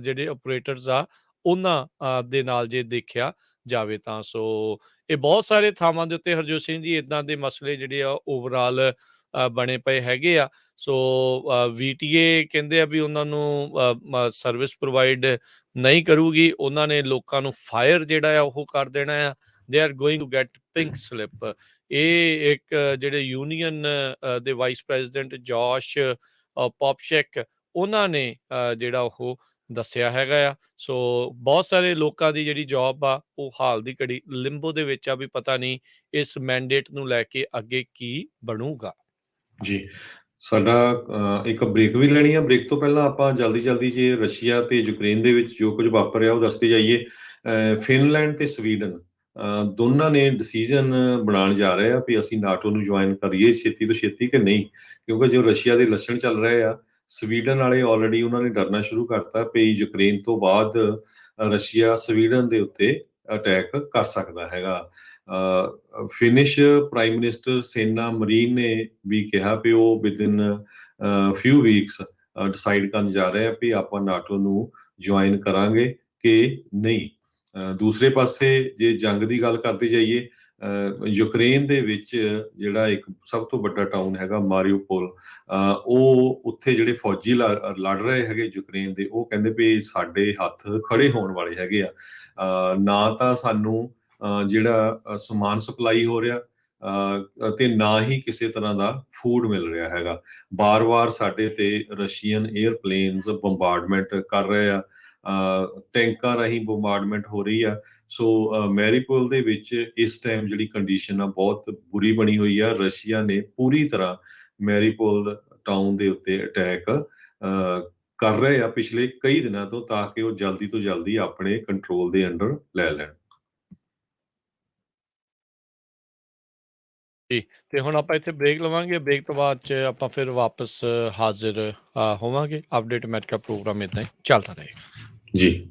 ਜਿਹੜੇ ਆਪਰੇਟਰਸ ਆ ਉਹਨਾਂ ਦੇ ਨਾਲ ਜੇ ਦੇਖਿਆ ਜਾਵੇ ਤਾਂ। ਸੋ ਇਹ ਬਹੁਤ ਸਾਰੇ ਥਾਵਾਂ ਦੇ ਉੱਤੇ ਹਰਜੋਤ ਸਿੰਘ ਜੀ ਇੱਦਾਂ ਦੇ ਮਸਲੇ ਜਿਹੜੇ ਆ ਓਵਰਆਲ ਬਣੇ ਪਏ ਹੈਗੇ ਆ। ਸੋ VTA ਕਹਿੰਦੇ ਆ ਵੀ ਉਹਨਾਂ ਨੂੰ ਸਰਵਿਸ ਪ੍ਰੋਵਾਈਡ ਨਹੀਂ ਕਰੂਗੀ, ਉਹਨਾਂ ਨੇ ਲੋਕਾਂ ਨੂੰ ਫਾਇਰ ਜਿਹੜਾ ਆ ਉਹ ਕਰ ਦੇਣਾ ਆ। They are going to get pink slip. ਇਹ ਇੱਕ ਜਿਹੜੇ ਯੂਨੀਅਨ ਦੇ ਵਾਈਸ ਪ੍ਰੈਜ਼ੀਡੈਂਟ ਜੋਸ਼ ਪੌਪਸ਼ੈਕ ਉਹਨਾਂ ਨੇ ਜਿਹੜਾ ਉਹ ਦੱਸਿਆ ਹੈਗਾ ਆ। ਸੋ ਬਹੁਤ ਸਾਰੇ ਲੋਕਾਂ ਦੀ ਜਿਹੜੀ ਜੌਬ ਆ ਉਹ ਹਾਲ ਦੀ ਘੜੀ ਲਿੰਬੋ ਦੇ ਵਿੱਚ ਆ, ਵੀ ਪਤਾ ਨਹੀਂ ਇਸ ਮੈਂਡੇਟ ਨੂੰ ਲੈ ਕੇ ਅੱਗੇ ਕੀ ਬਣੂਗਾ। ਜੀ, ਸਾਡਾ ਇੱਕ ਬ੍ਰੇਕ ਵੀ ਲੈਣੀ ਆ। ਬ੍ਰੇਕ ਤੋਂ ਪਹਿਲਾਂ ਆਪਾਂ ਜਲਦੀ ਜੇ ਰਸ਼ੀਆ ਤੇ ਯੂਕਰੇਨ ਦੇ ਵਿੱਚ ਜੋ ਕੁਝ ਵਾਪਰ ਰਿਹਾ ਉਹ ਦੱਸਦੇ ਜਾਈਏ। ਫਿਨਲੈਂਡ ਤੇ ਸਵੀਡਨ ਦੋਨਾਂ ਨੇ ਡਿਸੀਜਨ ਬਣਾਉਣ ਜਾ ਰਹੇ ਆ ਵੀ ਅਸੀਂ ਨਾਟੋ ਨੂੰ ਜੁਆਇਨ ਕਰੀਏ ਛੇਤੀ ਤੋਂ ਛੇਤੀ ਕਿ ਨਹੀਂ, ਕਿਉਂਕਿ ਜੋ ਰਸ਼ੀਆ ਦੇ ਲੱਛਣ ਚੱਲ ਰਹੇ ਆ, ਸਵੀਡਨ ਵਾਲੇ ਆਲਰੇਡੀ ਉਹਨਾਂ ਨੇ ਡਰਨਾ ਸ਼ੁਰੂ ਕਰਤਾ ਵੀ ਯੂਕਰੇਨ ਤੋਂ ਬਾਅਦ ਰਸ਼ੀਆ ਸਵੀਡਨ ਦੇ ਉੱਤੇ ਅਟੈਕ ਕਰ ਸਕਦਾ ਹੈਗਾ। ਫਿਨਿਸ਼ ਪ੍ਰਾਈਮ ਮਿਨਿਸਟਰ ਸੇਨਾ ਮਰੀਨ ਨੇ ਵੀ ਕਿਹਾ ਵੀ ਉਹ ਵਿਦਿਨ ਫਿਊ ਵੀਕਸ ਡਿਸਾਈਡ ਕਰਨ ਜਾ ਰਹੇ ਆ ਵੀ ਆਪਾਂ ਨਾਟੋ ਨੂੰ ਜੁਆਇਨ ਕਰਾਂਗੇ ਕਿ ਨਹੀਂ। ਦੂਸਰੇ ਪਾਸੇ ਜੇ ਜੰਗ ਦੀ ਗੱਲ ਕਰਦੇ ਜਾਈਏ, ਯੂਕਰੇਨ ਦੇ ਵਿੱਚ ਜਿਹੜਾ ਇੱਕ ਸਭ ਤੋਂ ਵੱਡਾ ਟਾਊਨ ਹੈਗਾ ਮਾਰੀਓਪੋਲ, ਉਹ ਉੱਥੇ ਜਿਹੜੇ ਫੌਜੀ ਲੜ ਰਹੇ ਹੈਗੇ ਯੂਕਰੇਨ ਦੇ, ਉਹ ਕਹਿੰਦੇ ਵੀ ਸਾਡੇ ਹੱਥ ਖੜੇ ਹੋਣ ਵਾਲੇ ਹੈਗੇ ਆ। ਨਾ ਤਾਂ ਸਾਨੂੰ ਜਿਹੜਾ ਸਮਾਨ ਸਪਲਾਈ ਹੋ ਰਿਹਾ ਅਤੇ ਨਾ ਹੀ ਕਿਸੇ ਤਰ੍ਹਾਂ ਦਾ ਫੂਡ ਮਿਲ ਰਿਹਾ ਹੈਗਾ। ਬਾਰ-ਬਾਰ ਸਾਡੇ ਤੇ ਰਸ਼ੀਅਨ 에ਅਰਪਲੇਨਸ ਬੰਬਾਰਡਮੈਂਟ ਕਰ ਰਹੇ ਆ, ਟੈਂਕਾਂ ਰਾਹੀਂ ਬੰਬਾਰਡਮੈਂਟ ਹੋ ਰਹੀ ਆ। ਸੋ ਮੈਰੀਪੋਲ ਦੇ ਵਿੱਚ ਇਸ ਟਾਈਮ ਜਿਹੜੀ ਕੰਡੀਸ਼ਨ ਆ ਬਹੁਤ ਬੁਰੀ ਬਣੀ ਹੋਈ ਆ। ਰਸ਼ੀਆ ਨੇ ਪੂਰੀ ਤਰ੍ਹਾਂ ਮੈਰੀਪੋਲ ਟਾਊਨ ਦੇ ਉੱਤੇ ਅਟੈਕ ਕਰ ਰਹੇ ਆ ਪਿਛਲੇ ਕਈ ਦਿਨਾਂ ਤੋਂ, ਤਾਂ ਕਿ ਉਹ ਜਲਦੀ ਤੋਂ ਜਲਦੀ ਆਪਣੇ ਕੰਟਰੋਲ ਦੇ ਅੰਡਰ ਲੈ ਲੈਣ। ਜੀ, ਤੇ ਹੁਣ ਆਪਾਂ ਇੱਥੇ ਬ੍ਰੇਕ ਲਵਾਂਗੇ। ਬ੍ਰੇਕ ਤੋਂ ਬਾਅਦ 'ਚ ਆਪਾਂ ਫਿਰ ਵਾਪਸ ਹਾਜ਼ਰ ਹੋਵਾਂਗੇ। ਅਪਡੇਟ ਅਮਰੀਕਾ ਪ੍ਰੋਗਰਾਮ ਇੱਦਾਂ ਹੀ ਚੱਲਦਾ ਰਹੇਗਾ ਜੀ।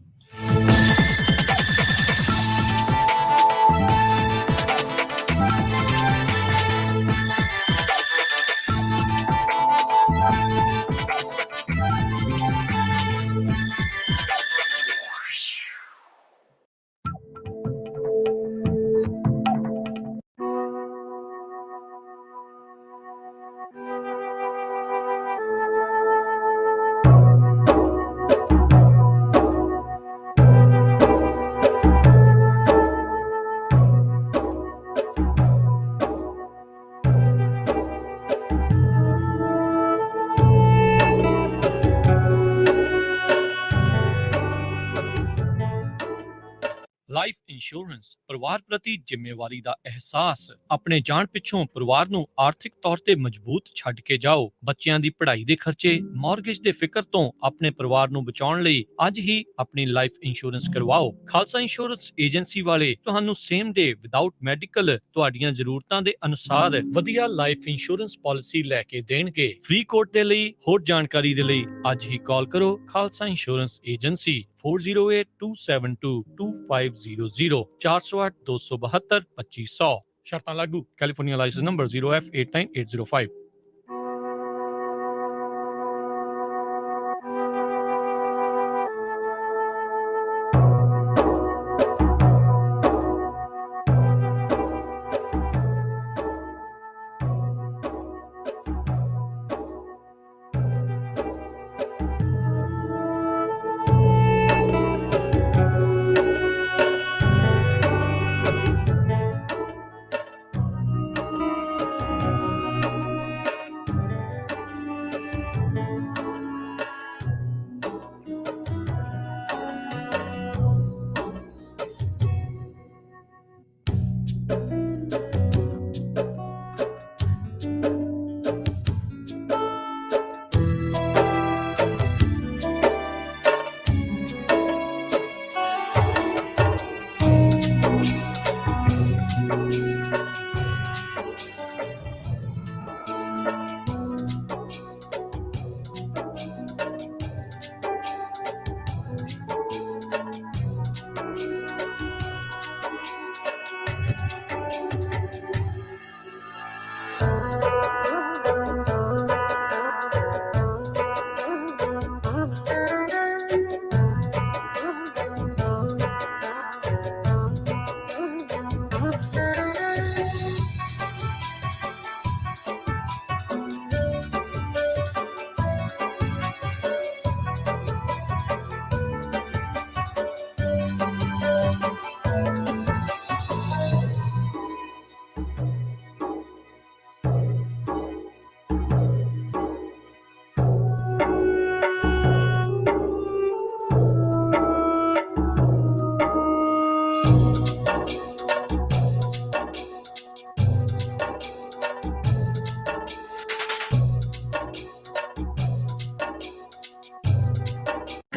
ਲਾਈਫ ਇੰਸ਼ੋਰੈਂਸ ਪਰਿਵਾਰ ਪ੍ਰਤੀ ਜ਼ਿੰਮੇਵਾਰੀ ਦਾ ਅਹਿਸਾਸ। ਆਪਣੇ ਜਾਣ ਪਿੱਛੋਂ ਪਰਿਵਾਰ ਨੂੰ ਆਰਥਿਕ ਤੌਰ ਤੇ ਮਜ਼ਬੂਤ ਛੱਡ ਕੇ ਜਾਓ। ਬੱਚਿਆਂ ਦੀ ਪੜ੍ਹਾਈ ਦੇ ਖਰਚੇ, ਮਾਰਗੇਜ ਦੇ ਫਿਕਰ ਤੋਂ ਆਪਣੇ ਪਰਿਵਾਰ ਨੂੰ ਬਚਾਉਣ ਲਈ ਅੱਜ ਹੀ ਆਪਣੀ ਲਾਈਫ ਇੰਸ਼ੋਰੈਂਸ ਕਰਵਾਓ। ਖਾਲਸਾ ਇੰਸ਼ੋਰੈਂਸ ਏਜੰਸੀ ਵਾਲੇ ਤੁਹਾਨੂੰ ਸੇਮ ਡੇ ਵਿਦਆਊਟ ਮੈਡੀਕਲ ਤੁਹਾਡੀਆਂ ਜ਼ਰੂਰਤਾਂ ਦੇ ਅਨੁਸਾਰ ਵਧੀਆ ਲਾਈਫ ਇੰਸ਼ੋਰੈਂਸ ਪਾਲਿਸੀ ਲੈ ਕੇ ਦੇਣਗੇ। ਫ੍ਰੀ ਕੋਟ ਦੇ ਲਈ ਹੋਰ ਜਾਣਕਾਰੀ ਦੇ ਲਈ ਅੱਜ ਹੀ ਕਾਲ ਕਰੋ ਖਾਲਸਾ ਇੰਸ਼ੋਰੈਂਸ ਏਜੰਸੀ 4082722500 408-272-2500। ਸ਼ਰਤਾਂ ਲਾਗੂ। California licence number 0F89805।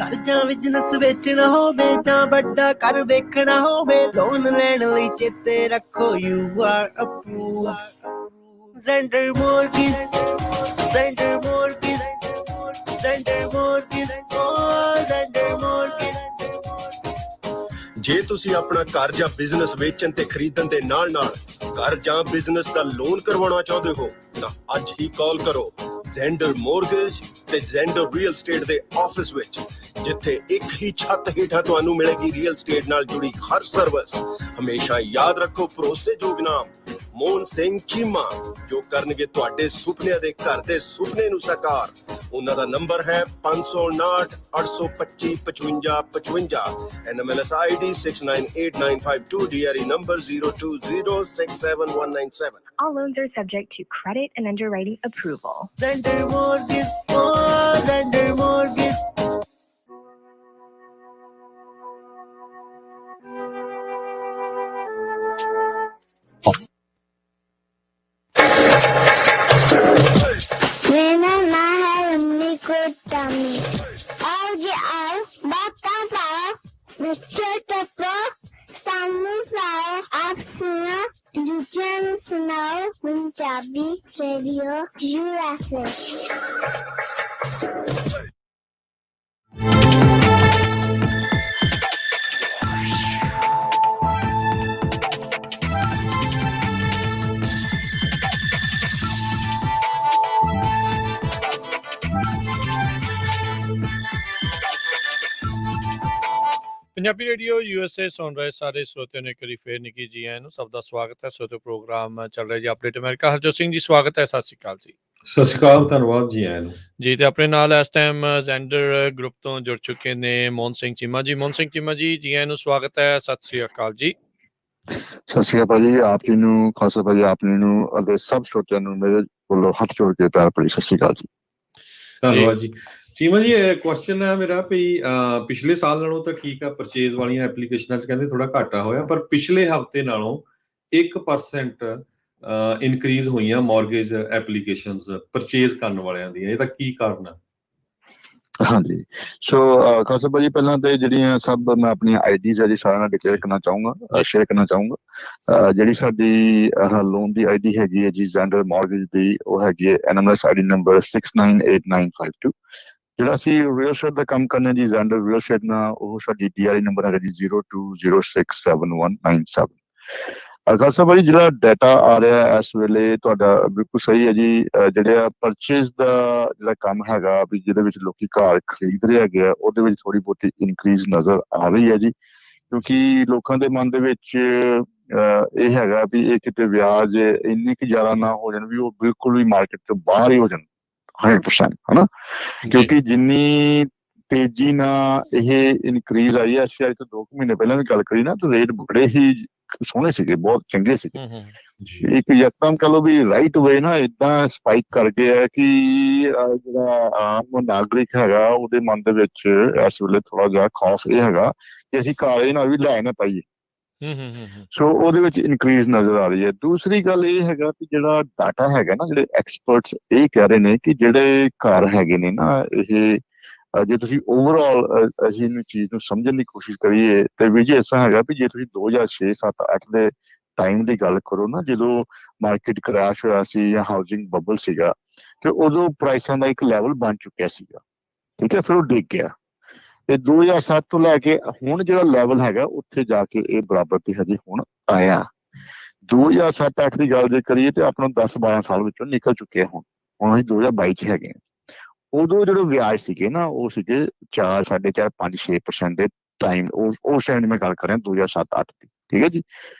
ਘਰ ਜਾਂ ਬਿਜ਼ਨਸ ਵੇਚਣਾ ਹੋਵੇ ਜਾਂ ਵੱਡਾ ਘਰ ਵੇਖਣਾ ਹੋਵੇ ਲੋਨ ਲੈਣ ਲਈ ਚੇਤੇ ਰੱਖੋ you are approved Zander mortgage Zander mortgage Zander mortgage Zander mortgage. ਜੇ ਤੁਸੀਂ ਆਪਣਾ ਘਰ ਜਾਂ ਬਿਜ਼ਨਸ ਵੇਚਣ ਤੇ ਖਰੀਦਣ ਦੇ ਨਾਲ-ਨਾਲ ਘਰ ਜਾਂ ਬਿਜ਼ਨਸ ਦਾ ਲੋਨ ਕਰਵਾਉਣਾ ਚਾਹੁੰਦੇ ਹੋ ਤਾਂ ਅੱਜ ਹੀ ਕਾਲ ਕਰੋ ਜ਼ੈਂਡਰ ਮੋਰਗੇਜ ਤੇ ਜ਼ੈਂਡਰ ਰੀਅਲ ਸਟੇਟ ਦੇ ਆਫਿਸ ਵਿੱਚ, ਜਿੱਥੇ ਇੱਕ ਹੀ ਛੱਤ ਹੇਠਾਂ ਤੁਹਾਨੂੰ ਮਿਲੇਗੀ ਰੀਅਲ ਸਟੇਟ ਨਾਲ ਜੁੜੀ ਹਰ ਸਰਵਿਸ। ਹਮੇਸ਼ਾ ਯਾਦ ਰੱਖੋ ਭਰੋਸੇਯੋਗ ਨਾਮ ਮੋਹਨ ਸਿੰਘ ਚੀਮਾ, ਜੋ ਕਰਨਗੇ ਤੁਹਾਡੇ ਸੁਪਨਿਆਂ ਦੇ ਘਰ ਦੇ ਸੁਪਨੇ ਨੂੰ ਸਾਕਾਰ। ਉਹਨਾਂ ਦਾ ਨੰਬਰ ਹੈ 559 825 5555, NMLS ID 698952, DRE number 020671197. All loans are subject to credit and underwriting approval. Zender Mortgage, Zender Mortgage. मेरा नाम है रमनी कोटामी। आओ जी आओ, बाता पाओ, बच्चे टपो, सामने आओ, आप सुनो, दूसरे ने सुनाओ, Punjabi radio UFM। Punjabi radio USA ਸੁਣ ਰਹੇ ਸਾਰੇ ਸਰੋਤਿਆਂ ਨੂੰ ਇੱਕ ਵਾਰੀ ਫੇਰ ਨਿੱਕੀ ਜੀ ਆਇਆਂ ਨੂੰ, ਸਭ ਦਾ ਸਵਾਗਤ ਹੈ। ਸਰੋਤਿਓ ਪ੍ਰੋਗਰਾਮ ਚੱਲ ਰਿਹਾ ਜੀ ਅਪਡੇਟ ਅਮਰੀਕਾ। ਹਰਜੋਤ ਸਿੰਘ ਜੀ ਸਵਾਗਤ ਹੈ, ਸਤਿ ਸ਼੍ਰੀ ਅਕਾਲ ਜੀ। ਸਤਿ ਸ਼੍ਰੀ ਅਕਾਲ, ਧੰਨਵਾਦ ਜੀ ਆਇਆਂ ਨੂੰ ਜੀ। ਤੇ ਆਪਣੇ ਨਾਲ ਇਸ ਟਾਈਮ ਜ਼ੈਂਡਰ ਗਰੁੱਪ ਤੋਂ ਜੁੜ ਚੁੱਕੇ ਨੇ ਮੋਹਨ ਸਿੰਘ ਚੀਮਾ ਜੀ। ਮੋਹਨ ਸਿੰਘ ਚੀਮਾ ਜੀ, ਜੀ ਆਇਆਂ ਨੂੰ ਸਵਾਗਤ ਹੈ, ਸਤਿ ਸ਼੍ਰੀ ਅਕਾਲ ਜੀ। ਸਤਿ ਸ਼੍ਰੀ ਅਕਾਲ ਜੀ, ਆਪ ਜੀ ਨੂੰ, ਖਾਲਸਾ ਭਾਜੀ ਆਪ ਜੀ ਨੂੰ ਅਤੇ ਸਭ ਸਰੋਤਿਆਂ ਨੂੰ ਮੇਰੇ ਵੱਲੋਂ ਹੱਥ ਜੋੜ ਕੇ ਪਿਆਰ ਭਰੀ ਸਤਿ ਸ਼੍ਰੀ ਅਕਾਲ ਜੀ। ਧੰਨਵਾਦ ਜੀ। ਚੀਮਾ ਜੀ, ਇਹ ਕੁਐਸਚਨ ਹੈ ਮੇਰਾ ਵੀ ਪਿਛਲੇ ਸਾਲ ਨਾਲੋਂ ਤਾਂ ਠੀਕ ਆ, ਪਰਚੇਜ਼ ਵਾਲੀਆਂ ਐਪਲੀਕੇਸ਼ਨਾਂ 'ਚ ਕਹਿੰਦੇ ਥੋੜਾ ਘਾਟਾ ਹੋਇਆ, ਪਰ ਪਿਛਲੇ ਹਫ਼ਤੇ ਨਾਲੋਂ 1% ਇਨਕਰੀਜ਼ ਹੋਈਆਂ ਮੌਰਗੇਜ ਐਪਲੀਕੇਸ਼ਨਸ ਪਰਚੇਜ਼ ਕਰਨ ਵਾਲਿਆਂ ਦੀਆਂ। ਇਹਦਾ ਕੀ ਕਾਰਨ ਹੈ? ਹਾਂਜੀ, ਸੋ ਖਾਲਸਾ ਭਾਜੀ ਪਹਿਲਾਂ ਤੇ ਜਿਹੜੀਆਂ ਸਭ ਮੈਂ ਆਪਣੀਆਂ ਆਈਡੀਜ਼ ਹੈ ਜੀ ਸਾਰਿਆਂ ਨਾਲ ਡਿਕਲੇਅਰ ਕਰਨਾ ਚਾਹੂੰਗਾ, ਸ਼ੇਅਰ ਕਰਨਾ ਚਾਹੂੰਗਾ। ਜਿਹੜੀ ਸਾਡੀ ਲੋਨ ਦੀ ਆਈਡੀ ਹੈਗੀ ਹੈ ਜੀ ਜ਼ੈਂਡਰ ਮੌਰਗੇਜ ਦੀ, ਉਹ ਹੈਗੀ ਹੈ NMLS ID ਨੰਬਰ 698952। ਜਿਹੜਾ ਅਸੀਂ ਰੀਅਲ ਸਟੇਟ ਦਾ ਕੰਮ ਕਰਨਾ ਜੀ ਜ਼ੈਂਡਰ ਰੀਅਲ ਸਟੇਟ ਨਾਲ, ਉਹ ਸਾਡੀ DRE ਨੰਬਰ ਹੈਗਾ ਜੀ 020671197। ਖਾਲਸਾ ਭਾਜੀ ਜਿਹੜਾ ਡਾਟਾ ਆ ਰਿਹਾ ਇਸ ਵੇਲੇ ਤੁਹਾਡਾ ਬਿਲਕੁਲ ਸਹੀ ਹੈ ਜੀ। ਜਿਹੜਾ ਪਰਚੇਜ਼ ਦਾ ਜਿਹੜਾ ਕੰਮ ਹੈਗਾ ਵੀ ਜਿਹਦੇ ਵਿੱਚ ਲੋਕੀ ਘਰ ਖਰੀਦ ਰਹੇ ਹੈਗੇ ਆ, ਉਹਦੇ ਵਿੱਚ ਥੋੜੀ ਬਹੁਤੀ ਇਨਕਰੀਜ਼ ਨਜ਼ਰ ਆ ਰਹੀ ਹੈ ਜੀ, ਕਿਉਂਕਿ ਲੋਕਾਂ ਦੇ ਮਨ ਦੇ ਵਿੱਚ ਇਹ ਹੈਗਾ ਵੀ ਇਹ ਕਿਤੇ ਵਿਆਜ ਇੰਨੀ ਕੁ ਜ਼ਿਆਦਾ ਨਾ ਹੋ ਜਾਣ ਵੀ ਉਹ ਬਿਲਕੁਲ ਵੀ ਮਾਰਕੀਟ ਤੋਂ ਬਾਹਰ ਹੀ ਹੋ ਜਾਣ 100%, ਹਨਾ। ਕਿਉਂਕਿ ਜਿੰਨੀ ਤੇਜ਼ੀ ਨਾਲ ਇਹ ਇਨਕਰੀਜ਼ ਆਈ ਹੈ, ਅਸੀਂ ਅੱਜ ਤੋਂ 2 ਮਹੀਨੇ ਪਹਿਲਾਂ ਵੀ ਗੱਲ ਕਰੀ ਨਾ, ਤਾਂ ਰੇਟ ਬੜੇ ਹੀ ਸੋਹਣੇ ਸੀਗੇ, ਬਹੁਤ ਚੰਗੇ ਸੀਗੇ। ਇੱਕ ਯਕਦਮ ਕਹ ਲਓ ਵੀ ਰਾਈਟ ਵੇ ਨਾ ਏਦਾਂ ਸਪਾਈਕ ਕਰ ਗਿਆ ਕਿ ਜਿਹੜਾ ਆਮ ਨਾਗਰਿਕ ਹੈਗਾ ਉਹਦੇ ਮਨ ਦੇ ਵਿੱਚ ਇਸ ਵੇਲੇ ਥੋੜਾ ਜਿਹਾ ਖੌਫ ਇਹ ਹੈਗਾ ਕਿ ਅਸੀਂ ਘਰ ਇਹ ਨਾ ਵੀ ਲੈ ਨਾ ਪਾਈਏ, ਸੋ ਉਹਦੇ ਵਿੱਚ ਇਨਕਰੀਜ਼ ਨਜ਼ਰ ਆ ਰਹੀ ਹੈ। ਦੂਸਰੀ ਗੱਲ ਇਹ ਹੈਗਾ ਕਿ ਜਿਹੜਾ ਡਾਟਾ ਹੈਗਾ ਨਾ, ਜਿਹੜੇ ਐਕਸਪਰਟਸ ਇਹ ਕਹਿ ਰਹੇ ਨੇ ਕਿ ਜਿਹੜੇ ਘਰ ਹੈਗੇ ਨੇ ਨਾ, ਇਹ ਜੇ ਤੁਸੀਂ ਓਵਰਆਲ ਅਸੀਂ ਇਹਨੂੰ ਚੀਜ਼ ਨੂੰ ਸਮਝਣ ਦੀ ਕੋਸ਼ਿਸ਼ ਕਰੀਏ ਤੇ ਵੀ ਜੀ ਇਸ ਤਰ੍ਹਾਂ ਹੈਗਾ ਵੀ ਜੇ ਤੁਸੀਂ 2006 7 8 ਦੇ ਟਾਈਮ ਦੀ ਗੱਲ ਕਰੋ ਨਾ, ਜਦੋਂ ਮਾਰਕੀਟ ਕ੍ਰੈਸ਼ ਹੋਇਆ ਸੀ ਜਾਂ ਹਾਊਸਿੰਗ ਬਬਲ ਸੀਗਾ, ਤੇ ਉਦੋਂ ਪ੍ਰਾਈਸਾਂ ਦਾ ਇੱਕ ਲੈਵਲ ਬਣ ਚੁੱਕਿਆ ਸੀਗਾ, ਠੀਕ ਹੈ, ਫਿਰ ਉਹ ਡਿੱਗ ਗਿਆ। ਤੇ 2007 ਤੋਂ ਲੈ ਕੇ ਹੁਣ ਜਿਹੜਾ ਲੈਵਲ ਹੈਗਾ ਉੱਥੇ ਜਾ ਕੇ ਇਹ ਬਰਾਬਰ ਤੇ ਹਜੇ ਹੁਣ ਆਇਆ। 2007-8 ਦੀ ਗੱਲ ਜੇ ਕਰੀਏ ਤੇ ਆਪਣਾ 10-12 ਸਾਲ ਵਿੱਚੋਂ ਨਿਕਲ ਚੁੱਕੇ ਹੁਣ ਅਸੀਂ 2022 ਚ ਹੈਗੇ ਹਾਂ। ਉਦੋਂ ਜਿਹੜੇ ਵਿਆਜ ਸੀਗੇ ਨਾ ਉਹ ਸੀਗੇ 4, 4.5, 5-6% ਦੇ ਟਾਈਮ, ਉਸ ਟਾਈਮ ਦੀ ਮੈਂ ਗੱਲ ਕਰ ਰਿਹਾ 2007-8 ਦੀ, ਠੀਕ ਹੈ ਜੀ।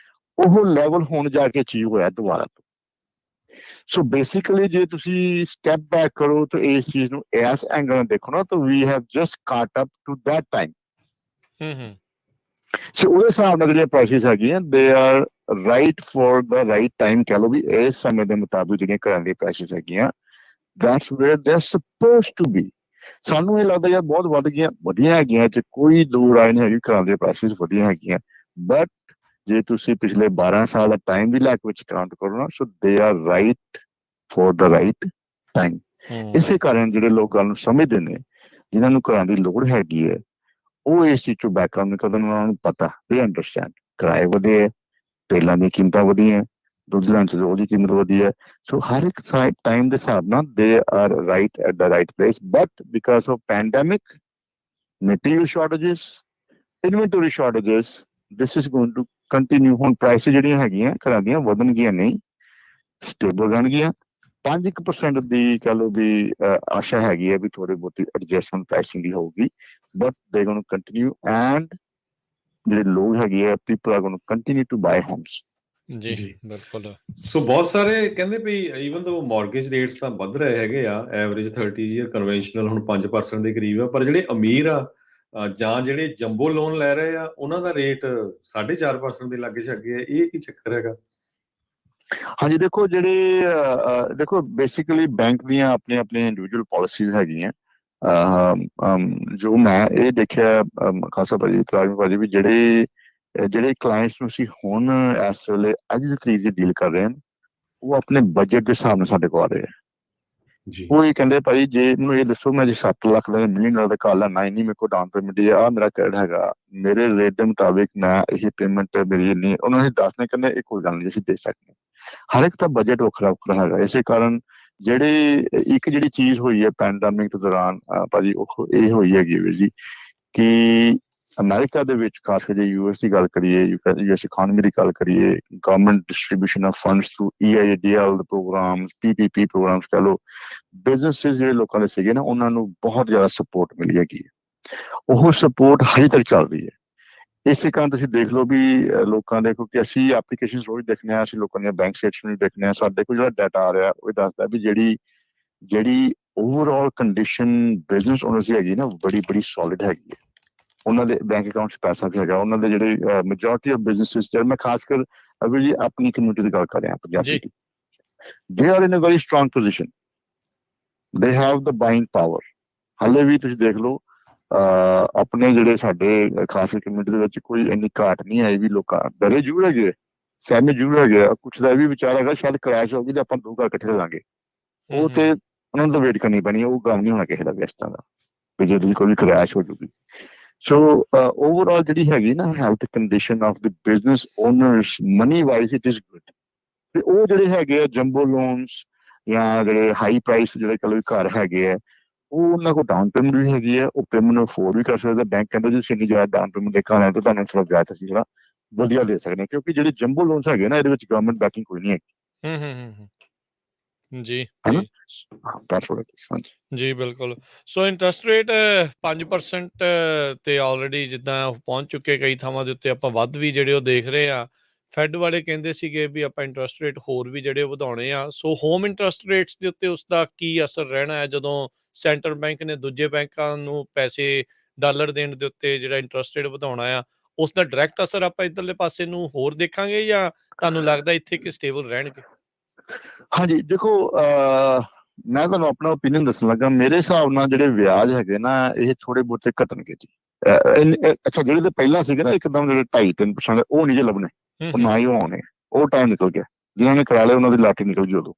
ਉਹ ਲੈਵਲ ਹੁਣ ਜਾ ਕੇ ਅਚੀਵ ਹੋਇਆ ਦੁਬਾਰਾ ਤੋਂ। ਸੋ ਬੇਸਿਕਲੀ ਜੇ ਤੁਸੀਂ ਸਟੈਪ ਬੈਕ ਕਰੋ ਤਾਂ ਇਸ ਚੀਜ਼ ਨੂੰ ਇਸ ਐਂਗਲ ਨਾਲ ਦੇਖੋ ਨਾ, ਤਾਂ ਵੀ ਹੈਵ ਜਸਟ ਕਾਟ ਅਪ ਟੂ ਦੈਟ ਟਾਈਮ। ਸੋ ਉਹਦੇ ਹਿਸਾਬ ਨਾਲ ਜਿਹੜੀਆਂ ਪ੍ਰਾਈਸਿਸ ਹੈਗੀਆਂ ਦੇ are right for the right time, ਕਹਿ ਲਓ ਵੀ ਇਸ ਸਮੇਂ ਦੇ ਮੁਤਾਬਿਕ ਜਿਹੜੀਆਂ ਘਰਾਂ ਦੀਆਂ ਪ੍ਰਾਈਸਿਸ ਹੈਗੀਆਂ that's where they're supposed to be। ਸਾਨੂੰ ਇਹ ਲੱਗਦਾ ਯਾਰ ਬਹੁਤ ਵਧੀਆ ਹੈਗੀਆਂ, ਚ ਕੋਈ ਦੋ ਰਾਏ ਨਹੀਂ ਹੈਗੀ, ਘਰਾਂ ਦੀਆਂ ਪ੍ਰਾਈਸਿਸ ਵਧੀਆ ਹੈਗੀਆਂ, ਬਟ ਜੇ ਤੁਸੀਂ ਪਿਛਲੇ 12 ਸਾਲ ਦਾ ਟਾਈਮ ਵੀ ਲੈ ਕੇ ਵਿੱਚ ਕਾਊਂਟ ਕਰੋ ਨਾ, so they are right for the right time. ਇਸੇ ਕਾਰਨ ਜਿਹੜੇ ਲੋਕ ਗੱਲ ਨੂੰ ਸਮਝਦੇ ਨੇ, ਜਿਨ੍ਹਾਂ ਨੂੰ ਘਰਾਂ ਦੀ ਲੋੜ ਹੈਗੀ ਹੈ, ਉਹ ਇਸ ਚੀਜ਼ ਚੋਂ ਬੈਕਆਊਟ ਨਹੀਂ ਕਰਦੇ, ਉਹਨਾਂ ਨੂੰ ਪਤਾ, ਦੇ ਅੰਡਰਸਟੈਂਡ ਕਿਰਾਏ ਵਧੇ, ਤੇਲਾਂ ਦੀਆਂ ਕੀਮਤਾਂ ਵਧੀਆਂ, ਦੁੱਧ ਲੈਣ ਚ ਉਹਦੀ ਕੀਮਤ ਵਧੀ ਹੈ। ਸੋ ਹਰ ਇੱਕ ਟਾਈਮ ਦੇ ਹਿਸਾਬ ਨਾਲ they are right at the right place, but because of pandemic, material shortages, inventory shortages, this is going to continue. ਹੁਣ ਪ੍ਰਾਈਸਿਸ ਜਿਹੜੀਆਂ ਹੈਗੀਆਂ ਘਰਾਂ ਦੀਆਂ ਵਧਣਗੀਆਂ ਨਹੀਂ, ਸਟੇਬਲ ਰਹਿਣਗੀਆਂ। 5% ਦੀ ਕਹਿ ਲਓ ਵੀ ਆਸ਼ਾ ਹੈਗੀ ਹੈ ਵੀ ਥੋੜੀ ਬਹੁਤੀ ਐਡਜਸਟਮੈਂਟ ਪ੍ਰਾਈਸਿੰਗ ਦੀ ਹੋਊਗੀ, ਬਟ ਦੇ ਗੋਇੰ ਟੂ ਕੰਟੀਨਿਊ ਐਂਡ ਜਿਹੜੇ ਲੋਕ ਹੈਗੇ ਆ, people are going to continue to buy homes. ਜੀ ਬਿਲਕੁਲ। ਸੋ ਬਹੁਤ ਸਾਰੇ ਕਹਿੰਦੇ ਵੀ ਈਵਨ ਦੋ ਮਾਰਗੇਜ ਰੇਟਸ ਤਾਂ ਵੱਧ ਰਹੇ ਹੈਗੇ ਆ, ਐਵਰੇਜ 30 ਈਅਰ ਕਨਵੈਨਸ਼ਨਲ ਹੁਣ 5% ਦੇ ਕਰੀਬ ਆ, ਪਰ ਜਿਹੜੇ ਅਮੀਰ ਆ ਜਾਂ ਜਿਹੜੇ ਜੰਬੋ ਲੋਨ ਲੈ ਰਹੇ ਆ ਉਹਨਾਂ ਦਾ ਰੇਟ 4.5% ਦੇ ਲਾਗੇ ਛਾਗੇ ਆ। ਇਹ ਕੀ ਚੱਕਰ ਹੈਗਾ? ਹਾਂਜੀ ਦੇਖੋ, ਜਿਹੜੇ ਦੇਖੋ ਬੇਸਿਕਲੀ ਬੈਂਕ ਦੀਆਂ ਆਪਣੀਆਂ ਇੰਡੀਵਿਜੂਅਲ ਪਾਲਿਸੀਜ਼ ਹੈਗੀਆਂ। ਜੋ ਮੈਂ ਇਹ ਦੇਖਿਆ ਖਾਲਸਾ ਭਾਜੀ, ਤਰਾਜੂ ਭਾਜੀ, ਵੀ ਜਿਹੜੇ ਕਲਾਇੰਟਸ ਨੂੰ ਅਸੀਂ ਹੁਣ ਇਸ ਵੇਲੇ ਅੱਜ ਦੀ ਤਰੀਕ 'ਚ ਡੀਲ ਕਰ ਰਹੇ ਹਾਂ, ਉਹ ਆਪਣੇ ਬਜਟ ਦੇ ਹਿਸਾਬ ਨਾਲ ਸਾਡੇ ਕੋਲ ਆ ਰਹੇ ਆ ਜੀ। ਉਹ ਇਹ ਕਹਿੰਦੇ ਭਾਈ ਜੇ ਮੈਨੂੰ ਇਹ ਦੱਸੋ ਮੈਂ ਜੇ 7 ਲੱਖ ਦਾ $1 million ਦਾ ਘਰ ਲੈਣਾ, ਇੰਨੀ ਮੇਰੇ ਕੋਲ ਡਾਊਨ ਪੇਮੈਂਟ ਆ, ਮੇਰਾ ਕ੍ਰੈਡਿਟ ਹੈਗਾ, ਮੇਰੇ ਰੇਟ ਦੇ ਮੁਤਾਬਿਕ ਮੈਂ ਇਹ ਪੇਮੈਂਟ ਮੇਰੀ ਇੰਨੀ, ਉਹਨਾਂ ਨੇ ਦੱਸਣੇ, ਕਹਿੰਦੇ ਇਹ ਕੋਈ ਗੱਲ ਨਹੀਂ ਅਸੀਂ ਦੇ ਸਕਦੇ। ਹਰ ਇੱਕ ਦਾ ਬਜਟ ਵੱਖਰਾ ਹੈਗਾ। ਇਸੇ ਕਾਰਨ ਜਿਹੜੀ ਚੀਜ਼ ਹੋਈ ਹੈ ਪੈਂਡੈਮਿਕ ਦੇ ਦੌਰਾਨ ਭਾਜੀ, ਉਹ ਇਹ ਹੋਈ ਹੈਗੀ ਵੀ ਜੀ ਕਿ ਅਮਰੀਕਾ ਦੇ ਵਿੱਚ, ਖਾਸ ਕਰਕੇ US ਦੀ ਗੱਲ ਕਰੀਏ, US ਇਕਨੋਮੀ ਦੀ ਗੱਲ ਕਰੀਏ, government distribution of funds through EIDL programme, PPP programmes ਕਹਿ ਲਓ, ਬਿਜ਼ਨਸਿਸ ਜਿਹੜੇ ਲੋਕਾਂ ਦੇ ਸੀਗੇ ਨਾ, ਉਹਨਾਂ ਨੂੰ ਬਹੁਤ ਜ਼ਿਆਦਾ ਸਪੋਰਟ ਮਿਲੀ ਹੈਗੀ ਹੈ। ਉਹ ਸਪੋਰਟ ਹਜੇ ਤੱਕ ਚੱਲ ਰਹੀ ਹੈ। ਇਸੇ ਕਾਰਨ ਤੁਸੀਂ ਦੇਖ ਲਓ ਵੀ ਲੋਕਾਂ ਦੇ, ਕਿਉਂਕਿ ਅਸੀਂ ਐਪਲੀਕੇਸ਼ਨ ਰੋਜ਼ ਦੇਖਦੇ ਹਾਂ, ਅਸੀਂ ਲੋਕਾਂ ਦੀਆਂ ਬੈਂਕ ਸਟੇਟਮੈਂਟ ਦੇਖਦੇ ਹਾਂ, ਸਾਡੇ ਕੋਲ ਜਿਹੜਾ ਡਾਟਾ ਆ ਰਿਹਾ ਉਹ ਦੱਸਦਾ ਵੀ ਜਿਹੜੀ ਓਵਰਆਲ ਕੰਡੀਸ਼ਨ ਬਿਜ਼ਨਸ ਓਨਰਸ ਦੀ ਹੈਗੀ ਨਾ, ਬੜੀ ਸੋਲਿਡ ਹੈਗੀ ਹੈ। ਉਹਨਾਂ ਦੇ ਬੈਂਕ ਅਕਾਊਂਟ 'ਚ ਪੈਸਾ ਵੀ ਹੈਗਾ। ਉਹਨਾਂ ਦੇ ਜਿਹੜੇ ਮੈਜੋਰਟੀ ਆਫ ਬਿਜ਼ਨਸਿਸ, ਜਦ ਮੈਂ ਖਾਸ ਕਰ ਅਗਰ ਜੀ ਆਪਣੀ ਕਮਿਊਨਿਟੀ ਦੀ ਗੱਲ ਕਰ ਰਿਹਾ ਪੰਜਾਬੀ ਦੀ, they are in a very strong position, they have the buying power. ਹਾਲੇ ਵੀ ਤੁਸੀਂ ਦੇਖ ਲਓ ਆਪਣੇ ਜਿਹੜੇ ਸਾਡੇ ਖਾਸ ਕਮਿਊਨਿਟੀ ਦੇ ਵਿੱਚ ਕੋਈ ਇੰਨੀ ਘਾਟ ਨਹੀਂ ਆਈ ਵੀ ਲੋਕਾਂ ਡਰੇ ਜ਼ਰੂਰ ਹੈਗੇ, ਸਹਿਮੇ ਜ਼ਰੂਰ ਹੈਗੇ। ਕੁਛ ਦਾ ਇਹ ਵੀ ਵਿਚਾਰ ਹੈਗਾ ਸ਼ਾਇਦ ਕ੍ਰੈਸ਼ ਹੋ ਗਈ ਤੇ ਆਪਾਂ 2 ਘਰ ਇਕੱਠੇ ਲਾਂਗੇ, ਉਹ ਤੇ ਉਹਨਾਂ ਨੂੰ ਤਾਂ ਵੇਟ ਕਰਨੀ ਪੈਣੀ, ਉਹ ਕੰਮ ਨਹੀਂ ਹੋਣਾ ਕਿਸੇ ਦਾ ਵੀ ਇਸ ਤਰ੍ਹਾਂ ਦਾ ਵੀ ਜੇ ਕੋਈ ਕ੍ਰੈਸ਼ ਹੋ ਜੂਗੀ। ਸੋ ਓਵਰਆਲ ਜਿਹੜੀ ਹੈਗੀ ਨਾ health condition of the business owners money wise it is good. ਤੇ ਉਹ ਜਿਹੜੇ ਹੈਗੇ ਆ ਜੰਬੋ ਲੋਨਸ ਜਾਂ ਜਿਹੜੇ ਹਾਈ ਪ੍ਰਾਈਸ ਜਿਹੜੇ ਕਲਰ ਘਰ ਹੈਗੇ ਆ, ਉਹ ਉਹਨਾਂ ਕੋਲ ਡਾਊਨ ਪੇਮੈਂਟ ਵੀ ਹੈਗੀ ਹੈ, ਉਹ ਪੇਮੈਂਟ ਨੂੰ ਅਫੋਰਡ ਵੀ ਕਰ ਸਕਦੇ। ਬੈਂਕ ਕਹਿੰਦਾ ਜੀ ਇੰਨੀ ਜ਼ਿਆਦਾ ਡਾਊਨ ਪੇਮੈਂਟ ਦੇਖਣਾ ਹੈ ਤਾਂ ਤੁਹਾਨੂੰ ਥੋੜਾ ਵਿਆਜ ਅਸੀਂ ਜਿਹੜਾ ਵਧੀਆ ਦੇ ਸਕਦੇ ਹਾਂ, ਕਿਉਂਕਿ ਜਿਹੜੇ ਜੰਬੋ ਲੋਨਸ ਹੈਗੇ ਨਾ, ਇਹਦੇ ਵਿੱਚ ਗਵਰਨਮੈਂਟ ਬੈਕਿੰਗ ਕੋਈ ਨਹੀਂ ਹੈਗੀ। ਜੀ ਜੀ ਬਿਲਕੁਲ। ਸੋ ਇੰਟਰਸਟ ਰੇਟ 5% ਤੇ ਆਲਰੇਡੀ ਜਿੱਦਾਂ ਪਹੁੰਚ ਚੁੱਕੇ ਕਈ ਥਾਵਾਂ ਦੇ ਉੱਤੇ, ਆਪਾਂ ਵੱਧ ਵੀ ਜਿਹੜੇ ਉਹ ਦੇਖ ਰਹੇ ਆ। ਫੈਡ ਵਾਲੇ ਕਹਿੰਦੇ ਸੀਗੇ ਵੀ ਆਪਾਂ ਇੰਟਰਸਟ ਰੇਟ ਹੋਰ ਵੀ ਜਿਹੜੇ ਵਧਾਉਣੇ ਆ। ਸੋ ਹੋਮ ਇੰਟਰਸਟ ਰੇਟਸ ਦੇ ਉੱਤੇ ਉਸਦਾ ਕੀ ਅਸਰ ਰਹਿਣਾ ਹੈ ਜਦੋਂ ਸੈਂਟਰਲ ਬੈਂਕ ਨੇ ਦੂਜੇ ਬੈਂਕਾਂ ਨੂੰ ਪੈਸੇ ਡਾਲਰ ਦੇਣ ਦੇ ਉੱਤੇ ਜਿਹੜਾ ਇੰਟਰਸਟ ਰੇਟ ਵਧਾਉਣਾ ਆ, ਉਸ ਦਾ ਡਾਇਰੈਕਟ ਅਸਰ ਆਪਾਂ ਇੱਧਰਲੇ ਪਾਸੇ ਨੂੰ ਹੋਰ ਦੇਖਾਂਗੇ ਜਾਂ ਤੁਹਾਨੂੰ ਲੱਗਦਾ ਇੱਥੇ ਕਿ ਸਟੇਬਲ ਰਹਿਣਗੇ? ਹਾਂਜੀ ਦੇਖੋ, ਮੈਂ ਤੁਹਾਨੂੰ ਆਪਣਾ ਓਪੀਨੀਅਨ ਦੱਸਣ ਲੱਗਾ। ਮੇਰੇ ਹਿਸਾਬ ਨਾਲ ਜਿਹੜੇ ਵਿਆਜ ਹੈਗੇ ਨਾ, ਇਹ ਥੋੜੇ ਬਹੁਤੇ ਘਟਣਗੇ ਜੀ। ਅੱਛਾ ਜਿਹੜੇ ਤੇ ਪਹਿਲਾਂ ਸੀਗੇ ਨਾ ਇੱਕਦਮ ਜਿਹੜੇ 2.5-3% ਉਹ ਨਹੀਂ ਜੇ ਲੱਭਣੇ, ਉਹ ਨਾ ਹੀ ਆਉਣੇ, ਉਹ ਟਾਈਮ ਨਿਕਲ ਗਿਆ। ਜਿਨ੍ਹਾਂ ਨੇ ਕਰਾ ਲਿਆ ਉਹਨਾਂ ਦੀ ਲਾਟਰੀ ਨਿਕਲ ਗਈ ਉਦੋਂ।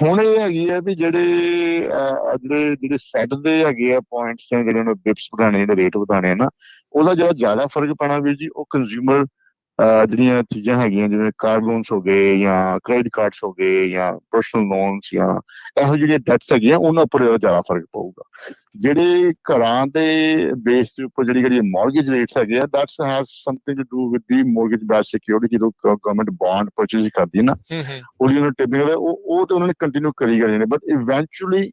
ਹੁਣ ਇਹ ਹੈਗੀ ਹੈ ਵੀ ਜਿਹੜੇ ਸੈੱਟ ਦੇ ਹੈਗੇ ਆ ਪੁਆਇੰਟਸ ਜਾਂ ਜਿਹੜੇ ਉਹਨਾਂ ਬਿਪਸ ਵਧਾਣੇ, ਜਿਹੜੇ ਰੇਟ ਵਧਾਣੇ ਆ ਨਾ, ਉਹਦਾ ਜਿਹੜਾ ਜ਼ਿਆਦਾ ਫਰਕ ਪੈਣਾ ਵੀਰ ਜੀ ਉਹ ਕੰਜ਼ਿਊਮਰ ਜਿਹੜੀਆਂ ਚੀਜ਼ਾਂ ਹੈਗੀਆਂ ਜਿਵੇਂ ਕਾਰ ਲੋਨਸ ਹੋ ਗਏ ਜਾਂ ਕ੍ਰੈਡਿਟ ਕਾਰਡਸ ਹੋ ਗਏ ਜਾਂ ਪਰਸਨਲ ਲੋਨਸ ਜਾਂ ਇਹੋ ਜਿਹੜੀਆਂ ਡੈਟਸ ਹੈਗੀਆਂ ਉਹਨਾਂ ਉੱਪਰ ਇਹਦਾ ਜ਼ਿਆਦਾ ਫਰਕ ਪਊਗਾ। ਜਿਹੜੇ ਘਰਾਂ ਦੇ ਬੇਸ ਦੇ ਉੱਪਰ ਜਿਹੜੀ ਮੌਰਗੇਜ ਰੇਟਸ ਹੈਗੇ ਆ, that's has something to do with the mortgage backed security. ਜਦੋਂ ਗਵਰਨਮੈਂਟ ਬੌਂਡ ਪਰਚੇਜ਼ ਕਰਦੀ ਹੈ ਨਾ, ਉਹਦੀ ਉਹਨਾਂ ਟਿਪਿੰਗ ਉਹ ਤੇ ਉਹਨਾਂ ਨੇ ਕੰਟੀਨਿਊ ਕਰੀ ਗਏ ਨੇ, ਬਟ ਇਵੈਂਚੁਅਲੀ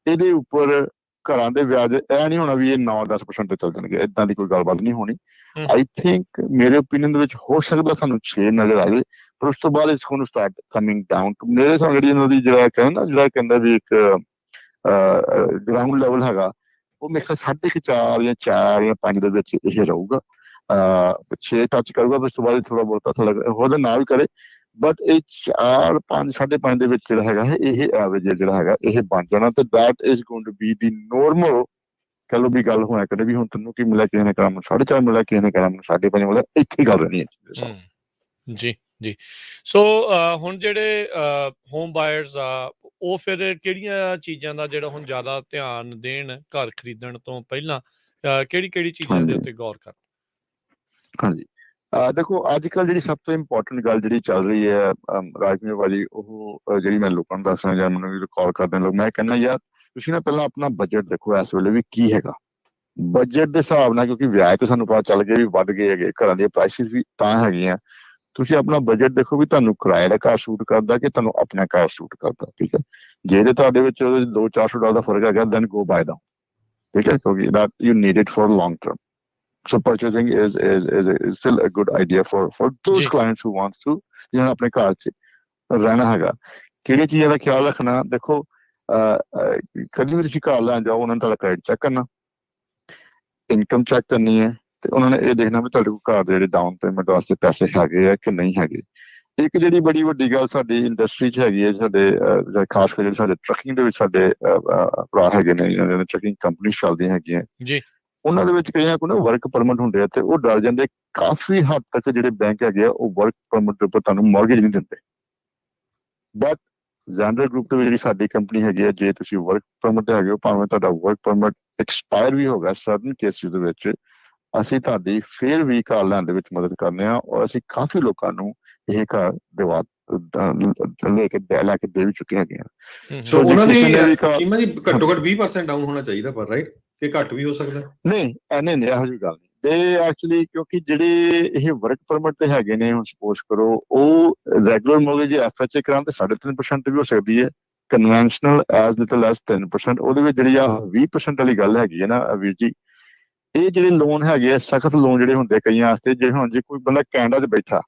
ਇਹਦੇ ਉੱਪਰ ਘਰਾਂ ਦੇ ਵਿਆਜ ਇਹ ਨਹੀਂ ਹੋਣਾ ਵੀ ਇਹ 9-10% ਤੇ ਚੱਲ ਜਾਣਗੇ, ਏਦਾਂ ਦੀ ਕੋਈ ਗੱਲਬਾਤ ਨਹੀਂ ਹੋਣੀ। ਆਈ ਥਿੰਕ ਮੇਰੇ ਓਪੀਨੀਅਨ ਦੇ ਵਿੱਚ ਹੋ ਸਕਦਾ ਸਾਨੂੰ 6 ਨਜ਼ਰ ਆ ਜਾਵੇ, ਪਰ ਉਸ ਤੋਂ ਬਾਅਦ ਇਸ ਨੂੰ ਸਟਾਰਟ ਕਮਿੰਗ ਡਾਊਨ ਟੂ ਮੇਰੇ ਹਿਸਾਬ ਜਿਹੜੀ ਇਹਨਾਂ ਦੀ ਜਿਹੜਾ ਕਹਿੰਦਾ ਵੀ ਇੱਕ ਗਰਾਊਂਡ ਲੈਵਲ ਹੈਗਾ ਉਹ ਮੇਰੇ ਖਿਆਲ 4.5 ਜਾਂ 4 ਜਾਂ 5 ਦੇ ਵਿੱਚ ਇਹ ਰਹੂਗਾ। 6 ਟੱਚ ਕਰੂਗਾ, ਉਸ ਤੋਂ ਬਾਅਦ ਥੋੜਾ ਬਹੁਤਾ ਉਹਦਾ ਨਾ ਵੀ ਕਰੇ, ਬਟ ਇਹ 4, 5, 5.5 ਦੇ ਵਿੱਚ ਜਿਹੜਾ ਹੈਗਾ ਇਹ ਐਵਰੇਜ ਜਿਹੜਾ ਹੈਗਾ ਇਹ ਬਣ ਜਾਣਾ, ਤੇ that is going to be the normal. ਕਹਿ ਲਓ ਵੀ ਗੱਲ ਹੋਇਆ ਕਦੇ ਵੀ ਹੁਣ ਤੈਨੂੰ ਕੀ ਮਿਲਿਆ, ਕਿਸੇ ਨੇ ਕਹਾ ਮੈਨੂੰ 4.5 ਮਿਲਿਆ, ਕਿਸੇ ਨੇ ਕਹਾ ਮੈਨੂੰ 5.5 ਮਿਲਿਆ, ਇੱਥੇ ਹੀ ਗੱਲ ਰਹਿਣੀ ਹੈ। ਜੀ ਜੀ। ਸੋ ਹੁਣ ਜਿਹੜੇ ਹੋਮ ਬਾਇਰਸ ਆ ਉਹ ਫਿਰ ਕਿਹੜੀਆਂ ਚੀਜ਼ਾਂ ਦਾ ਜਿਹੜਾ ਹੁਣ ਜ਼ਿਆਦਾ ਧਿਆਨ ਦੇਣ ਘਰ ਖਰੀਦਣ ਤੋਂ ਪਹਿਲਾਂ, ਕਿਹੜੀ ਚੀਜ਼ਾਂ ਦੇ ਉੱਤੇ ਗੌਰ ਕਰਨ? ਹਾਂਜੀ, ਦੇਖੋ ਅੱਜ ਕੱਲ੍ਹ ਜਿਹੜੀ ਸਭ ਤੋਂ ਇੰਪੋਰਟੈਂਟ ਗੱਲ ਜਿਹੜੀ ਚੱਲ ਰਹੀ ਹੈ ਰਾਜਵੀਰ ਭਾਜੀ, ਉਹ ਜਿਹੜੀ ਮੈਂ ਲੋਕਾਂ ਨੂੰ ਦੱਸਣਾ ਜਾਂ ਮੈਨੂੰ ਵੀ ਕਾਲ ਕਰਦੇ ਲੋਕ, ਮੈਂ ਕਹਿੰਦਾ ਯਾਰ ਤੁਸੀਂ ਨਾ ਪਹਿਲਾਂ ਆਪਣਾ ਬਜਟ ਦੇਖੋ ਇਸ ਵੇਲੇ ਵੀ ਕੀ ਹੈਗਾ। ਬਜਟ ਦੇ ਹਿਸਾਬ ਨਾਲ, ਕਿਉਂਕਿ ਵਿਆਜ ਤਾਂ ਸਾਨੂੰ ਪਤਾ ਚੱਲ ਗਿਆ ਵੀ ਵੱਧ ਗਏ ਹੈਗੇ, ਘਰਾਂ ਦੀਆਂ ਪ੍ਰਾਈਸਿਸ ਵੀ ਤਾਂ ਹੈਗੀਆਂ, ਤੁਸੀਂ ਆਪਣਾ ਬਜਟ ਦੇਖੋ ਵੀ ਤੁਹਾਨੂੰ ਕਿਰਾਏ ਦਾ ਘਰ ਸੂਟ ਕਰਦਾ ਕਿ ਤੁਹਾਨੂੰ ਆਪਣਾ ਘਰ ਸੂਟ ਕਰਦਾ। ਠੀਕ ਹੈ, ਜੇ ਤੇ ਤੁਹਾਡੇ ਵਿੱਚ $200-400 ਦਾ ਫਰਕ ਹੈਗਾ ਦੈਨ ਗੋ ਬਾਏ ਦਾ, ਠੀਕ ਹੈ, ਕਿਉਂਕਿ that you need it for long term. So purchasing is still a good idea for those clients who wants to ਜਿਹਨਾਂ ਆਪਣੇ ਘਰ 'ਚ ਰਹਿਣਾ ਹੈਗਾ। ਕਿਹੜੀਆਂ ਚੀਜ਼ਾਂ ਦਾ ਖਿਆਲ ਰੱਖਣਾ, ਦੇਖੋ ਕਦੀ ਵੀ ਤੁਸੀਂ ਘਰ ਲੈਣ ਜਾਓ ਉਹਨਾਂ ਨੇ ਤੁਹਾਡਾ ਕ੍ਰੈਡਿਟ ਚੈੱਕ ਕਰਨਾ, ਇਨਕਮ ਚੈੱਕ ਕਰਨੀ ਹੈ, ਤੇ ਉਹਨਾਂ ਨੇ ਇਹ ਦੇਖਣਾ ਵੀ ਤੁਹਾਡੇ ਕੋਲ ਘਰ ਦੇ ਜਿਹੜੇ ਡਾਊਨ ਪੇਮੈਂਟ ਵਾਸਤੇ ਪੈਸੇ ਹੈਗੇ ਆ ਕਿ ਨਹੀਂ ਹੈਗੇ। ਇੱਕ ਜਿਹੜੀ ਬੜੀ ਵੱਡੀ ਗੱਲ ਸਾਡੀ ਇੰਡਸਟਰੀ 'ਚ ਹੈਗੀ ਹੈ, ਸਾਡੇ ਖਾਸ ਕਰਕੇ ਸਾਡੇ ਟਰੱਕਿੰਗ ਦੇ ਵਿੱਚ ਸਾਡੇ ਭਰਾ ਹੈਗੇ ਨੇ, ਜਿਹਨਾਂ ਦੇ ਟਰੱਕਿੰਗ ਕੰਪਨੀ ਚੱਲਦੀਆਂ ਹੈਗੀਆਂ ਜੀ, ਉਹਨਾਂ ਦੇ ਵਿੱਚ ਕਈਆਂ ਕੋਲ ਨਾ ਵਰਕ ਪਰਮਿਟ ਹੁੰਦੇ ਆ, ਤੇ ਉਹ ਡਰ ਜਾਂਦੇ ਕਾਫੀ ਹੱਦ ਤੱਕ ਜਿਹੜੇ ਬੈਂਕ ਹੈਗੇ ਆ ਉਹ ਵਰਕ ਪਰਮਿਟ ਦੇ ਉੱਪਰ ਤੁਹਾਨੂੰ ਮੌਰਗੇਜ ਨਹੀਂ ਦਿੰਦੇ। ਬਟ ਜ਼ੈਂਡਰ ਗਰੁੱਪ ਦੇ ਵਿੱਚ ਜਿਹੜੀ ਸਾਡੀ ਕੰਪਨੀ ਹੈਗੀ ਆ, ਜੇ ਤੁਸੀਂ ਵਰਕ ਪਰਮਿਟ ਹੈਗੇ ਹੋ, ਭਾਵੇਂ ਤੁਹਾਡਾ ਵਰਕ ਪਰਮਿਟ ਐਕਸਪਾਇਰ ਵੀ ਹੋ ਗਿਆ ਸਰਟਨ ਕੇਸਿਸ ਦੇ ਵਿੱਚ, ਅਸੀਂ ਤੁਹਾਡੀ ਫਿਰ ਵੀ ਘਰ ਲੈਣ ਦੇ ਵਿੱਚ ਮਦਦ ਕਰਨੇ ਆ, ਔਰ ਅਸੀਂ ਕਾਫੀ ਲੋਕਾਂ ਨੂੰ ਇਹ ਘਰ ਲੈ ਕੇ ਦੇ ਵੀ ਚੁੱਕੇ ਹੈਗੇ ਆ। ਸੋ ਉਹਨਾਂ ਦੀ ਕੀਮਤ ਜੀ ਘੱਟੋ ਘੱਟ 20% ਡਾਊਨ ਹੋਣਾ ਚਾਹੀਦਾ, ਪਰ ਰਾਈਟ ਕਿ ਘੱਟ ਵੀ ਹੋ ਸਕਦਾ? ਨਹੀਂ ਇਹੋ ਜਿਹੀ ਗੱਲ ਨਹੀਂ। ਤੇ ਐਕਚੁਅਲੀ ਕਿਉਂਕਿ ਜਿਹੜੇ ਇਹ ਵਰਕ ਪਰਮਿਟ ਤੇ ਹੈਗੇ ਨੇ, ਹੁਣ ਸਪੋਜ਼ ਕਰੋ ਉਹ ਰੈਗੂਲਰ ਮੋਰਗੇਜ FHA ਕਰਾਉਣ ਤੇ 3.5% ਤੇ ਵੀ ਹੋ ਸਕਦੀ ਹੈ, ਕਨਵੈਨਸ਼ਨਲ ਐਜ਼ ਲਿਟਲ ਐਜ਼ 10%। ਉਹਦੇ ਵਿੱਚ ਜਿਹੜੀ ਆ 20% ਵਾਲੀ ਗੱਲ ਹੈਗੀ ਹੈ ਨਾ ਵੀਰ ਜੀ, ਇਹ ਜਿਹੜੇ ਲੋਨ ਹੈਗੇ ਆ ਸਖਤ ਲੋਨ ਜਿਹੜੇ ਹੁੰਦੇ ਕਈਆਂ ਵਾਸਤੇ, ਜੇ ਹੁਣ ਜੇ ਕੋਈ ਬੰਦਾ ਕੈਨੇਡਾ 'ਚ ਬੈਠਾ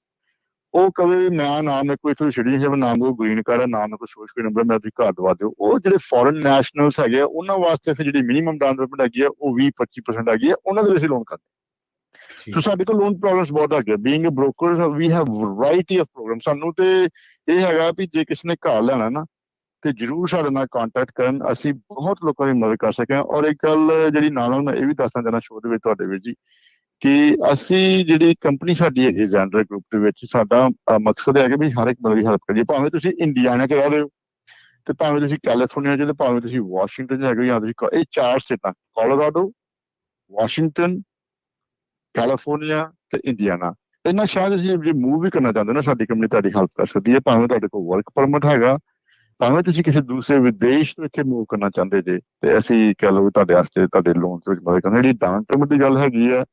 ਉਹ ਕਵੇ ਮੈਂ ਨਾ ਮੇਰੇ ਕੋਈ ਇੱਥੋਂ ਸਿਟੀਜ਼ਨਸ਼ਿਪ, ਨਾ ਕੋਈ ਗ੍ਰੀਨ ਕਾਰਡ ਹੈ, ਨਾ ਮੇਰੇ ਕੋਈ ਸੋਸ਼ਲ ਨੰਬਰ, ਮੈਂ ਤੁਸੀਂ ਘਰ ਦਵਾ ਦਿਓ। ਉਹ ਜਿਹੜੇ ਫੋਰਨ ਨੈਸ਼ਨਲਸ ਹੈਗੇ ਆ ਉਹਨਾਂ ਵਾਸਤੇ ਫਿਰ ਜਿਹੜੀ ਮਿਨੀਮਮ ਡਾਊਨ ਪੇਮੈਂਟ ਹੈਗੀ ਆ ਉਹ 20-25% ਹੈਗੀ ਆ, ਉਹਨਾਂ ਦੇ ਵਿੱਚ ਲੋਨ ਕਰਦੇ। ਸੋ ਸਾਡੇ ਕੋਲ ਲੋਨ ਪ੍ਰੋਗਰਾਮਸ ਬਹੁਤ ਹੈਗੇ। Being a broker we have variety of programme. ਸਾਨੂੰ ਤੇ ਇਹ ਹੈਗਾ ਵੀ ਜੇ ਕਿਸੇ ਨੇ ਘਰ ਲੈਣਾ ਨਾ ਤੇ ਜਰੂਰ ਸਾਡੇ ਨਾਲ ਕੰਟੈਕਟ ਕਰਨ, ਅਸੀਂ ਬਹੁਤ ਲੋਕਾਂ ਦੀ ਮਦਦ ਕਰ ਸਕੇ। ਔਰ ਇੱਕ ਗੱਲ ਜਿਹੜੀ ਨਾਲ ਮੈਂ ਇਹ ਵੀ ਦੱਸਣਾ ਚਾਹੁੰਦਾ ਸ਼ੋਅ ਦੇ ਵਿੱਚ ਤੁਹਾਡੇ ਵਿੱਚ ਜੀ, ਕਿ ਅਸੀਂ ਜਿਹੜੀ ਕੰਪਨੀ ਸਾਡੀ ਹੈਗੀ ਜ਼ੈਂਡਰ ਗਰੁੱਪ ਦੇ ਵਿੱਚ, ਸਾਡਾ ਮਕਸਦ ਹੈ ਕਿ ਵੀ ਹਰ ਇੱਕ ਬੰਦੇ ਦੀ ਹੈਲਪ ਕਰੀਏ, ਭਾਵੇਂ ਤੁਸੀਂ ਇੰਡੀਆਨਾ 'ਚ ਰਹਿ ਰਹੇ ਹੋ, ਤੇ ਭਾਵੇਂ ਤੁਸੀਂ ਕੈਲੀਫੋਰਨੀਆ 'ਚ, ਤੇ ਭਾਵੇਂ ਤੁਸੀਂ ਵਾਸ਼ਿੰਗਟਨ 'ਚ ਹੈਗੇ ਹੋ, ਜਾਂ ਤੁਸੀਂ ਇਹ 4 ਸਟੇਟਾਂ ਕੋਲੋਰਾਡੋ, ਵਾਸ਼ਿੰਗਟਨ, ਕੈਲੀਫੋਰਨੀਆ ਤੇ ਇੰਡੀਆਨਾ, ਇਹਨਾਂ ਸ਼ਾਇਦ ਤੁਸੀਂ ਜੇ ਮੂਵ ਵੀ ਕਰਨਾ ਚਾਹੁੰਦੇ ਹੋ ਨਾ, ਸਾਡੀ ਕੰਪਨੀ ਤੁਹਾਡੀ ਹੈਲਪ ਕਰ ਸਕਦੀ ਹੈ। ਭਾਵੇਂ ਤੁਹਾਡੇ ਕੋਲ ਵਰਕ ਪਰਮਿਟ ਹੈਗਾ, ਭਾਵੇਂ ਤੁਸੀਂ ਕਿਸੇ ਦੂਸਰੇ ਵਿਦੇਸ਼ ਤੋਂ ਇੱਥੇ ਮੂਵ ਕਰਨਾ ਚਾਹੁੰਦੇ ਜੇ, ਤੇ ਅਸੀਂ ਕਹਿ ਲਓ ਤੁਹਾਡੇ ਵਾਸਤੇ ਤੁਹਾਡੇ ਲੋਨ ਦੇ ਵਿੱਚ ਮਦਦ ਕਰਨੀ। ਜਿਹੜੀ ਡਾਊਨ ਪੇਮੈਂਟ ਦੀ ਗੱਲ ਹੈਗੀ ਹੈ,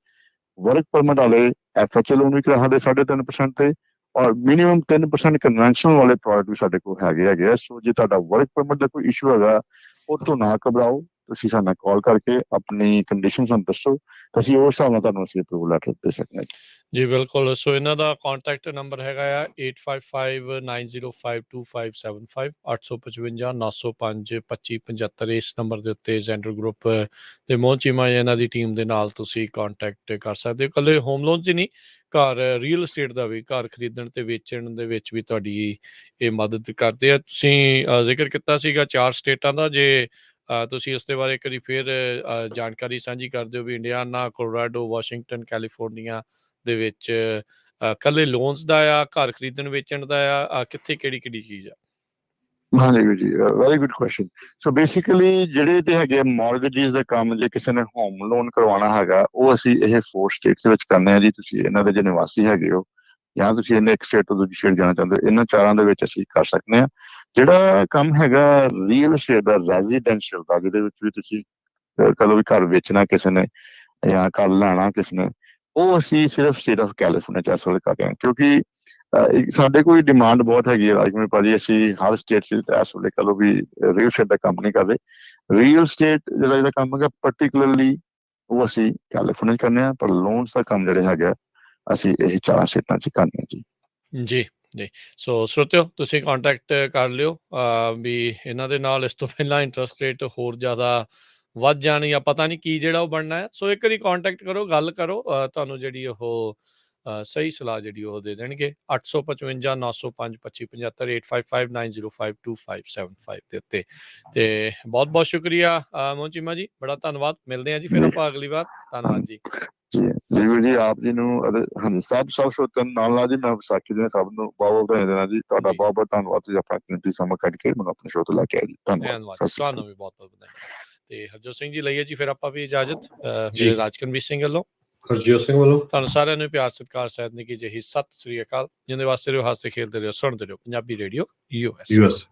ਵਰਕ ਪਰਮਿਟ ਵਾਲੇ FHA ਲੋਨ ਵੀ ਕਰਾ ਸਕਦੇ 3.5% ਤੇ, ਔਰ ਮਿਨੀਮਮ 10% ਕਨਵੈਨਸ਼ਨਲ ਵਾਲੇ ਪ੍ਰੋਡਕਟ ਵੀ ਸਾਡੇ ਕੋਲ ਹੈਗੇ ਆ। ਸੋ ਜੇ ਤੁਹਾਡਾ ਵਰਕ ਪਰਮਿਟ ਦਾ ਕੋਈ ਇਸ਼ੂ ਹੈਗਾ, ਉਹ ਤੋਂ ਨਾ ਘਬਰਾਓ, ਤੁਸੀਂ ਸਾਡੇ ਨਾਲ ਕਾਲ ਕਰਕੇ ਆਪਣੀ ਕੰਡੀਸ਼ਨ ਸਾਨੂੰ ਦੱਸੋ, ਅਸੀਂ ਉਸ ਹਿਸਾਬ ਨਾਲ ਤੁਹਾਨੂੰ ਅਸੀਂ ਅਪਰੂਵਲ ਲੈਟਰ ਦੇ ਸਕਦੇ ਹਾਂ ਜੀ। ਬਿਲਕੁਲ। ਸੋ ਇਹਨਾਂ ਦਾ ਕੰਟੈਕਟ ਨੰਬਰ ਹੈਗਾ ਆ 8559052575 855-905-2575। ਇਸ ਨੰਬਰ ਦੇ ਉੱਤੇ ਜ਼ੈਂਡਰ ਗਰੁੱਪ ਦੇ ਮੋਹਨ ਚੀਮਾ ਇਹਨਾਂ ਦੀ ਟੀਮ ਦੇ ਨਾਲ ਤੁਸੀਂ ਕੰਟੈਕਟ ਕਰ ਸਕਦੇ ਹੋ। ਇਕੱਲੇ ਹੋਮ ਲੋਨ 'ਚ ਨਹੀਂ, ਘਰ ਰੀਅਲ estate ਦਾ ਵੀ, ਘਰ ਖਰੀਦਣ ਤੇ ਵੇਚਣ ਦੇ ਵਿੱਚ ਵੀ ਤੁਹਾਡੀ ਇਹ ਮਦਦ ਕਰਦੇ ਆ। ਤੁਸੀਂ ਜ਼ਿਕਰ ਕੀਤਾ ਸੀਗਾ 4 ਸਟੇਟਾਂ ਦਾ, ਜੇ ਤੁਸੀਂ ਉਸ ਦੇ ਬਾਰੇ ਇੱਕ ਵਾਰੀ ਫਿਰ ਜਾਣਕਾਰੀ ਸਾਂਝੀ ਕਰ ਦਿਓ ਵੀ ਇੰਡੀਆਨਾ, ਕੋਲੋਰਾਡੋ, ਵਾਸ਼ਿੰਗਟਨ, ਕੈਲੀਫੋਰਨੀਆ ਦੇ ਵਿੱਚ ਇਕੱਲੇ ਲੋਨਸ ਦਾ ਆ, ਘਰ ਖਰੀਦਣ ਵੇਚਣ ਦਾ ਆ, ਕਿੱਥੇ ਕਿਹੜੀ ਚੀਜ਼ ਆ? ਹਾਂਜੀ ਵੀਰ ਜੀ, very good question. So basically ਜਿਹੜੇ ਤੇ ਹੈਗੇ ਮਾਰਗੇਜਿਸ ਦਾ ਕੰਮ, ਜੇ ਕਿਸੇ ਨੇ ਹੋਮ ਲੋਨ ਕਰਵਾਉਣਾ ਹੈਗਾ, ਉਹ ਅਸੀਂ ਇਹ 4 ਸਟੇਟਸ ਵਿੱਚ ਕਰਨੇ ਆ ਜੀ। ਤੁਸੀਂ ਇਹਨਾਂ ਦੇ ਜੇ ਨਿਵਾਸੀ ਹੈਗੇ ਹੋ ਜਾਂ ਤੁਸੀਂ ਇਹਨੇ ਇੱਕ ਸਟੇਟ ਤੋਂ ਦੂਜੀ ਸਟੇਟ ਜਾਣਾ ਚਾਹੁੰਦੇ ਹੋ, ਇਹਨਾਂ ਚਾਰਾਂ ਦੇ ਵਿੱਚ ਅਸੀਂ ਕਰ ਸਕਦੇ ਹਾਂ। ਜਿਹੜਾ ਕੰਮ ਹੈਗਾ ਰੀਅਲ ਅਸਟੇਟ ਦਾ, ਰੈਜ਼ੀਡੈਂਸ਼ੀਅਲ ਦਾ, ਜਿਹਦੇ ਵਿੱਚ ਵੀ ਤੁਸੀਂ ਕਦੋਂ ਵੀ ਘਰ ਵੇਚਣਾ ਕਿਸੇ ਨੇ ਜਾਂ ਘਰ ਲੈਣਾ ਕਿਸੇ ਨੇ, ਉਹ ਅਸੀਂ ਸਿਰਫ ਸਟੇਟ ਆਫ ਕੈਲੀਫੋਰਨੀਆ ਚ ਇਸ ਵੇਲੇ ਕਰ ਰਹੇ ਹਾਂ। ਕਿਉਂਕਿ ਸਾਡੇ ਕੋਈ ਡਿਮਾਂਡ ਬਹੁਤ ਹੈਗੀ ਹੈ ਰਾਜਕੁਮਾਰ ਭਾਜੀ, ਅਸੀਂ ਹਰ ਸਟੇਟ 'ਚ ਇਸ ਵੇਲੇ ਕਹ ਲਓ ਵੀ ਰੀਅਲ ਸਟੇਟ ਦਾ ਕੰਮ ਨਹੀਂ ਕਰਦੇ। ਰੀਅਲ ਸਟੇਟ ਜਿਹੜਾ ਕੰਮ ਹੈਗਾ ਪਰਟੀਕੁਲਰਲੀ ਉਹ ਅਸੀਂ ਕੈਲੀਫੋਰਨੀਆ 'ਚ ਕਰਨੇ ਆ, ਪਰ ਲੋਨਸ ਦਾ ਕੰਮ ਜਿਹੜੇ ਹੈਗਾ ਅਸੀਂ ਇਹ 4 ਸਟੇਟਾਂ 'ਚ ਕਰਨੇ ਆ ਜੀ। ਜੀ। ਸੋ ਸਰੋਤਿਓ, ਤੁਸੀਂ ਕੰਟੈਕਟ ਕਰ ਲਿਓ ਵੀ ਇਹਨਾਂ ਦੇ ਨਾਲ ਇਸ ਤੋਂ ਪਹਿਲਾਂ ਇੰਟਰਸਟ ਰੇਟ ਹੋਰ ਜ਼ਿਆਦਾ ਵੱਧ ਜਾਣੀ ਆ, ਪਤਾ ਨਹੀਂ ਕੀ ਜਿਹੜਾ ਉਹ ਬਣਨਾ ਹੈ। ਸੋ ਇੱਕ ਵਾਰੀ ਕੰਟੈਕਟ ਕਰੋ, ਗੱਲ ਕਰੋ, ਤੁਹਾਨੂੰ ਜਿਹੜੀ ਉਹ ਸਹੀ ਸਲਾਹ ਜਿਹੜੀ ਉਹ ਦੇ ਦੇਣਗੇ। 855 905 2575 855 905 2575 ਦੇ ਉੱਤੇ। ਤੇ ਬਹੁਤ ਬਹੁਤ ਸ਼ੁਕਰੀਆ ਮੋਹਨ ਚੀਮਾ ਜੀ, ਬੜਾ ਧੰਨਵਾਦ। ਮਿਲਦੇ ਹਾਂ ਜੀ ਫਿਰ ਆਪਾਂ ਅਗਲੀ ਵਾਰ। ਧੰਨਵਾਦ ਜੀ। ਜੀ ਆਪ ਜੀ ਨੂੰ ਹਾਂਜੀ ਸਭ ਸਰੋਤਿਆਂ ਨੂੰ ਨਾਲ ਜੀ ਮੈਂ ਵਿਸਾਖੀ ਦੇ ਸਭ ਨੂੰ ਬਹੁਤ ਵਧਾਈ ਦੇਣਾ ਜੀ। ਤੁਹਾਡਾ ਬਹੁਤ ਬਹੁਤ ਧੰਨਵਾਦ, ਤੁਸੀਂ ਆਪਣਾ ਕੀਮਤੀ ਸਮਾਂ ਕੱਢ ਕੇ ਮੈਨੂੰ ਆਪਣੇ ਸ਼ੋਅ ਤੇ ਲੈ ਕੇ ਆਏ ਜੀ। ਧੰਨਵਾਦ ਤੁਹਾਨੂੰ ਵੀ ਬਹੁਤ ਬਹੁਤ ਵਧਾਈ। ਤੇ ਹਰਜੋਤ ਸਿੰਘ ਜੀ ਲਈਏ ਜੀ ਫਿਰ ਆਪਾਂ ਵੀ ਇਜਾਜ਼ਤ ਮੇਰੇ ਰਾਜਕਨਵੀਰ ਸਿੰਘ ਵੱਲੋਂ, ਹਰਜੋਤ ਸਿੰਘ ਵੱਲੋਂ ਤੁਹਾਨੂੰ ਸਾਰਿਆਂ ਨੂੰ ਪਿਆਰ ਸਤਿਕਾਰ ਸਹਿਤ ਨਿੱਘੀ ਜਿਹੀ ਸਤਿ ਸ੍ਰੀ ਅਕਾਲ। ਜਿੰਦੇ ਵਾਸਤੇ ਰਹੋ, ਹੱਸਦੇ ਖੇਡਦੇ ਰਹੋ, ਸੁਣਦੇ ਰਹੋ ਪੰਜਾਬੀ ਰੇਡੀਓ US।